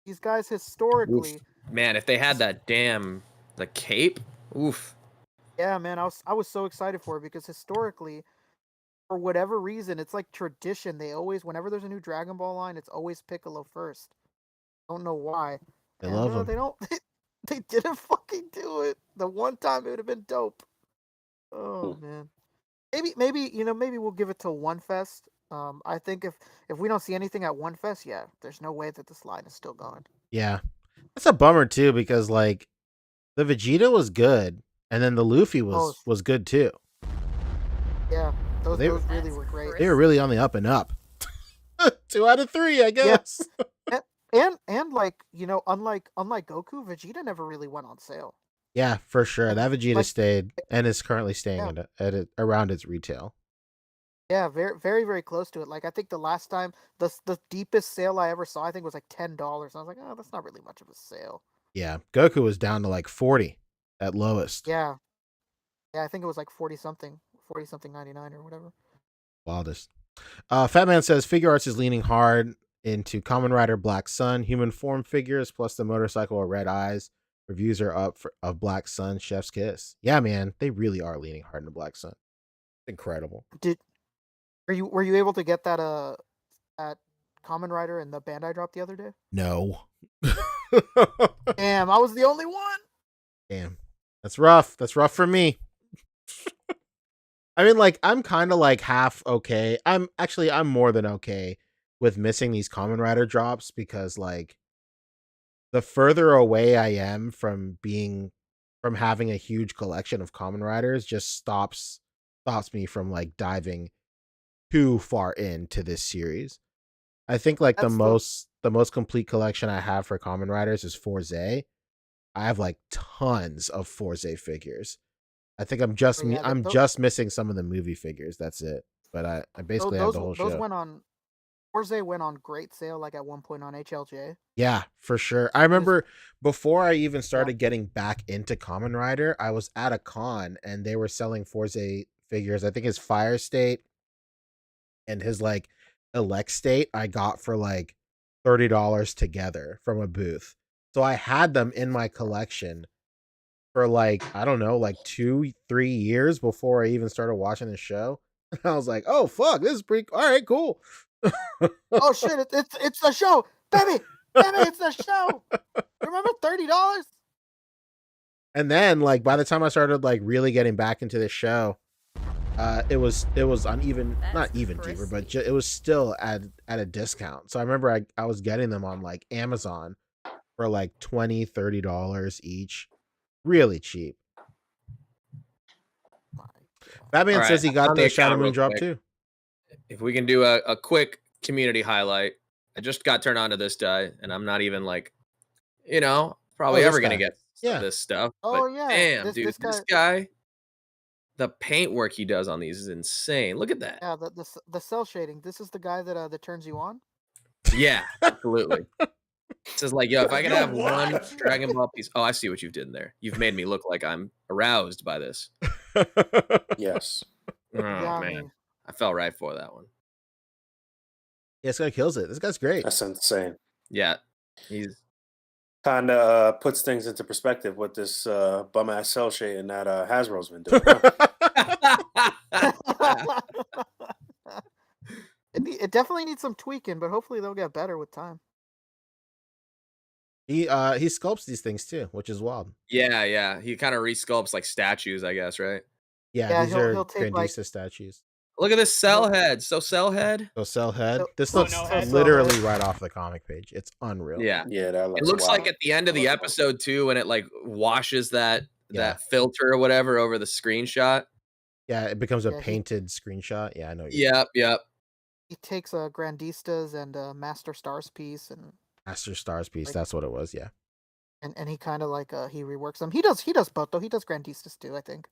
These guys Oof. historically, Man, if they had that the cape, oof. yeah, man, I was so excited for it because historically, for whatever reason, it's like tradition. They always, whenever there's a new Dragon Ball line, it's always Piccolo first. Don't know why, I and love him. they don't. They didn't fucking do it. The one time it would have been dope. Oh man. Maybe maybe we'll give it till One Fest. I think if we don't see anything at One Fest, yeah, there's no way that this line is still going. Yeah. That's a bummer too, because like the Vegeta was good, and then the Luffy Oh was good too. yeah, They those really were great. they were really on the up and up. 2 out of 3, I Yeah, guess. and like unlike Goku, Vegeta never really went on sale. Yeah, for sure. And That Vegeta like stayed and is currently yeah, staying around its retail. yeah, very close to it. Like I think the last time the deepest sale I ever saw, I think was like $10. I was like, oh, that's not really much of a sale. Yeah, Goku was down to like 40 at lowest. Yeah, yeah, I think it was like 40 something 99 or whatever. Wildest. Fat Man says Figure Arts is leaning hard into Kamen Rider Black Sun, human form figures, plus the motorcycle with red eyes. Reviews are up of Black Sun, Chef's Kiss. Yeah, man, they really are leaning hard into Black Sun. Incredible. Did were you able to get that at Common Rider and the Bandai drop the other day? No. Damn, I was the only one. Damn. That's rough. That's rough for me. I mean, like, I'm kind of like half okay. I'm more than okay with missing these Kamen Rider drops because, like, the further away I am from having a huge collection of Kamen Riders just stops me from like diving too far into this series. I think like That's the most complete collection I have for Kamen Riders is Forze. I have like tons of Forze figures. I think yeah. I'm just missing some of the movie figures. That's it. But I basically have the whole Those show. went on. Forze went on great sale like at one point on HLJ. Yeah, for sure. I remember before I even started getting back into Kamen Rider, I was at a con and they were selling Forze figures. I think his Fire State and his like Elect State I got for like $30 together from a booth. So I had them in my collection for like, I don't know, like 2-3 years before I even started watching the show. And I was like, oh fuck, this is pretty all right, cool. Oh shit! It's the show, baby. It's the show. Remember $30? And then like by the time I started like really getting back into the show, it was uneven, not even deeper, but it was still at a discount. So I remember I was getting them on like Amazon for like $20-$30 each, really cheap. Batman says he got the Shadow Moon drop too. If we can do a quick community highlight, I just got turned on to this guy, and I'm not even like, probably ever gonna get this stuff. Oh but yeah, damn, dude, this guy, the paint work he does on these is insane. Look at that. Yeah, the cell shading. This is the guy that turns you on. Yeah, absolutely. It's just like, yo, if I could have one Dragon Ball piece. Oh, I see what you've done there. You've made me look like I'm aroused by this. Yes. Oh man, I fell right for that one. Yeah, this guy kills it. This guy's great. That's insane. Yeah, he's Kind of puts things into perspective what this bum ass cell shading that Hasbro's been doing. Huh? It definitely needs some tweaking, but hopefully they'll get better with time. he sculpts these things too, which is wild. Yeah. He kind of resculpts like statues, I guess, right? Yeah, Yeah, these are he'll take like Grandista statues. Look at this cell head. So cell head. So Cell Head. So- This so looks no head. literally right off the comic page. It's unreal. Yeah. Yeah, that It looks looks wild. like at the end of the episode too, when it like washes that Yeah. filter or whatever over the screenshot. Yeah, it becomes a Yeah, he- painted screenshot. Yeah, I know. You're Yep. he takes a Grandistas and a Master Stars piece and Master Stars piece. Like- That's what it was. Yeah. and he kind of like he reworks them. He does both though. He does Grandistas too, I think.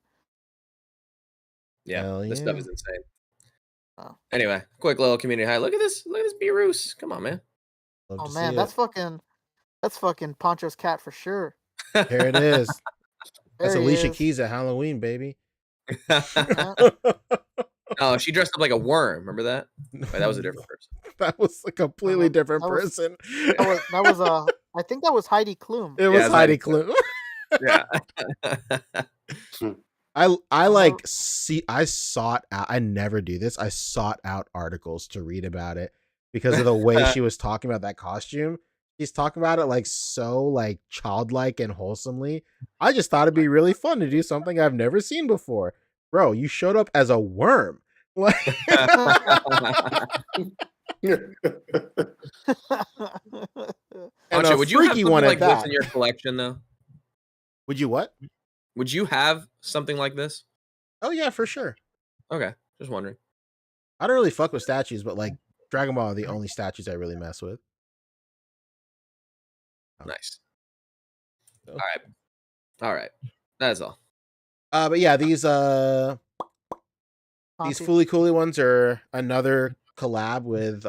Yeah. Hell This stuff yeah. is insane. Oh. Anyway, quick little community high. Look at this B-Roos. Come on, man. Love Oh to man, see that's it. fucking Poncho's cat for sure. Here it is. That's There he Alicia is. Keys at Halloween, baby. Oh, she dressed up like a worm. Remember that? Wait, that was a different person. That was a completely different that was- person. That was I think that was Heidi Klum. It was it's Heidi Heidi Klum. Yeah. I like I sought out, I never do this. I sought out articles to read about it because of the way she was talking about that costume. She's talking about it like so like childlike and wholesomely. I just thought it'd be really fun to do something I've never seen before. Bro, you showed up as a worm. Like and Pancho, a would you have freaky something one like at this that. in your collection though? Would you what? Would you have something like this? Oh yeah, for sure. Okay, just wondering. I don't really fuck with statues, but like Dragon Ball are the only statues I really mess with. Nice. So. All right. That's all. But yeah, these Conti. Fully Cooley ones are another collab with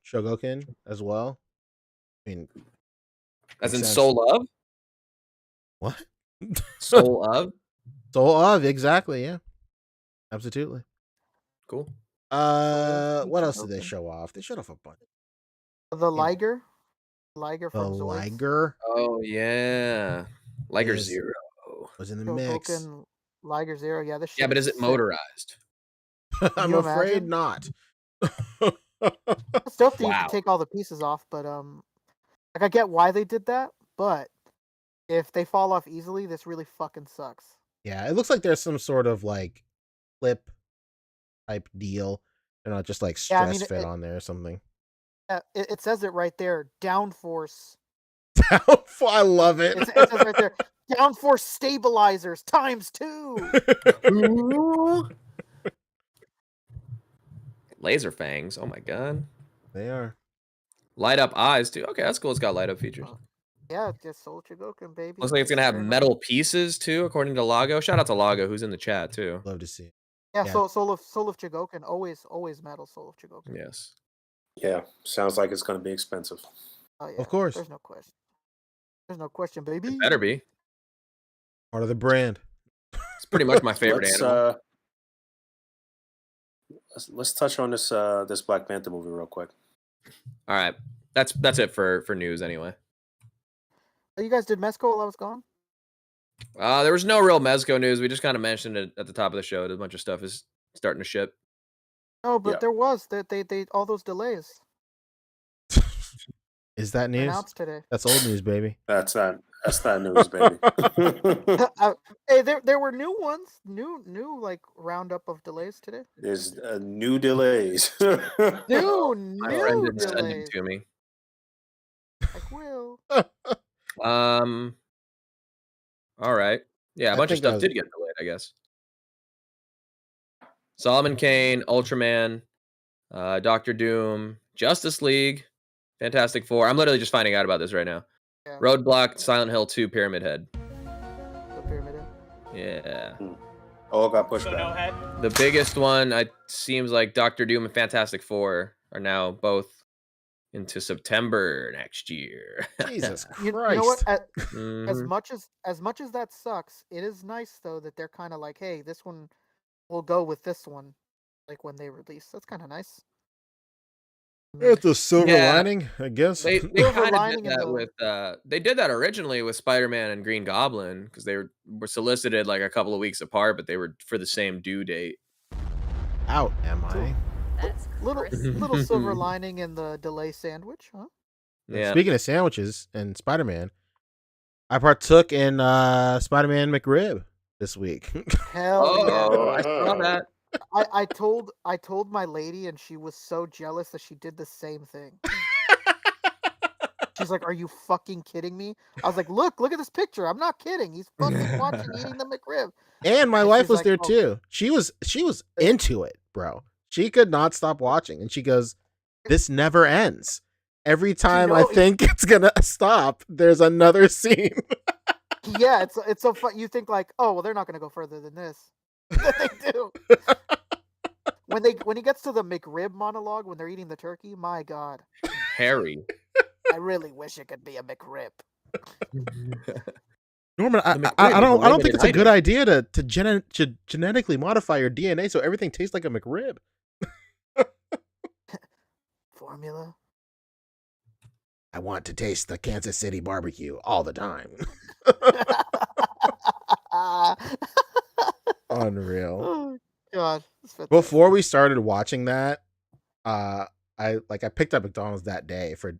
Shogoken as well. I mean, As in makes sense. Soul of? What? Soul of? Soul of, exactly, yeah. Absolutely. Cool. What else did they show off? They showed off a bunch. The Liger. Liger The from Zoids. Liger Oh yeah. Liger Is- Zero. was in the mix. Shogoken Liger Zero. Yeah, this shit Yeah, but is it sick. motorized? I'm you afraid imagine? not. It's dope that you Wow. can take all the pieces off, but like I get why they did that, but if they fall off easily, this really fucking sucks. Yeah, it looks like there's some sort of like clip type deal. They're not just like Yeah, I stress mean, fit it- on there or something. Yeah, it says it right there. Downforce. I love it. It says right there. Downforce stabilizers ×2. Laser fangs. Oh my god. They are. Light up eyes too. Okay, that's cool. It's got light up features. Yeah, just Soul Chigoken, baby. Looks like it's gonna have Very much. metal pieces too, according to Lago. Shout out to Lago, who's in the chat too. Love to see it. Yeah, Yeah. Soul of Chigoken. Always metal Soul of Chigoken. Yes. Yeah, sounds like it's going to be expensive. Oh yeah. Of course. There's no question. There's no question, baby. It better be. Part of the brand. It's pretty much my favorite Let's animal. let's touch on this this Black Panther movie real quick. All right. That's it for news anyway. Oh, you guys did Mezco while I was gone? There was no real Mezco news. We just kind of mentioned it at the top of the show. A bunch of stuff is starting to ship. No, but Yeah. there was that they all those delays Is that news? announced today. That's old news, baby. That's that news, baby. Hey, there were new ones, new like roundup of delays today. There's new delays. New My friend new didn't send it delays. to me. Like Will. All right. Yeah, a I bunch of think I stuff was- did get delayed, I guess. Solomon Kane, Ultraman, Doctor Doom, Justice League, Fantastic Four. I'm literally just finding out about this right now. Yeah. Roadblock, Silent Hill 2, Pyramid Head. The Pyramid Head. Yeah. All got pushed So no back. head. The biggest one, it seems like Doctor Doom and Fantastic Four are now both into September next year. Jesus Christ. You know what? As Mhm. much as that sucks, it is nice though that they're kind of like, hey, this one will go with this one, like when they release. That's kind of nice. It's a silver Yeah. lining, I guess. They Silver kind of lining did in that the- with they did that originally with Spider-Man and Green Goblin because they were solicited like a couple of weeks apart, but they were for the same due date. Out am I? That's little crisp. little silver lining in the delay sandwich, huh? Yeah. Speaking of sandwiches and Spider-Man, I partook in Spider-Man McRib this week. Hell yeah! Oh, I saw that. I told my lady, and she was so jealous that she did the same thing. She's like, "Are you fucking kidding me?" I was like, "Look at this picture. I'm not kidding. He's fucking watching eating the McRib." And my And wife she's was like, there "Oh." too. She was into it, bro. She could not stop watching, and she goes, "This never ends. Every time I know- think it's gonna stop, there's another scene." Yeah, it's so fun. You think like, oh well, they're not gonna go further than this. They do. When he gets to the McRib monologue when they're eating the turkey, my god, Harry. I really wish it could be a McRib. Norman, The McRib I is a don't think limited it's a good item. idea to genetically modify your DNA so everything tastes like a McRib. Formula. I want to taste the Kansas City barbecue all the time. Unreal. Oh god. That's fantastic. Before we started watching that, I picked up McDonald's that day for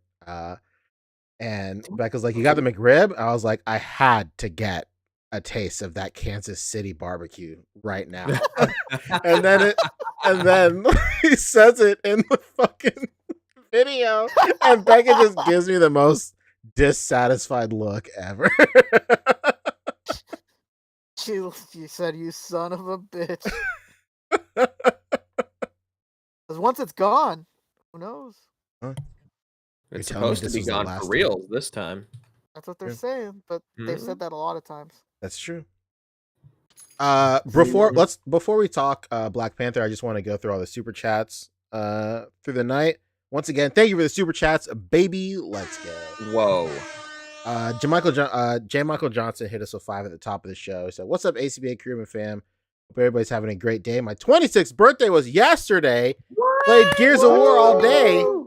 and Becca's like, "You got the McRib?" I was like, I had to get a taste of that Kansas City barbecue right now. and then he says it in the fucking video, and Becca just gives me the most dissatisfied look ever. You said, "You son of a bitch." Because once it's gone, who knows? You're It's telling me supposed to this be was the gone last for time? real this time. That's what they're Yeah. saying, but they've said that a lot of times. That's true. Before we talk Black Panther, I just want to go through all the super chats through the night. Once again, thank you for the super chats, baby. Let's go. Whoa. J. Michael Johnson hit us with 5 at the top of the show. So, what's up, A.C.B.A. crewman fam? Hope everybody's having a great day. My 26th birthday was yesterday. Played Gears of War all day. Whoa.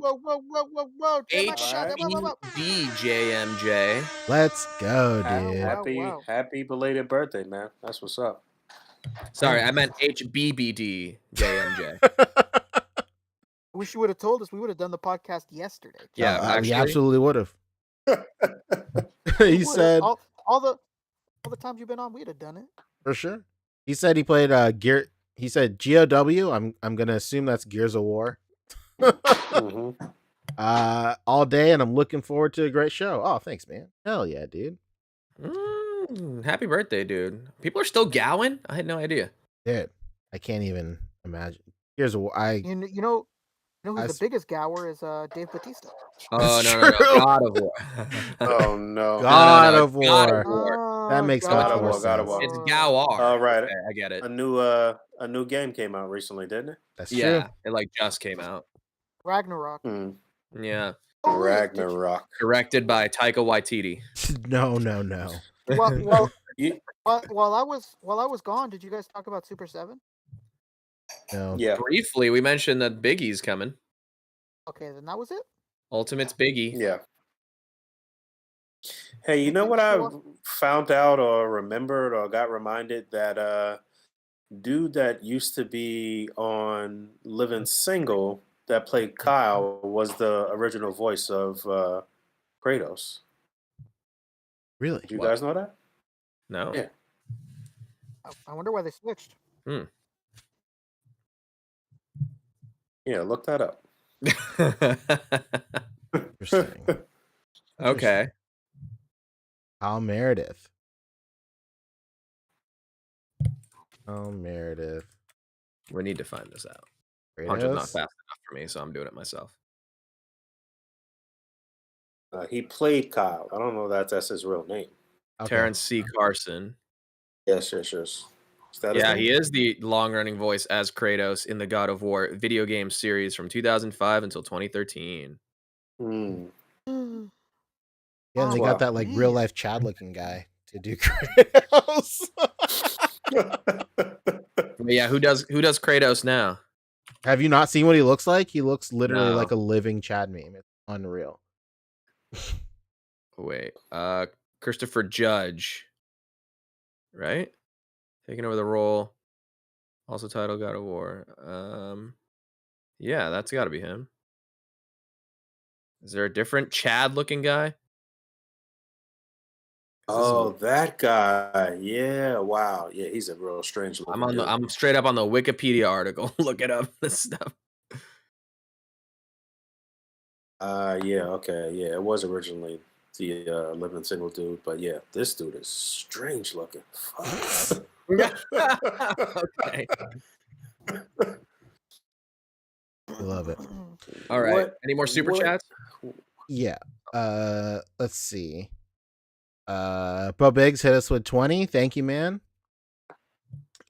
HBJMJ. Let's go, dude. Wow. Happy belated birthday, man. That's what's up. Sorry, I meant HBBDJMJ. Wish you would have told us. We would have done the podcast yesterday. Yeah, we actually. absolutely would have. He said all the times you've been on, we'd have done it. for sure. He said he played Gear. He said GOW. I'm gonna assume that's Gears of War. Mm-hmm. All day, and I'm looking forward to a great show. Oh, thanks, man. Hell yeah, dude. Happy birthday, dude. People are still gowing? I had no idea. Dude, I can't even imagine. Gears of War. You know who's the biggest gower is Dave Bautista. Oh, That's no. true. God of War. Oh no. God No. of War. God of War. That makes God much of more War, God of sense. War. It's Gowar. All right. Okay, I get it. A new game came out recently, didn't it? That's Yeah, it like just came out. Ragnarok. Hmm. Yeah. Oh, really? Did you- Ragnarok. Directed by Taika Waititi. true. No. Well, You- while I was gone, did you guys talk about Super 7? No. yeah. Briefly, we mentioned that Biggie's coming. Okay, then that was it. Ultimate's Biggie. Yeah. Hey, you know what I found out or remembered or got reminded that dude that used to be on Living Single that played Kyle was the original voice of Kratos. Really? Did you What? guys know that? No. Yeah. I wonder why they switched. Yeah, look that up. Interesting. Okay. Kyle Meredith. Meredith. We need to find this out. Punch is not Kratos? fast enough for me, so I'm doing it myself. He played Kyle. I don't know that that's his real name. Okay. Terrence C. Carson. Yes. Is that his Yeah, name? he is the long-running voice as Kratos in the God of War video game series from 2005 until 2013. Hmm. Yeah, and they Oh, got that like man. real life Chad looking guy to do Kratos. But yeah, who does Kratos now? Have you not seen what he looks like? He looks literally No. like a living Chad meme. It's unreal. Wait. Christopher Judge. Right? Taking over the role. Also titled God of War. Yeah, that's got to be him. Is there a different Chad looking guy? Oh, that guy. Yeah. Wow. Yeah, he's a real strange looking dude. I'm straight up on the Wikipedia article. Look it up. This stuff. Yeah. Okay. Yeah, it was originally the living single dude, but yeah, this dude is strange looking. Fuck. Okay. I love it. All right. Any more super what- chats? Yeah. Let's see. Bo Biggs hit us with 20. Thank you, man.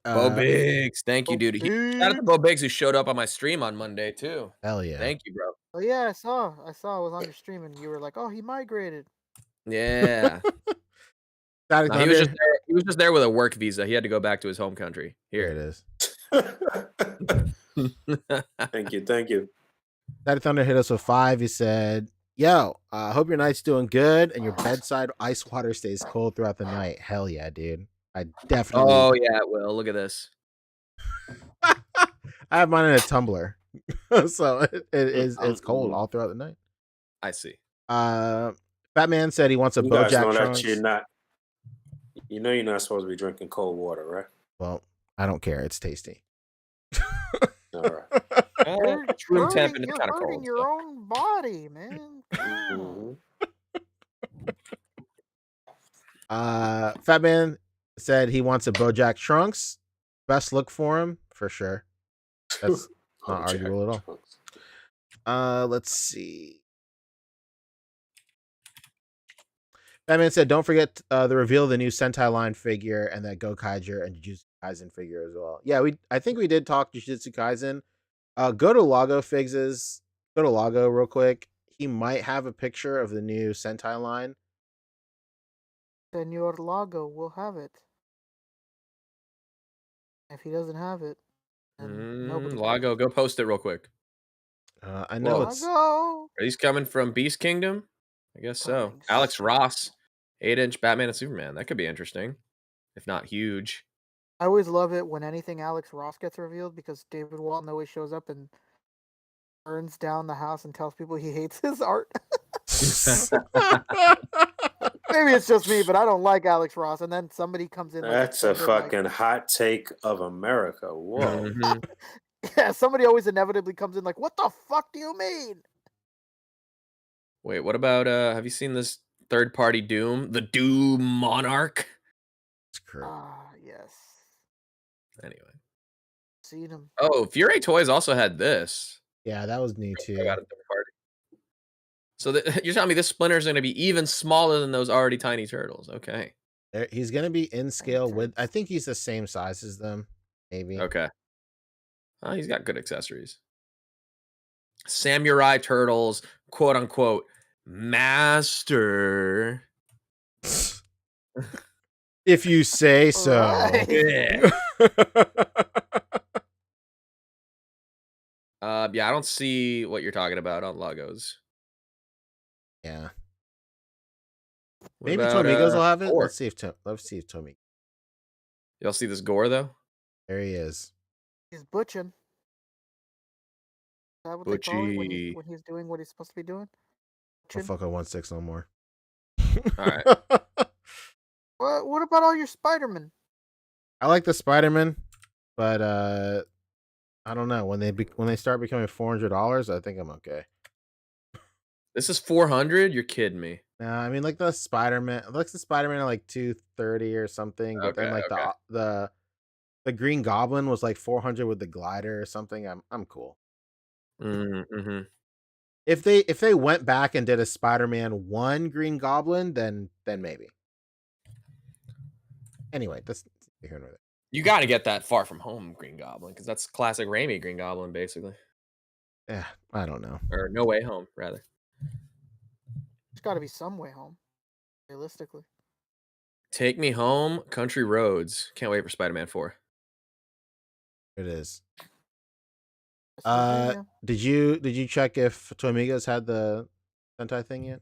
Bo Biggs. Thank you, Bo dude. Shout out to Bo Biggs who showed up on my stream on Monday too. Hell yeah. Thank you, bro. Oh yeah, I saw it was on your stream and you were like, "Oh, he migrated." Yeah. Static No, he was Thunder. just there with a work visa. He had to go back to his home country. Here it is. Thank you. Thank you. Static Thunder hit us with 5. He said, "Yo, hope your night's doing good and your bedside ice water stays cold throughout the night." Hell yeah, dude. I definitely. Oh yeah, it will. Look at this. I have mine in a tumbler, so it's cold all throughout the night. I see. Batman said he wants a You guys know BoJack that Trunks. you're not. You know you're not supposed to be drinking cold water, right? Well, I don't care. It's tasty. All right. It's room temp and it's You're kind of hurting cold. your so. own body, man. Come on. Mhm. Fat Man said he wants a BoJack Trunks. Best look for him for sure. That's not BoJack arguable at all. Trunks. Let's see. Batman said, "Don't forget the reveal of the new Sentai line figure and that Gokaiger and Jujutsu Kaisen figure as well." Yeah, I think we did talk Jujutsu Kaisen. Go to Lago Figs's. Go to Lago real quick. He might have a picture of the new Sentai line. Senor Lago will have it. If he doesn't have it, then nobody. Lago, go post it real quick. I know it's. Lago. Are these coming from Beast Kingdom? I guess so. Coming Alex soon. Ross, 8-inch Batman and Superman. That could be interesting, if not huge. I always love it when anything Alex Ross gets revealed because David Walton always shows up and burns down the house and tells people he hates his art. Maybe it's just me, but I don't like Alex Ross. And then somebody comes in. That's a fucking hot take of America. Whoa. Mhm. Yeah, somebody always inevitably comes in like, "What the fuck do you mean?" Wait, what about have you seen this third-party Doom? The Doom Monarch? It's true. Ah, yes. Anyway. Seen him. Oh, Fury Toys also had this. Yeah, that was new too. I got a third party. So you're telling me this Splinter is going to be even smaller than those already tiny turtles? Okay. He's gonna be in scale with. I think he's the same size as them. Maybe. Okay. Oh, he's got good accessories. Samurai Turtles, quote unquote, master. If you say so. Right. Yeah. Yeah, I don't see what you're talking about on logos. Yeah. What Maybe about, Tomigos will have it. Gore? Let's see if Tomigos. Y'all see this Gore though? There he is. He's butching. Is that what they call it Butchie. when he's doing what he's supposed to be doing? Don't fuck with 1/6 no more. All right. What about all your Spider-Man? I like the Spider-Man, but I don't know when they start becoming $400. I think I'm okay. This is 400? You're kidding me. Nah, I mean like the Spider-Man are like 230 or something, but then Okay, like the Green Goblin was like 400 with the glider or something. I'm cool. Mm-hmm. If they went back and did a Spider-Man 1 Green Goblin, then maybe. Anyway, that's here and there. You got to get that Far From Home Green Goblin because that's classic Raimi Green Goblin, basically. Yeah, I don't know. Or No Way Home, rather. There's got to be some way home, realistically. Take Me Home, Country Roads. Can't wait for Spider-Man 4. It is. Did you check if Toy Amigos had the Sentai thing yet?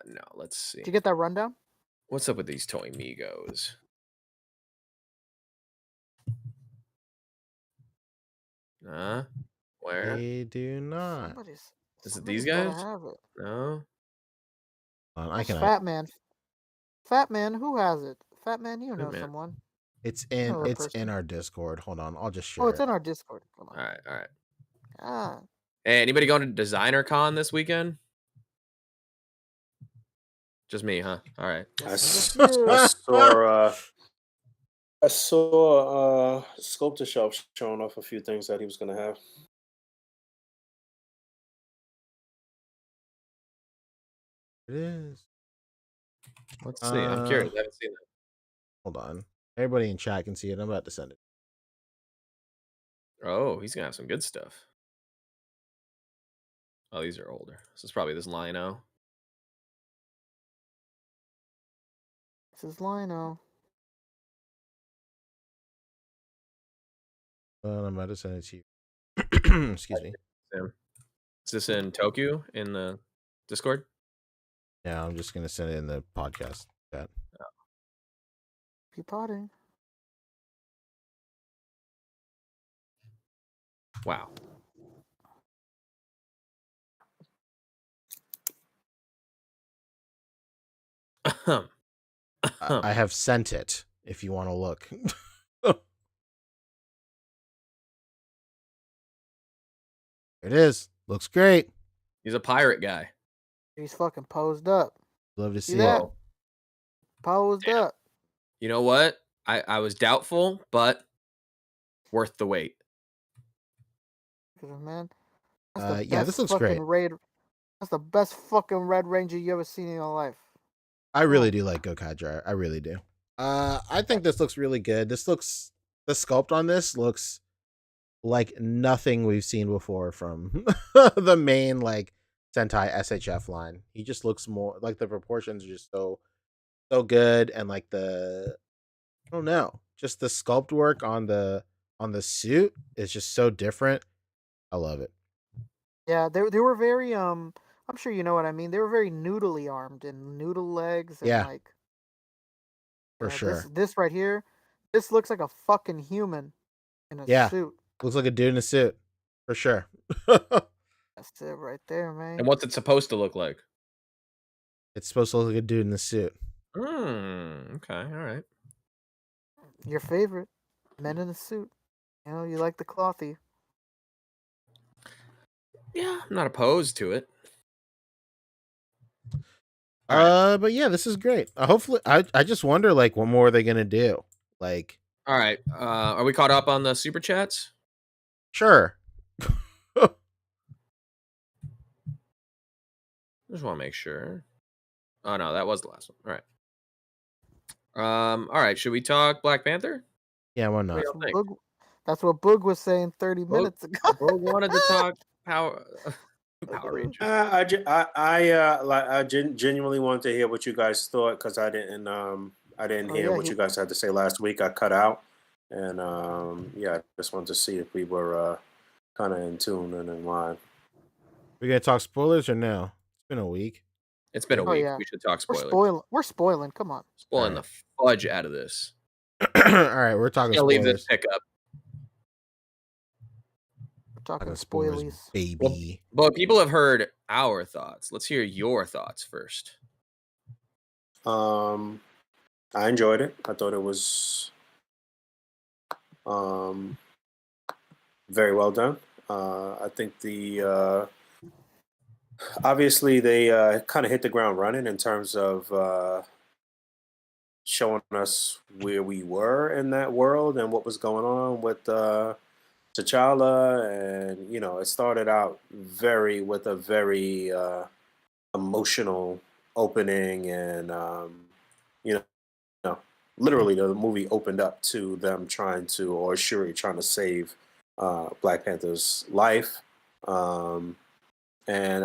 No, let's see. Did you get that rundown? What's up with these Toy Migos? Where? They do not. Somebody's. Is it these somebody's gotta guys? have it. No. I That's can. Fat Man. Fat Man, who has it? Fat Man, you know Man. someone. It's You in know the it's in person. our Discord. Hold on, I'll just share Oh, it's it. in our Discord. Come on. All right. Ah, Hey, anybody going to Designer Con this weekend? Just me, huh? All right. I, just s- you. I saw I saw Sculptor Shop showing off a few things that he was gonna have. It is. Let's see. I'm curious. I haven't seen that. Hold on. Everybody in chat can see it. I'm about to send it. Oh, he's gonna have some good stuff. Oh, these are older. This is probably this Lino. This is Lino. I'm about to send it to you. Excuse me. Sam. Is this in Tokyo in the Discord? Yeah, I'm just gonna send it in the podcast chat. Keep potting. Wow. I have sent it if you want to look. It is. Looks great. He's a pirate guy. He's fucking posed up. Love to See see that? it. Posed up. You know what? I was doubtful, but worth the wait. Man, that's the Yeah, best this looks fucking great. raid. That's the best fucking Red Ranger you ever seen in your life. I really do like Gokadra. I really do. I think this looks really good. The sculpt on this looks like nothing we've seen before from the main like Sentai SHF line. He just looks more like the proportions are just so good, and like I don't know, just the sculpt work on the suit is just so different. I love it. Yeah, they were very I'm sure you know what I mean. They were very noodly armed and noodle legs and Yeah, like for sure. This right here, this looks like a fucking human in a Yeah, suit. looks like a dude in a suit for sure. That's it right there, man. And what's it supposed to look like? It's supposed to look like a dude in a suit. Okay, all right. Your favorite, men in a suit. You know, you like the clothy. Yeah, I'm not opposed to it. All right. But yeah, this is great. Hopefully, I just wonder like what more are they gonna do? Like, All right. Are we caught up on the super chats? sure. Just want to make sure. Oh no, that was the last one. All right. All right. Should we talk Black Panther? Yeah, why What not? do y'all think? That's what Boog was saying 30 Boog- minutes ago. Boog wanted to talk Power Rangers. I genuinely wanted to hear what you guys thought because I didn't Oh, hear yeah, what you guys had to say last week. I cut out, and yeah, I just wanted to see if we were kind of in tune and in line. We gonna talk spoilers or no? It's been a week. It's been a Oh, week. yeah. We should talk We're spoilers. We're spoiling. Come on. Spoiling the fudge out of this. All right, we're talking Gonna leave this spoilers. pickup. We're talking Talking spoilers, spoilies. baby. But people have heard our thoughts. Let's hear your thoughts first. I enjoyed it. I thought it was very well done. I think obviously they kind of hit the ground running in terms of showing us where we were in that world and what was going on with T'Challa, and it started out with a very emotional opening, and you literally the movie opened up to them or Shuri trying to save Black Panther's life. And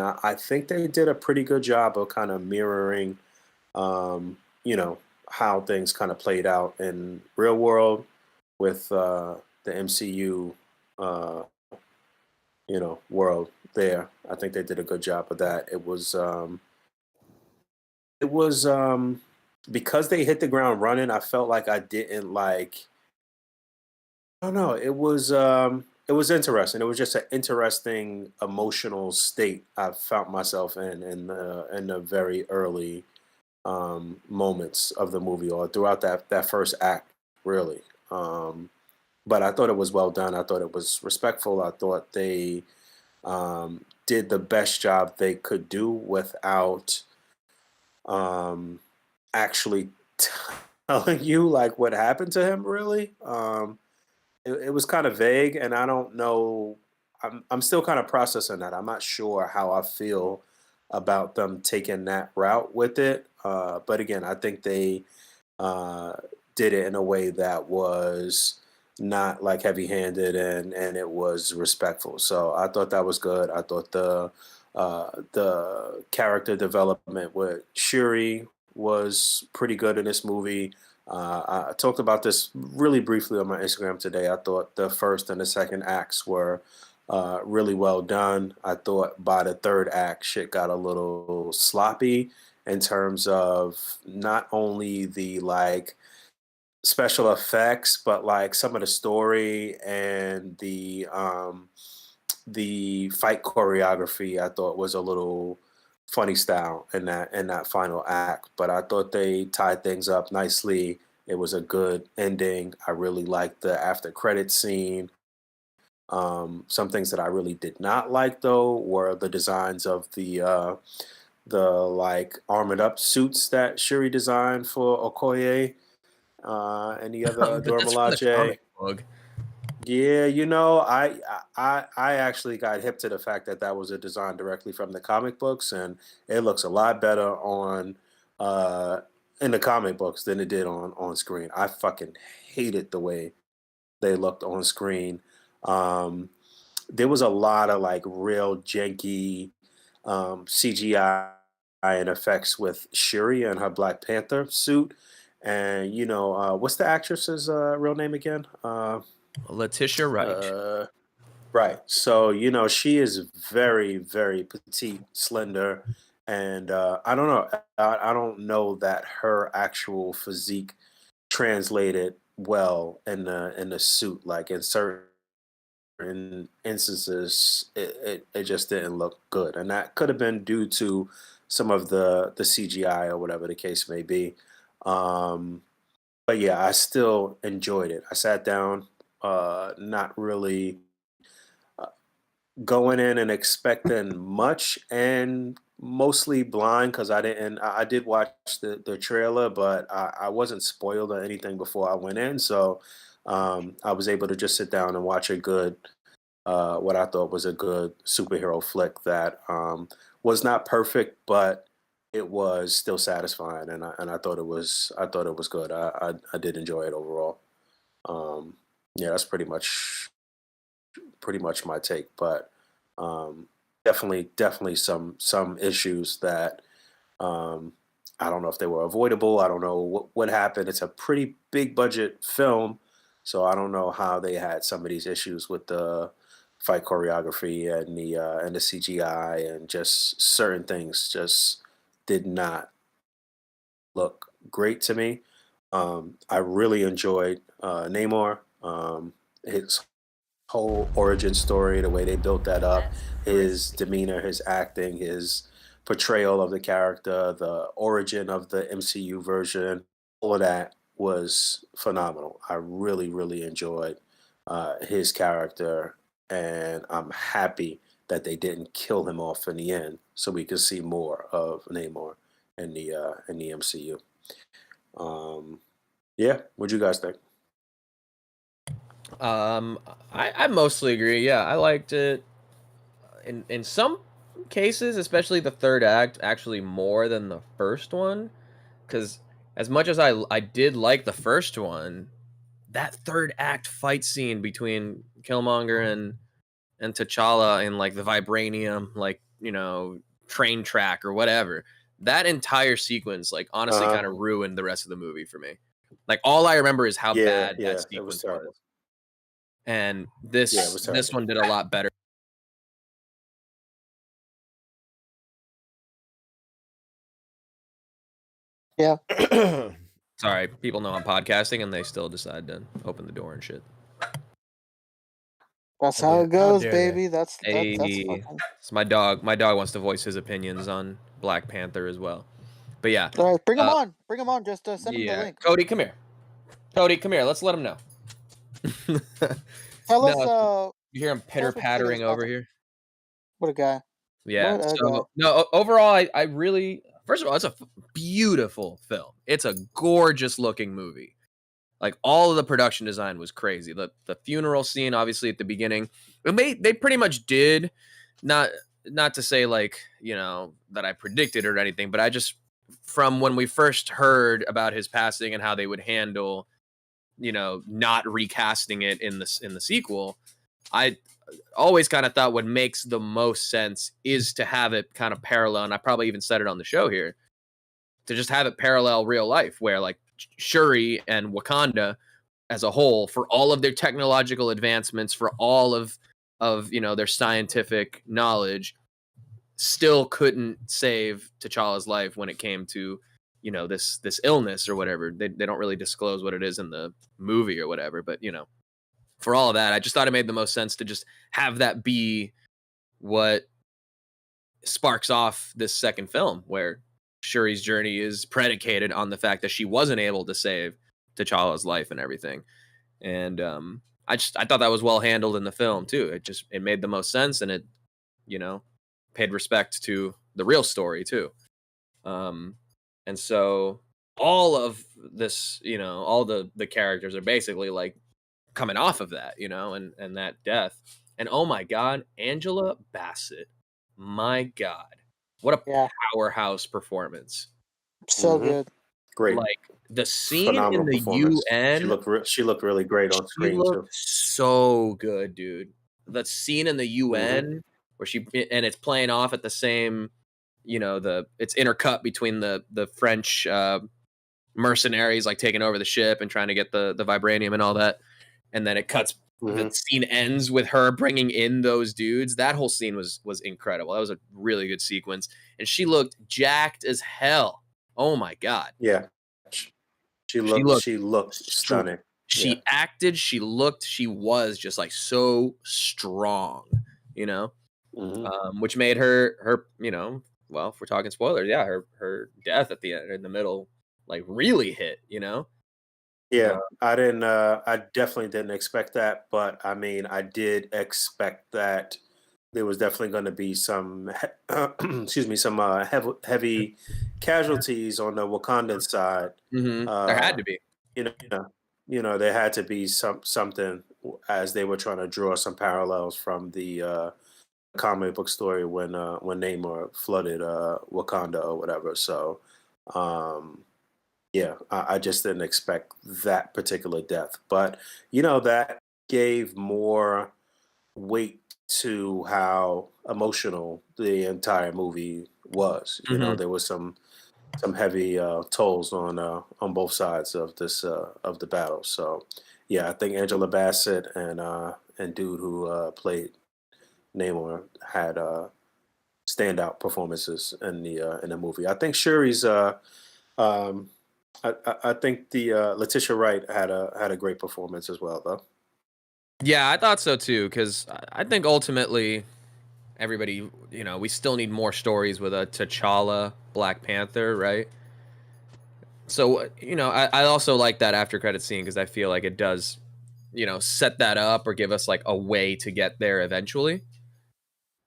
I think they did a pretty good job of kind of mirroring, how things kind of played out in real world with the MCU world there. I think they did a good job of that. It was because they hit the ground running. I felt like I didn't like. I don't know. It was interesting. It was just an interesting emotional state I found myself in the very early moments of the movie or throughout that first act, really. Um, but I thought it was well done. I thought it was respectful. I thought they did the best job they could do without um, actually telling you like what happened to him. Really, it was kind of vague, and I don't know. I'm still kind of processing that. I'm not sure how I feel about them taking that route with it. But again, I think they uh, did it in a way that was not like heavy-handed and it was respectful. So I thought that was good. I thought the character development with Shuri was pretty good in this movie. I talked about this really briefly on my Instagram today. I thought the first and the second acts were really well done. I thought by the third act, shit got a little sloppy in terms of not only the like special effects, but like some of the story and the fight choreography. I thought was a little funny style in that final act, but I thought they tied things up nicely. It was a good ending. I really liked the after credit scene. Some things that I really did not like though were the designs of the like armored up suits that Shuri designed for Okoye and the other But Dora that's from the Milaje. comic book. Yeah, I actually got hip to the fact that that was a design directly from the comic books, and it looks a lot better on uh, in the comic books than it did on screen. I fucking hated the way they looked on screen. Um, there was a lot of like real janky CGI and effects with Shuri and her Black Panther suit. And what's the actress's real name again? Letitia Wright. Right. So she is very, very petite, slender, and I don't know. I don't know that her actual physique translated well in the suit. Like in certain instances, it just didn't look good, and that could have been due to some of the CGI or whatever the case may be. Um, but yeah, I still enjoyed it. I sat down, not really going in and expecting much and mostly blind because I did watch the trailer, but I wasn't spoiled or anything before I went in. So I was able to just sit down and watch a good what I thought was a good superhero flick that was not perfect, but it was still satisfying, and I thought it was good. I did enjoy it overall. Um, yeah, that's pretty much my take, but um, definitely some issues that um, I don't know if they were avoidable. I don't know what happened. It's a pretty big budget film, so I don't know how they had some of these issues with the fight choreography and the CGI and just certain things just did not look great to me. I really enjoyed Namor. His whole origin story, the way they built that up, his demeanor, his acting, his portrayal of the character, the origin of the MCU version, all of that was phenomenal. I really, really enjoyed his character, and I'm happy that they didn't kill him off in the end, so we could see more of Namor in the MCU. Um, yeah, what do you guys think? Um, I mostly agree. Yeah, I liked it in some cases, especially the third act, actually more than the first one. Because as much as I did like the first one, that third act fight scene between Killmonger and T'Challa in like the vibranium, like train track or whatever. That entire sequence, like Uh honestly, huh. kind of ruined the rest of the movie for me. Like all I remember is how Yeah, bad that yeah, it was sequence was, terrible. and Yeah, it this was this terrible. one did a lot better. Yeah, Sorry, people know I'm podcasting and they still decide to open the door and shit. that's How how dare- it goes, how dare they. baby. That's Hey, fucking. it's my dog. My dog wants to voice his opinions on Black Panther as well. But yeah, All right, bring him uh, on. Bring him on. Just send him the yeah. link. Cody, come here. Cody, come here. Let's let him know. Tell us. No, you hear him Tell pitter us what you think of pattering this over concept. here. What a guy. Yeah. What a guy. So no, overall, I really, first of all, it's a beautiful film. It's a gorgeous looking movie. Like all of the production design was crazy. The funeral scene, obviously at the beginning, they pretty much did not to say like that I predicted or anything, but I just from when we first heard about his passing and how they would handle not recasting it in the sequel, I always kind of thought what makes the most sense is to have it kind of parallel, and I probably even said it on the show here, to just have it parallel real life, where like Shuri and Wakanda as a whole, for all of their technological advancements, for all of their scientific knowledge, still couldn't save T'Challa's life when it came to this illness or whatever. They don't really disclose what it is in the movie or whatever, but for all of that, I just thought it made the most sense to just have that be what sparks off this second film, where Shuri's journey is predicated on the fact that she wasn't able to save T'Challa's life and everything. And I thought that was well handled in the film too. It made the most sense, and it paid respect to the real story too. And so all of this, all the characters are basically like coming off of that, and that death. And oh my God, Angela Bassett, my God, what a Yeah, powerhouse performance! so Mhm. good. Great, Like the scene in phenomenal the performance. She UN, looked really great on she screen too. looked so good, dude. The scene in the Mhm. UN where it's playing off at the same, it's intercut between the French mercenaries like taking over the ship and trying to get the vibranium and all that, and then it cuts. The Mhm. scene ends with her bringing in those dudes. That whole scene was incredible. That was a really good sequence, and she looked jacked as hell. Oh my God. Yeah. She looked She looked stunning. Yeah. she acted, she looked, she was just like so strong, you know, Mhm. which made her, well, if we're talking spoilers, yeah, her death at the end in the middle, like really hit, Yeah, uh, I definitely didn't expect that, but I mean, I did expect that there was definitely going to be some, excuse me, some heavy casualties on the Wakandan side. there had Uh, to be. you know, there had to be something as they were trying to draw some parallels from the comic book story when Namor flooded Wakanda or whatever. So, um, yeah, I just didn't expect that particular death. But, that gave more weight to how emotional the entire movie was. Mhm. There was some heavy tolls on both sides of this of the battle. So, yeah, I think Angela Bassett and dude who played Namor had standout performances in the movie. I think Shuri's um, I think the Letitia Wright had a great performance as well, though. Yeah, I thought so too, because I think ultimately everybody, we still need more stories with a T'Challa Black Panther, right? So, I also like that after credit scene because I feel like it does, set that up or give us like a way to get there eventually.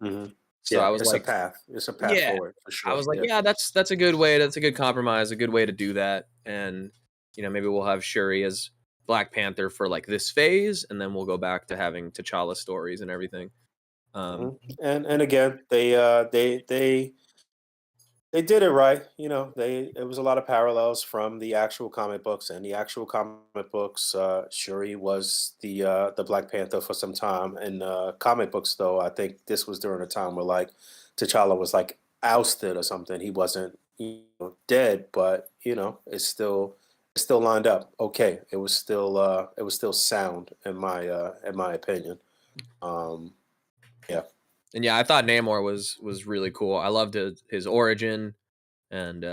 Hmm. So I Yeah, was it's a like, path. It's a path yeah, forward for I sure. was like, Yeah. yeah, that's a good way. That's a good compromise, a good way to do that. And, maybe we'll have Shuri as Black Panther for like this phase, and then we'll go back to having T'Challa stories and everything. Hmm. Um, And again, they did it right. It was a lot of parallels from the actual comic books and the actual comic books. Shuri was the Black Panther for some time. In comic books, though, I think this was during a time where like T'Challa was like ousted or something. He wasn't dead, but it still lined up. Okay, it was still sound in my opinion. Um, yeah. and yeah, I thought Namor was really cool. I loved his origin, and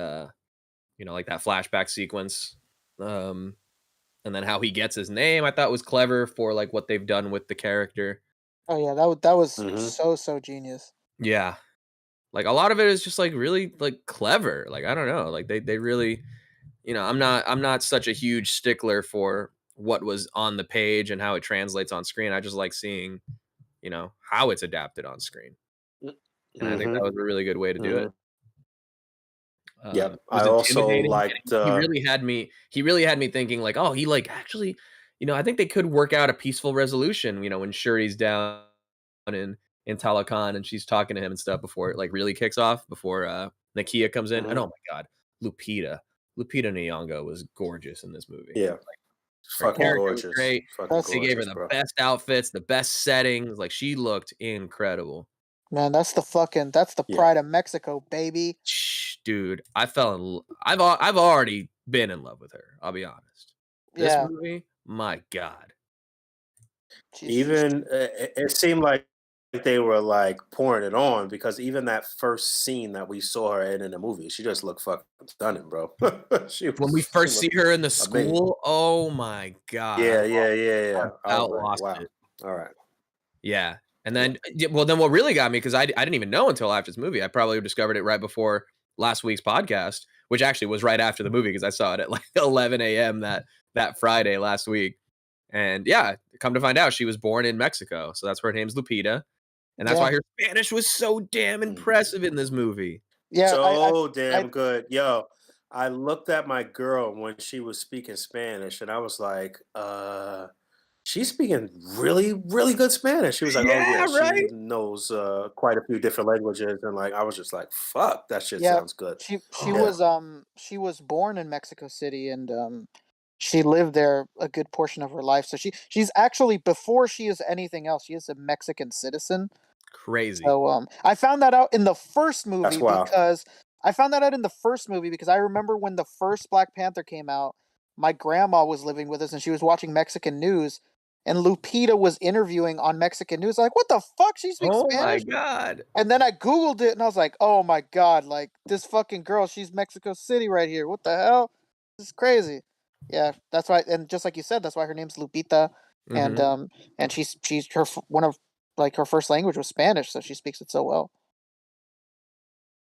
like that flashback sequence. And then how he gets his name, I thought was clever for like what they've done with the character. Oh yeah, that was Mm-hmm. so genius. Yeah. Like a lot of it is just like really like clever. Like I don't know, like they really, I'm not such a huge stickler for what was on the page and how it translates on screen. I just like seeing, how it's adapted on screen. And I think that Mm-hmm. was a really good way to do Mm-hmm. it. Yep. It I was also intimidating, and liked. he really had me thinking like, oh, he like actually, I think they could work out a peaceful resolution. When Shuri's down in Talakan and she's talking to him and stuff before it like really kicks off, before Nakia comes in. And Mhm. oh my god, Lupita, Lupita Nyong'o was gorgeous in this movie. Yeah. Her Fucking Yeah, character was gorgeous. great. Fucking that's They gave her gorgeous, the bro. best outfits, the best settings. Like she looked incredible. man, that's the Yeah. pride of Mexico, baby. Dude, I've already been in love with her. I'll be honest. This Yeah, movie, my god. she's Even it seemed like they were like pouring it on because even that first scene that we saw her in the movie, she just looked fucking stunning, bro. When we She first see looked her in the amazing. school, oh my god, Yeah, yeah, yeah, I yeah. I was about like, lost wow. it. All right. Yeah, and Yeah. then well, then what really got me, because I didn't even know until after this movie. I probably discovered it right before last week's podcast, which actually was right after the movie because I saw it at like 11 a.m. that Friday last week. And yeah, come to find out, she was born in Mexico, so that's why her name's Lupita, and that's yeah, why her Spanish was so damn Mm. impressive in this movie. yeah. So I damn good. Yo, I looked at my girl when she was speaking Spanish and I was like, she's speaking really, really good Spanish. She was like, "Oh Yeah, yeah, right. she knows quite a few different languages," and like I was just like, "Fuck, that shit yeah. sounds good." She Yeah. was born in Mexico City, and she lived there a good portion of her life. So she's actually, before she is anything else, she is a Mexican citizen. Crazy. So I found that out in the first That's movie wild. because I remember when the first Black Panther came out, my grandma was living with us and she was watching Mexican news, and Lupita was interviewing on Mexican news. Like, what the fuck? She speaks Oh my Spanish? god. And then I Googled it and I was like, oh my god, like this fucking girl, she's Mexico City right here. What the hell? This is crazy. Yeah, that's why, and just like you said, that's why her name's Lupita, and Mhm. she's one of, like, her first language was Spanish, so she speaks it so well.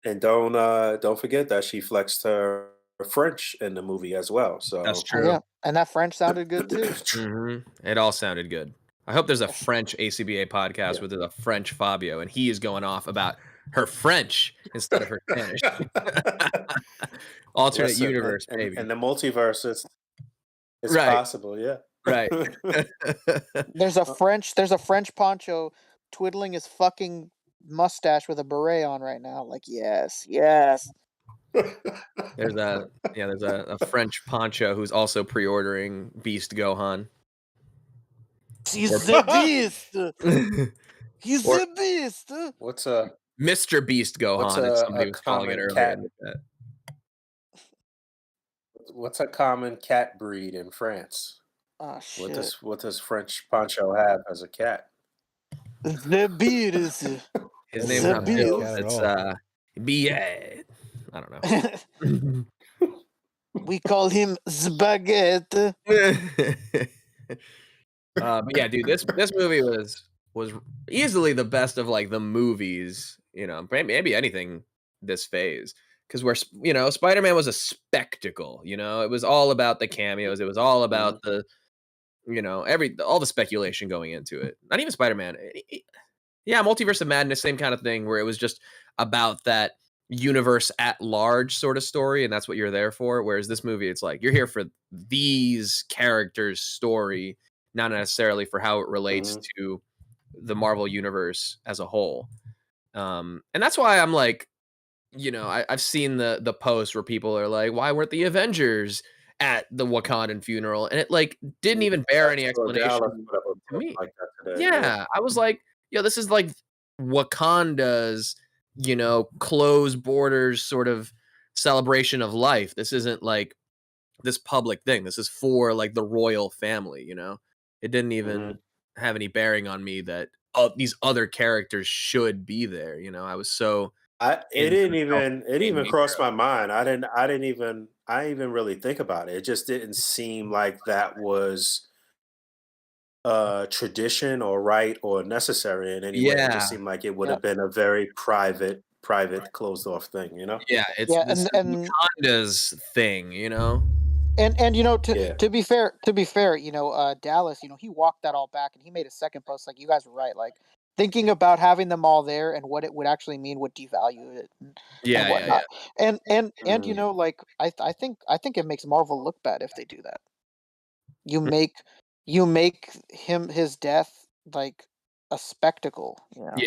And don't forget that she flexed her French in the movie as well. That's So Oh true. yeah, and that French sounded good too. It all sounded good. I hope there's a Yes. French A.C.B.A. podcast yeah. with a French Fabio, and he is going off about her French instead of her Spanish. Alternate Listen, universe, and baby. the multiverse is Right, possible. Yeah. right. Uh, There's a French Poncho twiddling his fucking mustache with a beret on right now. Like, yes, yes. There's a French Poncho who's also pre-ordering Beast Gohan. Or He's the beast. He's or the beast. what's a Mr. Beast what's Gohan, as somebody a was calling it common earlier cat in the chat. what's a common cat breed in France? Oh shit. What does French Pancho have as a cat? The beast. His Doesn't name's The even not have a Bill. cat at It's all. B.A. I don't beast. know. We call him Spaghetti. But yeah, dude, this movie was easily the best of like the movies, maybe anything this phase. Because Spider-Man was a spectacle, it was all about the cameos, it was all Mhm. about the, all the speculation going into it. Not even Spider-Man. Yeah, Multiverse of Madness, same kind of thing, where it was just about that universe at large sort of story, and that's what you're there for. Whereas this movie, it's like you're here for these characters' story, not necessarily for how it relates Mhm. to the Marvel universe as a whole. And that's why I'm like, I've seen the posts where people are like, "Why weren't the Avengers at the Wakandan funeral?" And it like didn't even bear any That's Dallas explanation put up a to post me. like that today. Yeah. Yeah, I was like, yo, this is like Wakanda's, closed borders sort of celebration of life. This isn't like this public thing. This is for like the royal family. It didn't even Mhm. have any bearing on me that these other characters should be there. I was so It in didn't herself even it made even me crossed grow. my mind. I didn't even really think about it. It just didn't seem like that was tradition or right or necessary in any way. It just Yeah, seemed like it would Yeah, have been a very private, closed off thing, you know? yeah, it's yeah, this is Wakanda's thing, you know? and to Yeah. to be fair, Dallas, he walked that all back and he made a second post. Like you guys were right. Like thinking about having them all there and what it would actually mean would devalue it and Yeah, yeah, yeah. whatnot. And Mhm. like I think it makes Marvel look bad if they do that. You make you make his death like a spectacle. Yeah.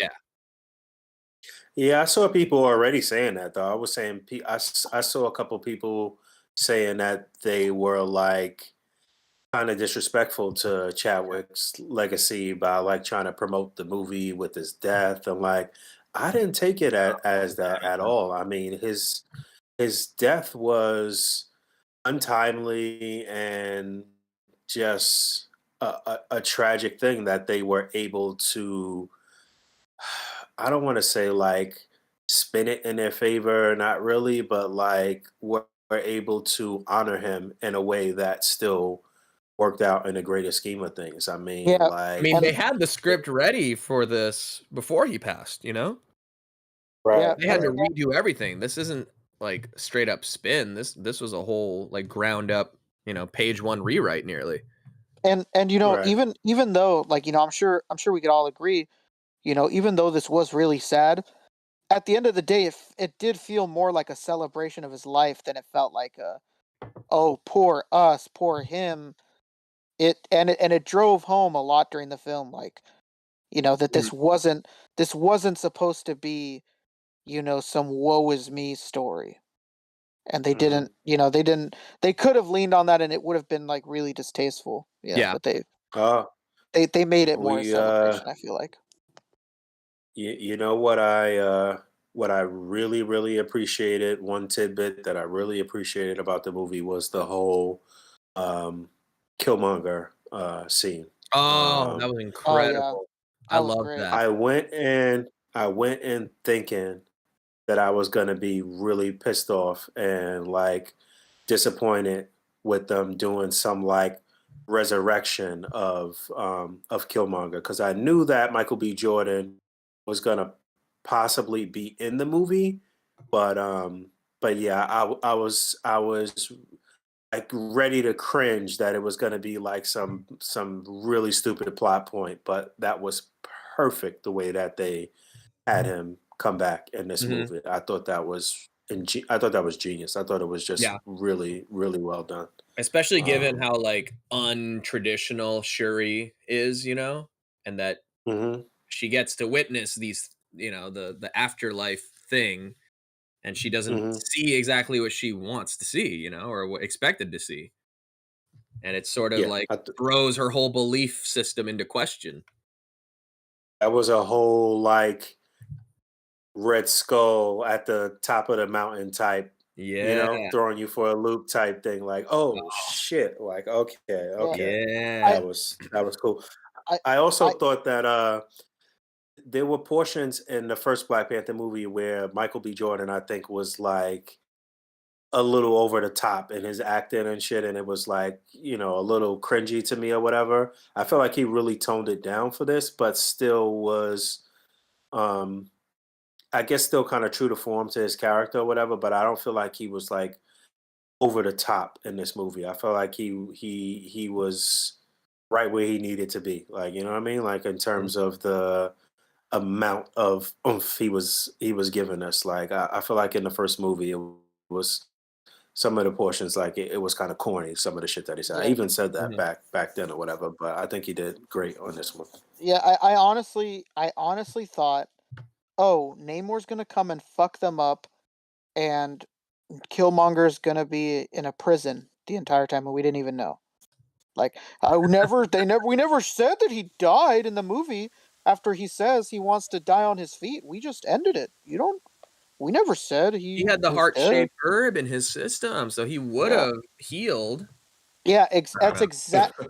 Yeah, I saw people already saying that though. I was saying I saw a couple people saying that they were like kind of disrespectful to Chadwick's legacy by like trying to promote the movie with his death. And like, I didn't take it as that at all. I mean, his death was untimely and just a tragic thing that they were able to, I don't want to say like spin it in their favor, not really, but like were able to honor him in a way that still worked out in the greater scheme of things. I mean, Yeah, I mean, like, they and had the script ready for this before he passed, you know? yeah, right, They had and to right, redo everything. This isn't like straight up spin. This was a whole like ground up, page one rewrite nearly. and right. even though like I'm sure we could all agree, even though this was really sad, at the end of the day, it did feel more like a celebration of his life than it felt like a oh poor us, poor him. It drove home a lot during the film, like that Mhm, this wasn't supposed to be some woe is me story, and they Hmm. didn't they didn't they could have leaned on that and it would have been like really distasteful, yeah. but they Uh, they made it more a we, celebration, I feel like. you know what I really, really appreciated. One tidbit that I really appreciated about the movie was the whole um, Killmonger scene. Oh, that Um, was Oh yeah, incredible. I that was love great. that. I went in thinking that I was gonna be really pissed off and like disappointed with them doing some like resurrection of Killmonger because I knew that Michael B. Jordan was gonna possibly be in the movie, but yeah, I was like ready to cringe that it was gonna be like some really stupid plot point, but that was perfect the way that they had him come back in this Mhm. movie. I thought that was genius. I thought it was just Yeah. really, really well done. Especially given Um, how, like, untraditional Shuri is, and that mhm, she gets to witness these, the afterlife thing, and she doesn't mhm. see exactly what she wants to see, or what expected to see. And it sort of, Yeah, like, throws her whole belief system into question. that was a whole like Red Skull at the top of the mountain type, Yeah. throwing you for a loop type thing. Like, oh shit! Like, okay, Yeah, okay, Yeah. that was cool. I I also I thought that there were portions in the first Black Panther movie where Michael B. Jordan, I think, was like a little over the top in his acting and shit, and it was like a little cringy to me or whatever. I feel like he really toned it down for this, but still was, um, I guess, still kind of true to form to his character or whatever. But I don't feel like he was like over the top in this movie. I felt like he was right where he needed to be. Like, you know what I mean? Like in Mhm. terms of the amount of oomph he was giving us. Like I feel like in the first movie it was some of the portions like it was kind of corny. Some of the shit that he said. I yeah, even said that Mhm. back then or whatever. But I think he did great on this one. yeah. I honestly thought, oh, Namor's gonna come and fuck them up, and Killmonger's gonna be in a prison the entire time, and we didn't even know. Like, we never said that he died in the movie. After he says he wants to die on his feet, we just ended it. We never said He he had the was dead. heart-shaped herb in his system, so he Yeah, would've healed. yeah. I don't know.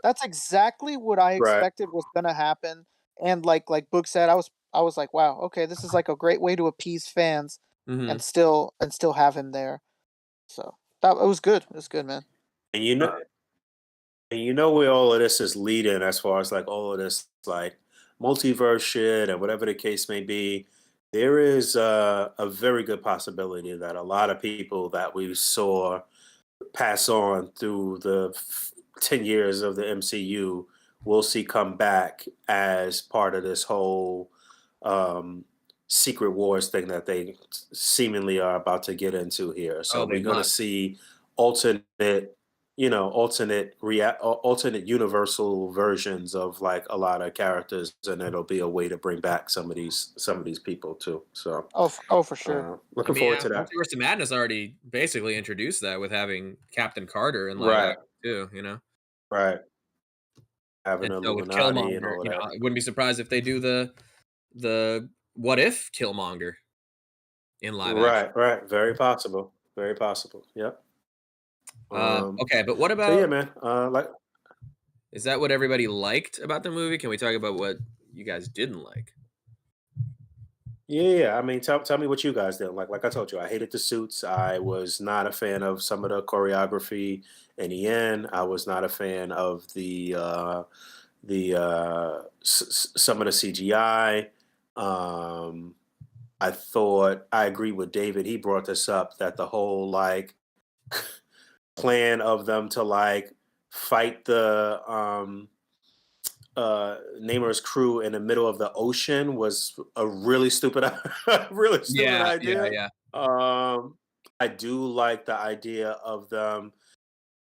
That's exactly what I Right. expected was gonna happen. And like Boog said, I was like, wow, okay, this is like a great way to appease fans Hmm. and still have him there. So that it was good. It was good, man. And you know where all of this is leading, as far as like all of this like multiverse shit and whatever the case may be. There is a very good possibility that a lot of people that we saw pass on through the 10 years of the MCU will see come back as part of this whole um, Secret Wars thing that they seemingly are about to get into here. So Oh, they we're going to must. see alternate, alternate universal versions of like a lot of characters, and it'll be a way to bring back some of these people too. So Oh, for sure. I looking mean, forward to that. Multiverse of Madness already basically introduced that with having Captain Carter in live Right, action too, you know. right. Having And so with Illuminati and Killmonger, all of you know, that. I wouldn't be surprised if they do the what if Killmonger in live action. Right, right. Very possible. Very possible. Yep. Okay, but what So yeah, about, man. Like, is that what everybody liked about the movie? Can we talk about what you guys didn't like? yeah. I mean, tell me what you guys did. Like I told you, I hated the suits. I was not a fan of some of the choreography in the end. I was not a fan of some of the CGI. Um, I thought I agree with David. He brought this up that the whole like plan of them to like fight the Namor's crew in the middle of the ocean was a really stupid, really stupid Yeah, yeah, idea. yeah. I do like the idea of them,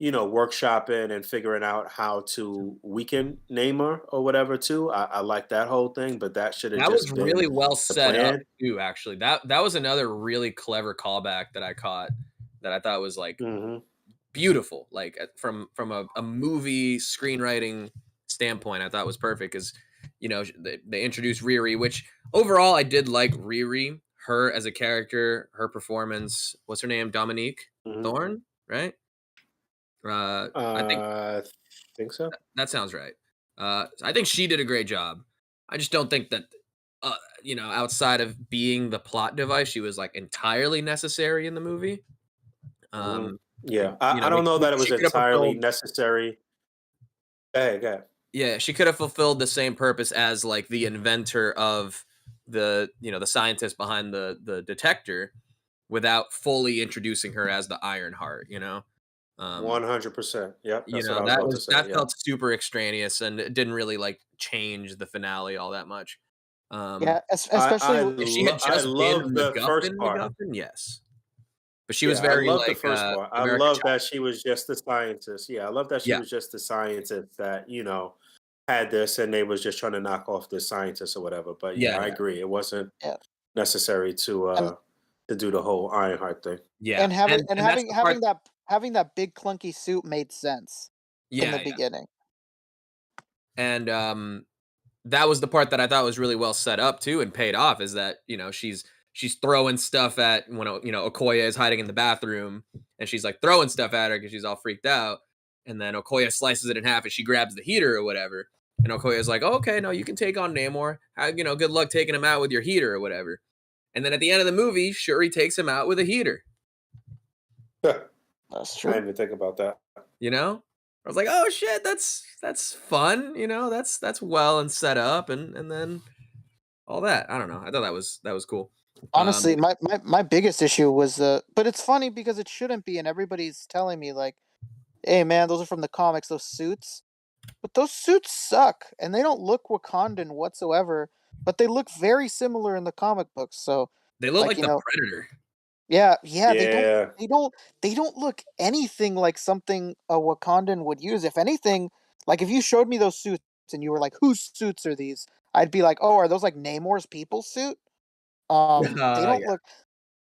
workshopping and figuring out how to weaken Namor or whatever too. I like that whole thing, but that should have That was just really been well the set up plan. too, actually. That was another really clever callback that I caught that I thought was like Hmm. beautiful. Like from a movie screenwriting standpoint, I thought was perfect because they introduced Riri, which overall I did like Riri, her as a character, her performance. What's her name? Dominique Hmm. Thorne, right? I think I think so. that sounds right. I think she did a great job. I just don't think that, outside of being the plot device, she was like entirely necessary in the movie. Hmm. Um, Yeah, I don't know that it was she could have entirely fulfilled, necessary. Go ahead. yeah, she could have fulfilled the same purpose as like the inventor of the scientist behind the detector, without fully introducing her as the Iron Heart. Um, 100%. Yep, that's what I was about to say. that Yeah. felt super extraneous and it didn't really like change the finale all that much. Yeah, I especially I If she had lo- I just been love the first part. MacGuffin, yes, but she was Yeah, I very love the like first part. I America love that Chavez. she was just the scientist. Yeah, I love that she Yeah, was just the scientist that, had this and they was just trying to knock off the scientist or whatever. But yeah, yeah, I yeah, agree. It wasn't yeah, necessary and to do the whole Ironheart thing. yeah, and that's having the part. having that big clunky suit made sense in the Yeah, yeah, beginning. and that was the part that I thought was really well set up too and paid off. Is that she's throwing stuff at when Okoye is hiding in the bathroom and she's like throwing stuff at her because she's all freaked out, and then Okoye slices it in half and she grabs the heater or whatever, and Okoye is like, oh, okay, no, you can take on Namor. Good luck taking him out with your heater or whatever. And then at the end of the movie, Shuri takes him out with a heater. I That's didn't true. even think about that. I was like, oh shit, that's fun. That's well and set up, and then all that. I don't know. I thought that was cool. Honestly, my biggest issue was but it's funny because it shouldn't be, and everybody's telling me like, "Hey, man, those are from the comics. Those suits." But those suits suck, and they don't look Wakandan whatsoever. But they look very similar in the comic books. So, They look like like the Predator. yeah, yeah, Yeah. they don't look anything like something a Wakandan would use. If anything, like if you showed me those suits and you were like, "Whose suits are these?" I'd be like, "Oh, are those like Namor's people suit?" Yeah.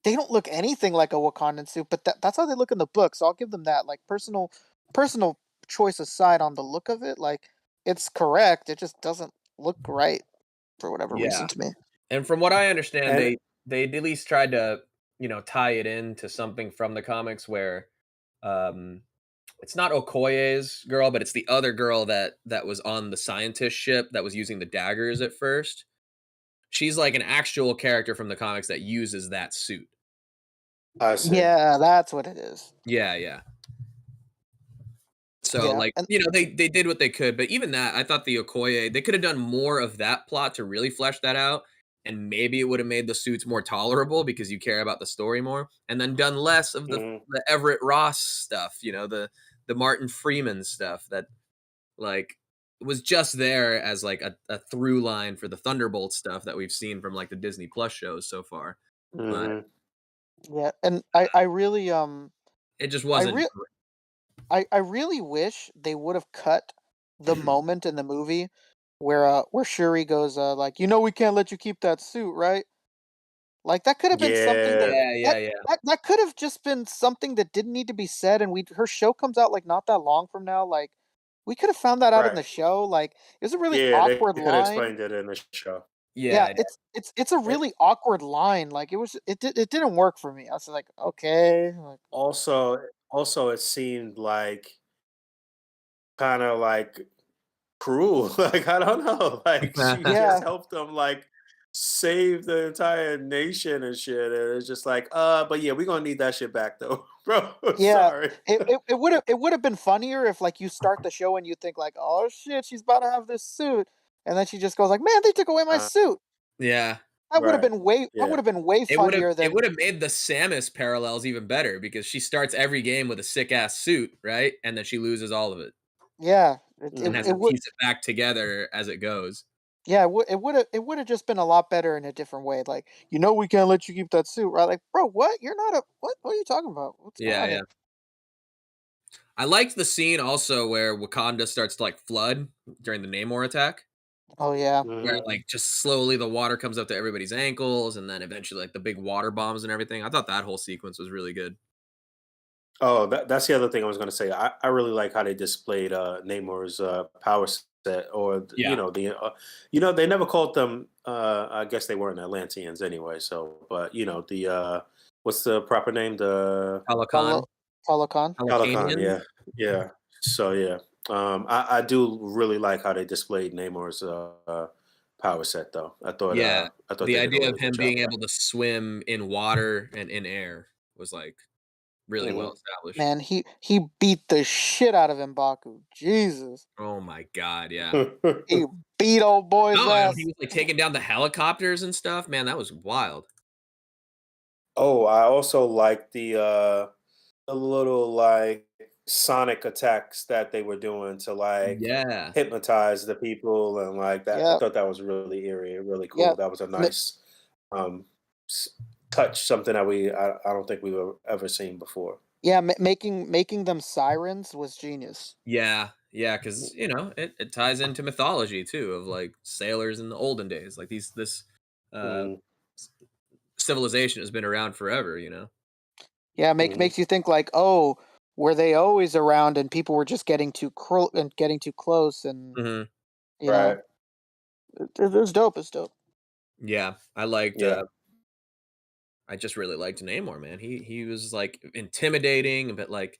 They don't look anything like a Wakandan suit, but that's how they look in the book. So I'll give them that. Like personal choice aside on the look of it, like it's correct. It just doesn't look right for whatever Yeah. reason to me. And from what I understand, And they at least tried to, tie it into something from the comics where um it's not Okoye's girl, but it's the other girl that was on the scientist ship that was using the daggers at first. She's like an actual character from the comics that uses that suit. I see. Yeah, that's what it is. Yeah, yeah. So, Yeah, like, and you know, they did what they could, but even that, I thought the Okoye, they could have done more of that plot to really flesh that out, and maybe it would have made the suits more tolerable because you care about the story more, and then done less of Mhm. the Everett Ross stuff, you know, the Martin Freeman stuff that like was just there as like a through line for the Thunderbolt stuff that we've seen from like the Disney Plus shows so far. But Mhm. yeah, and I really it just I wasn't. re I really wish they would have cut the moment in the movie where Shuri goes like, we can't let you keep that suit, right? Like that could have been something Yeah. Yeah, yeah, yeah. that could have just been something that didn't need to be said, and we her show comes out like not that long from now. Like we could have found that out in Right. the show. Like it was a really Yeah, they awkward could have line. explained it in the show. Yeah, Yeah, it's a And really awkward line. Like it didn't work for me. I was like, okay, like, also it seemed like kinda like cruel. Like, I don't know. Like she just yeah, helped them like save the entire nation and shit. And it's just like, but yeah, we're gonna need that shit back though. Bro, yeah. sorry. It would have been funnier if like you start the show and you think like, oh shit, she's about to have this suit, and then she just goes like, man, they took away my Uh, suit. yeah. right. That would Yeah. have been way funnier It than would have made the Samus parallels even better because she starts every game with a sick ass suit, right? And then she loses all of it yeah. It it, and has it to Mhm. would piece it back together as it goes. Yeah, it would have just been a lot better in a different way. Like, we can't let you keep that suit, right? Like, bro, what? You're not a what? What are you talking about? What's going Yeah, on yeah. here? I liked the scene also where Wakanda starts to like flood during the Namor attack, Oh yeah, where Mhm. like just slowly the water comes up to everybody's ankles, and then eventually like the big water bombs and everything. I thought that whole sequence was really good. Oh, that's the other thing I was gonna say. I really like how they displayed Namor's power set, or Yeah, they never called them. I guess they weren't Atlanteans anyway. So, but the what's the proper name? The Pelican, Talo Talokan. Talokan. Pelicanian. Yeah, yeah. So yeah, I do really like how they displayed Namor's power set, though. Yeah, I thought the they did a idea of really good him job being there. able to swim in water and in air was like really well Hmm. established. Man, he beat the shit out of M'Baku. Jesus, Oh my god, yeah. he beat old boy's No, and he ass. was like taking down the helicopters and stuff. Man, that was wild. Oh, I also like the little like sonic attacks that they were doing to like Yeah. hypnotize the people and like that. I Yeah, thought that was really eerie, really yeah. cool. That was a Ma- nice um s- touch, something that I don't think we've ever seen before. yeah, making them sirens was genius. Yeah, yeah, because you know it ties into mythology too of like sailors in the olden days. Like this uh Mm-hmm. c- civilization has been around forever. You know. Yeah, Hmm. makes you think like, oh, were they always around and people were just getting too close and Hmm. you know, Right. it's dope. It's dope. Yeah, I liked. Yeah. I just really liked Namor, man. He was like intimidating, but like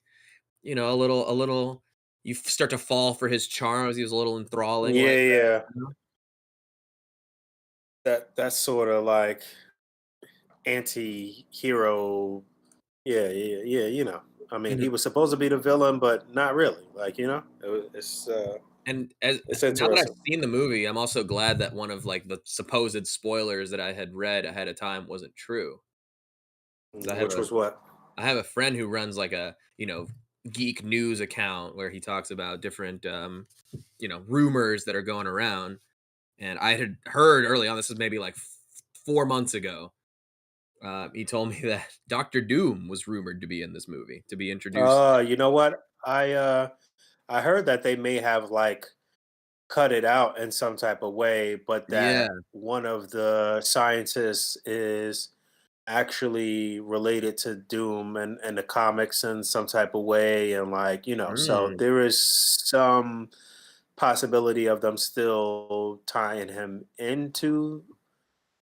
you know a little. You start to fall for his charms. He was a little enthralling Yeah. like that. Yeah. You know? That's sort of like anti-hero. Yeah. Yeah. Yeah. I mean, Mhm. he was supposed to be the villain, but not really. Like, And as it's now that I've interesting. seen the movie, I'm also glad that one of like the supposed spoilers that I had read ahead of time wasn't true. 'Cause Which was what? I have a friend who runs like a, you know, geek news account where he talks about different you know, rumors that are going around. And I had heard early on, this is maybe like 4 months ago. He told me that Doctor Doom was rumored to be in this movie, to be introduced. You know what? I heard that they may have like cut it out in some type of way, but Yeah. that one of the scientists is actually related to Doom and the comics in some type of way, and like so Mm, there is some possibility of them still tying him into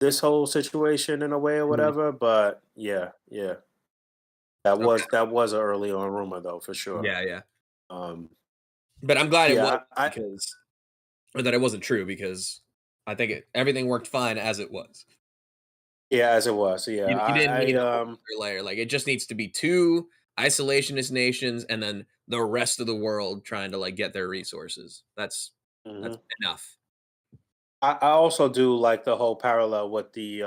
this whole situation in a way or mhm. whatever. But yeah, yeah, that Okay. was an early on rumor though for sure. Yeah, yeah. Um, But I'm glad it was yeah, I because or that it wasn't true because I think everything worked fine as it was. Yeah, as it was. Yeah, You didn't need I a whole other layer. Like it just needs to be two isolationist nations, and then the rest of the world trying to like get their resources. That's mhm. enough. I also do like the whole parallel with the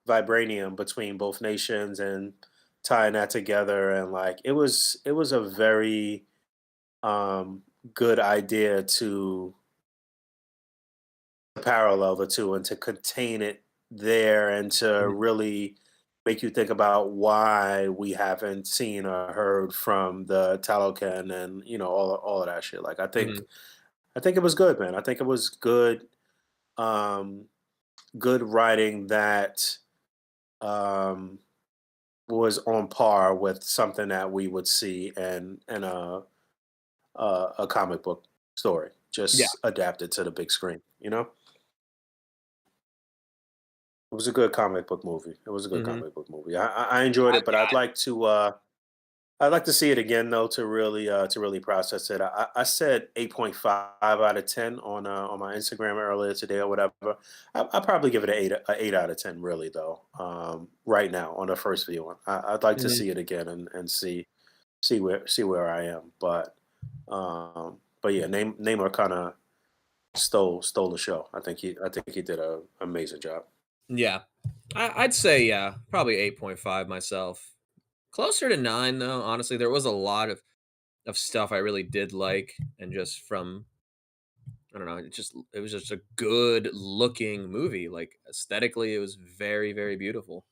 vibranium between both nations and tying that together, and like it was a very um, good idea to parallel the two and to contain it there and to Mhm, really make you think about why we haven't seen or heard from the Talocan and all of that shit. Like mhm. I think it was good, man. I think it was good, um, good writing that um, was on par with something that we would see in a comic book story, Yeah. just adapted to the big screen. It was a good comic book movie. It was a good Mhm. comic book movie. I enjoyed it, but I'd like to see it again though to really process it. I said 8.5 out of 10 on my Instagram earlier today or whatever. I probably give it a 8 out of 10 really though. Right now on the first viewing, I'd like to Mhm. see it again and see where I am. But yeah, Neymar kind of stole the show. I think he did an amazing job. Yeah. I'd say yeah, probably 8.5 myself. Closer to 9 though, honestly. There was a lot of stuff I really did like and just from I don't know, it was just a good looking movie. Like aesthetically it was very very beautiful.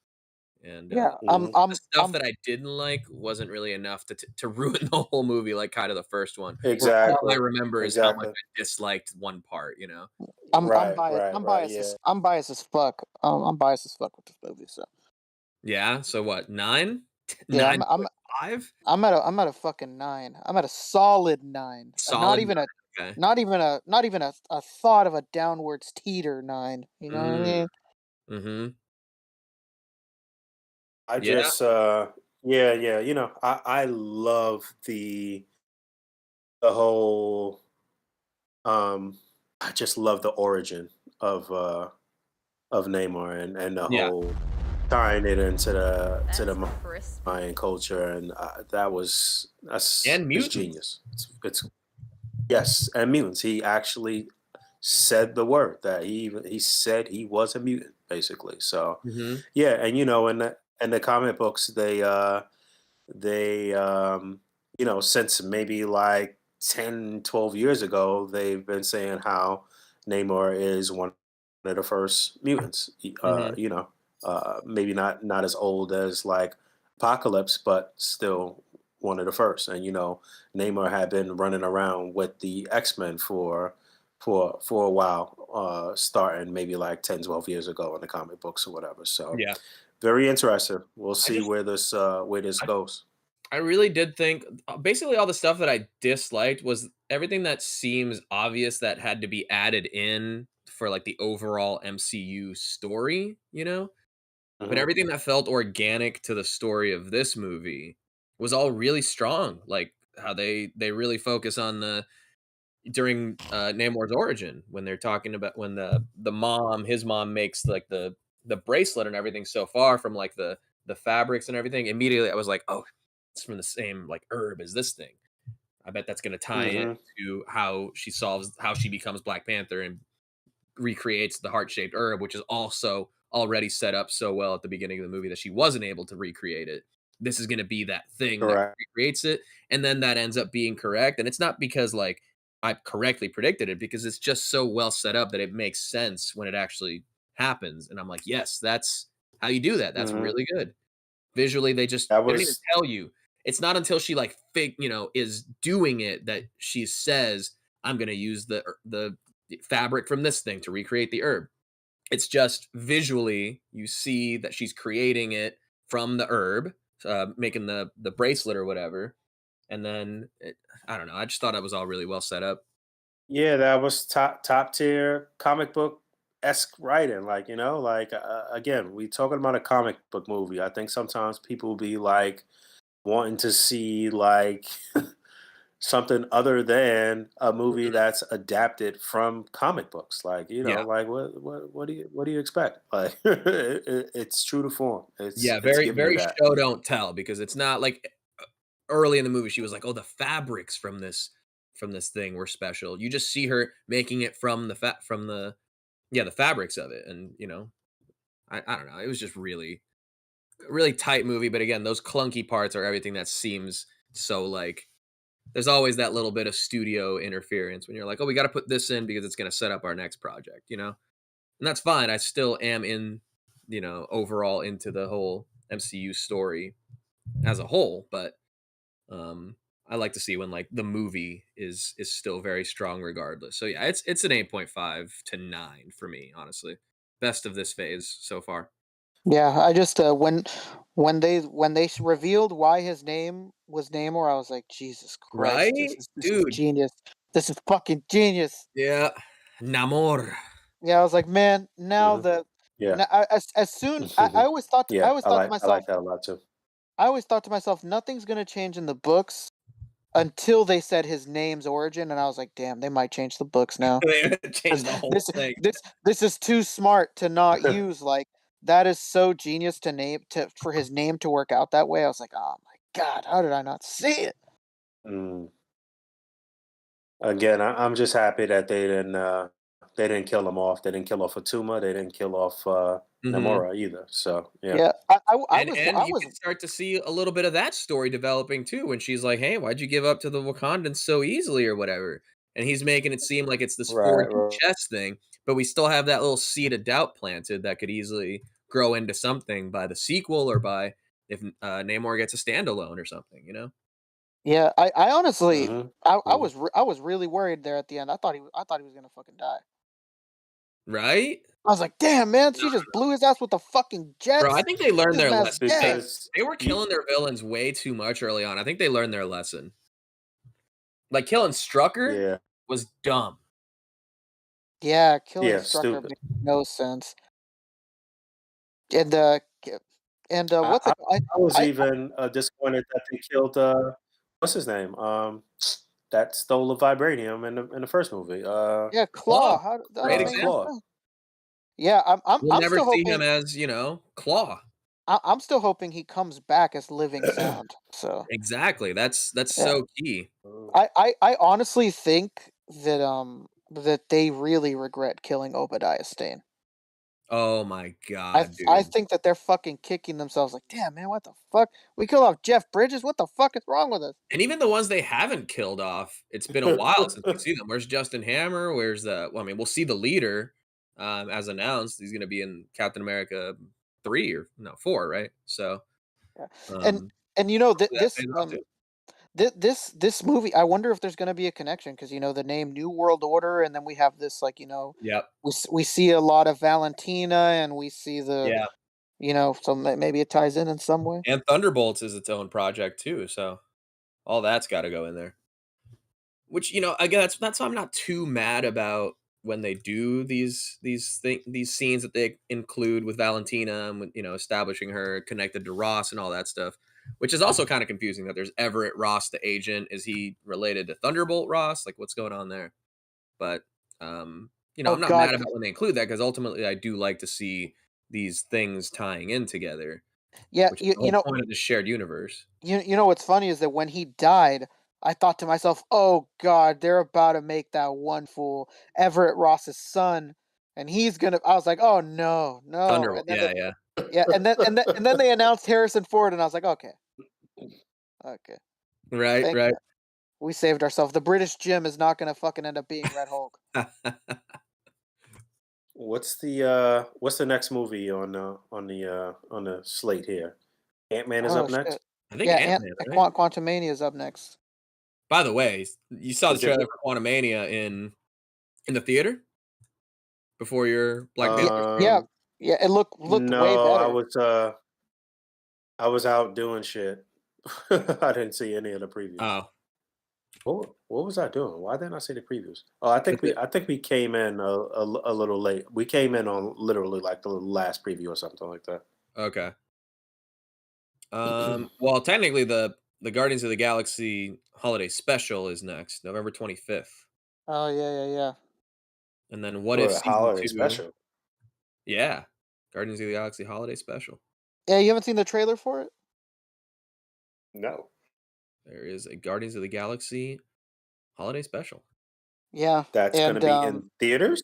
And Yeah, Hmm. the stuff that I didn't like wasn't really enough to ruin the whole movie like kind of the first one where all I Exactly. remember is how much Exactly. I disliked one part, you know. I'm Right, biased. right, right. Yeah. I'm biased as fuck. I'm biased as fuck with this movie. So Yeah, so what? 9? yeah, I'm 9.5? I'm at a fucking 9. I'm at a solid 9. Not Solid 9. even a Okay. not even a thought of a downwards teeter 9. You know what I Mm, mean? mhm. I Yeah, just yeah, yeah, I love the whole I just love the origin of uh of Neymar and the yeah. whole tying it into the That's crispy. Mayan culture, and that's And it's mutants. genius. It's yes, and mutants. He actually said the word that he said he was a mutant, basically. So Mhm. yeah, and in the comic books, they since maybe like 10, 12 years ago, they've been saying how Namor is one of the first mutants. Mhm. Maybe not as old as like Apocalypse, but still one of the first. And Namor had been running around with the X-Men for a while, starting maybe like 10, 12 years ago in the comic books or whatever. So Yeah. very interesting. We'll I see just where this I goes. I really did think basically all the stuff that I disliked was everything that seems obvious that had to be added in for like the overall MCU story, you know? But Hmm. everything that felt organic to the story of this movie was all really strong. Like how they really focus on the during Namor's origin when they're talking about when his mom makes like the bracelet and everything so far from like the fabrics and everything. Immediately I was like, oh, it's from the same like herb as this thing. I bet that's gonna tie Hmm. into how she becomes Black Panther and recreates the heart-shaped herb, which is also already set up so well at the beginning of the movie that she wasn't able to recreate it. This is going to be that thing that Correct. recreates it, and then that ends up being correct. And it's not because like I correctly predicted it, because it's just so well set up that it makes sense when it actually happens. And I'm like, yes, that's how you do that. That's Hmm. really good. Visually, That they don't even was tell you. It's not until she like is doing it that she says, "I'm going to use the fabric from this thing to recreate the herb." It's just visually you see that she's creating it from the herb, making the bracelet or whatever, and then I don't know. I just thought it was all really well set up. yeah, that was top tier comic book esque writing. Like again, we talking about a comic book movie. I think sometimes people be like wanting to see like something other than a movie that's adapted from comic books. Like, Yeah. like what do you expect? Like, it's true to form. Yeah, It's very giving you very that. show don't tell because it's not like early in the movie she was like, "Oh, the fabrics from this thing were special." You just see her making it from the fabrics of it, and I don't know. It was just really tight movie, but again, those clunky parts are everything that seems so like there's always that little bit of studio interference when you're like, "Oh, we got to put this in because it's going to set up our next project." And that's fine. I still am overall into the whole MCU story as a whole, but um I like to see when like the movie is still very strong regardless. So yeah, it's an 8.5 to 9 for me, honestly. Best of this phase so far. Yeah, I just when they revealed why his name was Namor, I was like, Jesus Christ, Right? this is Dude. genius. This is fucking genius. Yeah. Namor. Yeah, I was like, man, now Hmm. the Yeah, now, as soon I always thought I yeah. always I thought to like I myself like that a lot too. I always thought to myself nothing's gonna change in the books until they said his name's origin, and I was like, damn, they might change the books now. They 'Cause changed the whole this thing. this is too smart to not use. Like that is so genius to name to for his name to work out that way. I was like, oh my god, how did I not see it? Mm. Again, I'm just happy that they didn't kill him off. They didn't kill off Fatuma. They didn't kill off Mhm. Namora either. So yeah. Yeah, And I you was can start to see a little bit of that story developing too when she's like, "Hey, why'd you give up to the Wakandans so easily or whatever?" And he's making it seem like it's this Right, 4D right. chess thing, but we still have that little seed of doubt planted that could easily grow into something by the sequel or by if Namor gets a standalone or something. yeah. I honestly Hmm. I was really worried there at the end. I thought he was gonna fucking die. Right? I was like, damn man, she just blew his ass with the fucking Bro, I jets. think they learned This their man's lesson. dead. Because They were you, killing their villains way too much early on. I think they learned their lesson. Like killing Strucker yeah, was dumb. Yeah, killing yeah, Strucker stupid. made no sense. And I, what's I, it? I was I even disappointed that they killed what's his name? That stole the vibranium in the first movie. Yeah, Claw, Claw. How that great don't make no Claw. example. sense. Yeah, We'll I'm never still see him hoping as, Claw. I'm still hoping he comes back as Living Sound. So Exactly. That's yeah, so key. Mm. I honestly think that they really regret killing Obadiah Stane. Oh my god, I dude. think that they're fucking kicking themselves like, damn man, what the fuck? We killed off Jeff Bridges. What the fuck is wrong with us? And even the ones they haven't killed off, it's been a while since we see them. Where's Justin Hammer? Where's we'll see the leader, as announced. He's gonna be in Captain America 3 or no, 4, right? So, Yeah. And um, and you know hopefully that pays off too. this movie, I wonder if there's going to be a connection because the name New World Order, and then we have this like Yep. we see a lot of Valentina, and we see the Yeah. so maybe it ties in some way. And Thunderbolts is its own project too, so all that's gotta go in there. Which, again, that's why I'm not too mad about when they do these scenes that they include with Valentina and with, establishing her connected to Ross and all that stuff. Which is also kind of confusing that there's Everett Ross, the agent. Is he related to Thunderbolt Ross? Like, what's going on there? But Oh I'm not mad God, about when they include that because ultimately I do like to see these things tying in together, yeah, which is the whole point of the shared universe. you know what's funny is that when he died, I thought to myself, oh God, they're about to make that one fool Everett Ross's son, and he's gonna. I was like, oh no, no, Thunderbolt, and then yeah, yeah, yeah, and then they announced Harrison Ford, and I was like, okay, okay, right, thank right. you. We saved ourselves. The British Jim is not gonna fucking end up being Red Hulk. What's the next movie on the slate here? Ant-Man is Oh up next. shit. I think Yeah, Ant and Man, right? Quantumania is up next. By the way, you saw the Is it? trailer for Quantumania in the theater before your Black Yeah, Panther. yeah, Um, yeah. It looked way no, better. I was out doing shit. I didn't see any of the previews. Oh, What was I doing? Why didn't I see the previews? Oh, that's it. I think we came in a little late. We came in on literally like the last preview or something like that. Okay. Well, technically, the Guardians of the Galaxy holiday special is next, November 25th. Oh yeah. And then What For If a season holiday 2? special. Yeah. Guardians of the Galaxy holiday special. Yeah, you haven't seen the trailer for it? No. There is a Guardians of the Galaxy holiday special. Yeah, That's going to and be in theaters?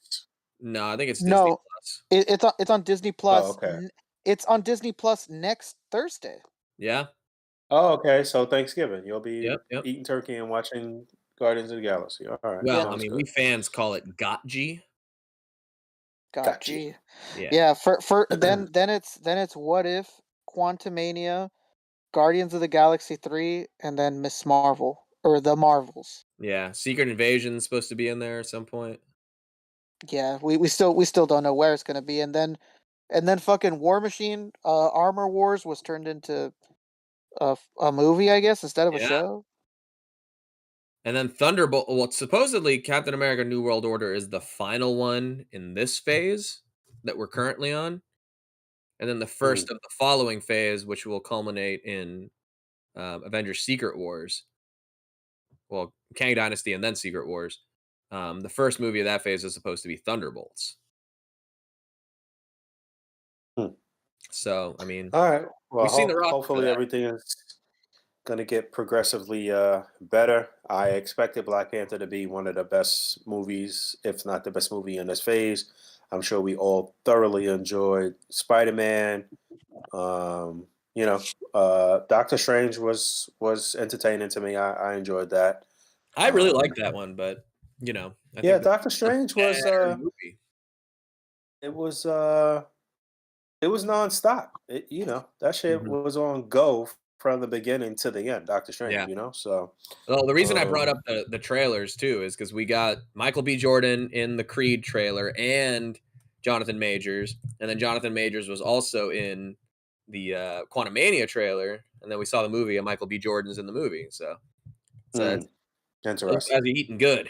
No, I think it's Disney no, Plus. it's on Disney Oh, Plus. okay. It's on Disney Plus next Thursday. Yeah. Oh, okay. So Thanksgiving, you'll be Yep. eating turkey and watching Guardians of the Galaxy. All right. Well, Yeah. I Sounds mean, good. we fans call it Gotji. God, Gotcha. gee. Yeah. Yeah, for then it's What If, Quantumania, Guardians of the Galaxy 3, and then Miss Marvel or the Marvels. Yeah. Secret Invasion's supposed to be in there at some point. Yeah, we still don't know where it's gonna be, and then fucking War Machine, Armor Wars was turned into a movie, I guess, instead of a Yeah. show. And then Thunderbolt. Well, supposedly Captain America: New World Order is the final one in this phase that we're currently on, and then the first of the following phase, which will culminate in Avengers: Secret Wars. Well, Kang Dynasty and then Secret Wars. The first movie of that phase is supposed to be Thunderbolts. Hmm. So, I mean, All right. Well, we've seen the roster for hopefully that. everything is going to get progressively better. I expected Black Panther to be one of the best movies, if not the best movie in this phase. I'm sure we all thoroughly enjoyed Spider-Man. You know, Doctor Strange was entertaining to me. I enjoyed that. I really like that one, but you know, I Yeah, think that's Doctor Strange a was better movie. it was nonstop. That shit Mhm. was on go from the beginning to the end. Doctor Yeah. Strange, so Well, the reason I brought um, up the trailers too is because we got Michael B. Jordan in the Creed trailer and Jonathan Majors, and then Jonathan Majors was also in the Quantumania trailer, and then we saw the movie, and Michael B. Jordan's in the movie. So it's those interesting. guys are eating good.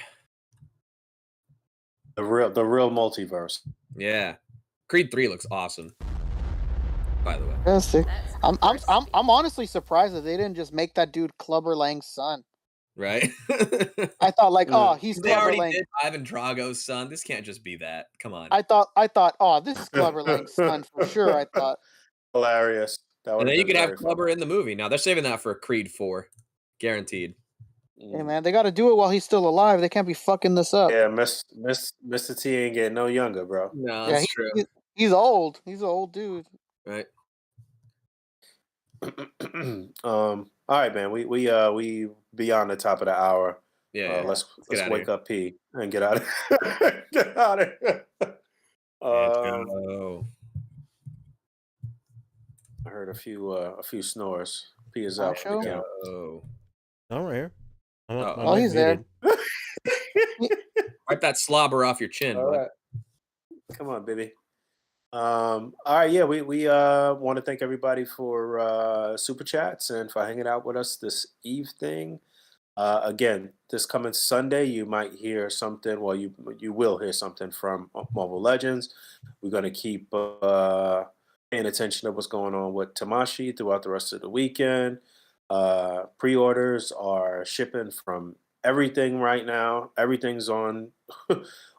The real multiverse. Yeah, Creed 3 looks awesome. By the way, Fantastic. I'm honestly surprised that they didn't just make that dude Clubber Lang's son. right? I thought like, oh, Mm. he's They Clubber already Lang. did Ivan Drago's son. This can't just be that. Come on. I thought, oh, this is Clubber Lang's son for sure. I thought. Hilarious. That would And have then you been could have very funny. Clubber in the movie. Now they're saving that for Creed 4, guaranteed. Hey man, they got to do it while he's still alive. They can't be fucking this up. Yeah, Mr. T ain't getting no younger, bro. No, Yeah, that's true. he's old. He's an old dude. Right. All right, man. We beyond the top of the hour. Yeah. Let's get out of wake here. up P and get out of get out of here. Banjo. I heard a few snores. P is My out for the show? count. Oh. I'm right here. Oh, he's there. Wipe that slobber off your chin, All bud. right. Come on, baby. All right, yeah, we want to thank everybody for super chats and for hanging out with us this evening. Again, this coming Sunday, you might hear something. Well, you will hear something from Marvel Legends. We're going to keep paying attention to what's going on with Tamashii throughout the rest of the weekend. Pre-orders are shipping from everything right now. Everything's on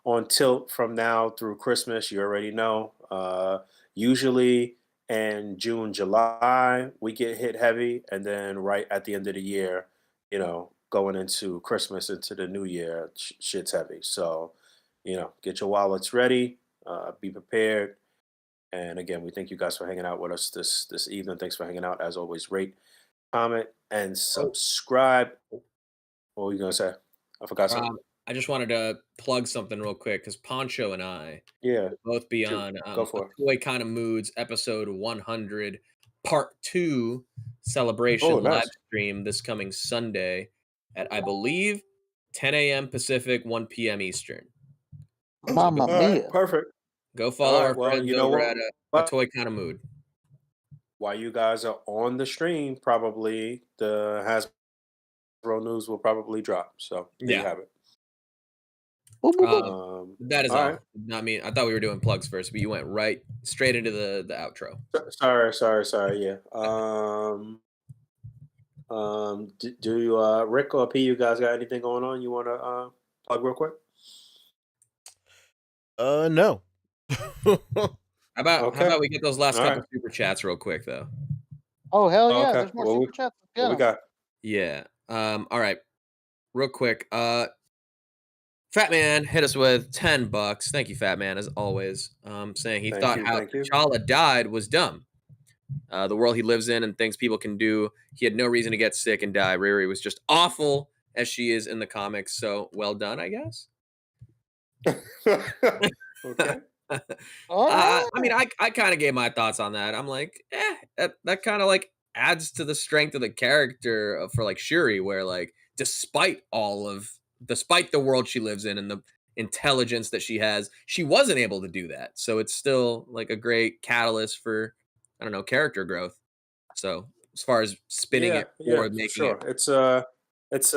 on tilt from now through Christmas. You already know. Usually in June, July, we get hit heavy, and then right at the end of the year, going into Christmas, into the new year, shit's heavy. So, get your wallets ready, be prepared. And again, we thank you guys for hanging out with us this evening. Thanks for hanging out. As always, rate, comment, and subscribe. What were you gonna say? I forgot something. I just wanted to plug something real quick because Poncho and I Yeah, will both be shoot. on Go for it. Toy Kind of Moods episode 100, part 2 celebration Oh, nice. live stream this coming Sunday at, I believe, 10 a.m. Pacific, 1 p.m. Eastern. Mamma All right, mia. perfect. Go follow All right, our well, friends you know over what? at a But Toy Kind of Mood. while you guys are on the stream, probably the Hasbro news will probably drop. So there you Yeah. have it. That is all all. right. Not me. I thought we were doing plugs first, but you went right straight into the outro. Sorry. Yeah. Do you, Rick or P, you guys got anything going on you want to plug real quick? No. How Okay. about we get those last All couple right. super chats real quick though? Oh hell yeah! Okay. There's more super chats. Let's What we get 'em. got? Yeah. All right. Real quick. Fat Man hit us with $10. Thank you, Fat Man, as always. Saying he thought how Thank you. T'Challa died was dumb. The world he lives in and things people can do. He had no reason to get sick and die. Riri was just awful as she is in the comics. So well done, I guess. Okay. All right. I mean, I kind of gave my thoughts on that. I'm like, that kind of like adds to the strength of the character for like Shuri, where like despite the world she lives in and the intelligence that she has, she wasn't able to do that. So it's still like a great catalyst for, I don't know, character growth. So as far as spinning Yeah, it yeah, or for making sure. it, It's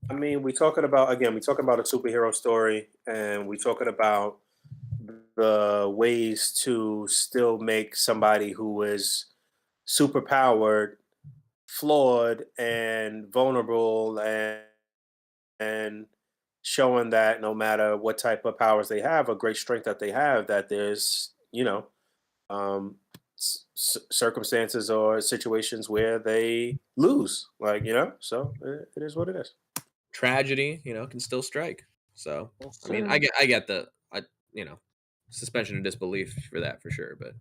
I mean, we talking about a superhero story, and we talking about the ways to still make somebody who is super powered, flawed, and vulnerable, and showing that no matter what type of powers they have or great strength that they have, that there's um, circumstances or situations where they lose, so it is what it is. tragedy, can still strike. So Yes, I mean, sir. I get the you know suspension of disbelief for that for sure, but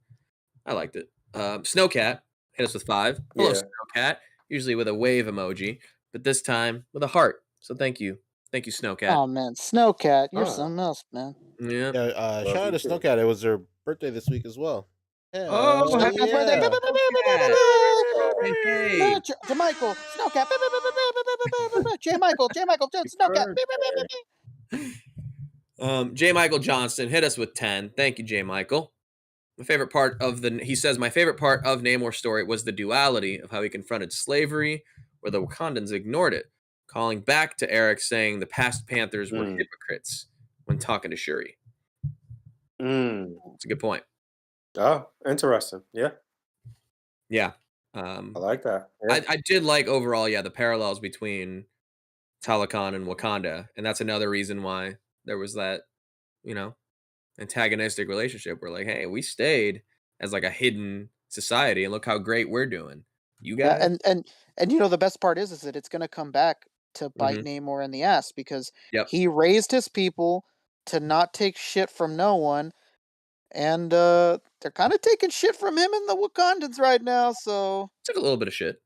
I liked it. Snowcat hit us with 5. Hello, Yeah. Snowcat. Usually with a wave emoji, but this time with a heart. So thank you, Snowcat. Oh man, Snowcat, you're Ah, something else, man. Yeah. Yeah, love shout you out to too. Snowcat. It was her birthday this week as well. Oh, Hell happy birthday, yeah. Snowcat! Hey, To Michael, Snowcat. J. Michael, Snowcat. J. Michael Johnston hit us with 10. Thank you, J. Michael. He says my favorite part of Namor's story was the duality of how he confronted slavery, where the Wakandans ignored it, calling back to Eric saying the past Panthers were Mm. hypocrites when talking to Shuri. Mm. It's a good point. Oh, interesting. Yeah, Yeah. I like that. Yeah. I did like overall, the parallels between Talokan and Wakanda, and that's another reason why there was that, antagonistic relationship. Where like, hey, we stayed as like a hidden society, and look how great we're doing. You Yeah, guys, and the best part is that it's gonna come back to bite Namor in the ass because Yep. he raised his people to not take shit from no one, and they're kind of taking shit from him and the Wakandans right now. So Took a little bit of shit.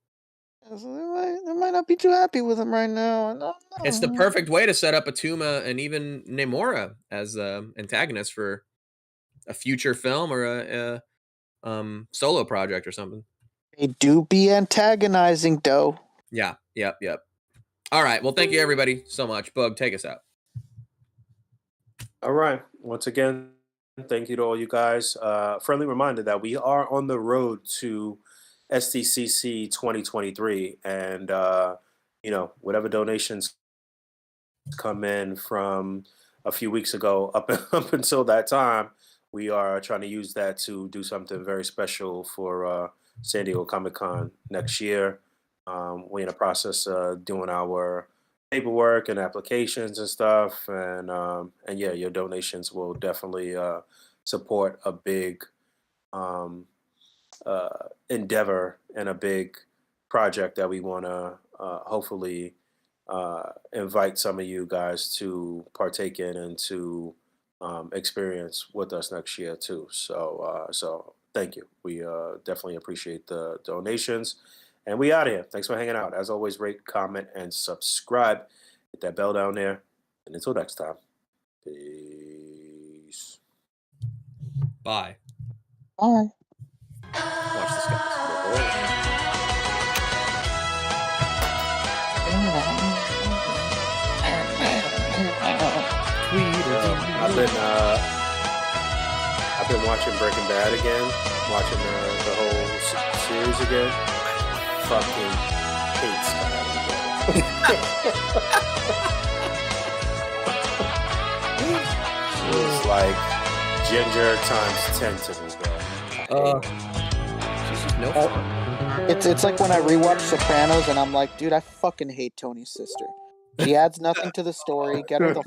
they might not be too happy with him right now. I don't It's the know. perfect way to set up Atuma and even Namora as antagonists for a future film or a solo project or something. They do be antagonizing, though. Yeah. Yep. All right. Well, thank you everybody so much. Boog, take us out. All right. Once again, thank you to all you guys. Friendly reminder that we are on the road to SDCC 2023, and whatever donations come in from a few weeks ago up until that time, we are trying to use that to do something very special for San Diego Comic-Con next year. We're in the process of doing our paperwork and applications and stuff, and yeah, your donations will definitely support a big endeavor and a big project that we want to hopefully invite some of you guys to partake in and to experience with us next year too. So thank you. We definitely appreciate the donations, and we out of here. Thanks for hanging out. As always, rate, comment, and subscribe. Hit that bell down there. And until next time, peace. Bye. Bye. Watch this, guys. I've been watching Breaking Bad again, watching the whole series again. Fucking hate Scott. It's like ginger times 10 to me, bro. She's just no Oh. fun. It's like when I rewatch Sopranos and I'm like, dude, I fucking hate Tony's sister. She adds nothing to the story. Get her the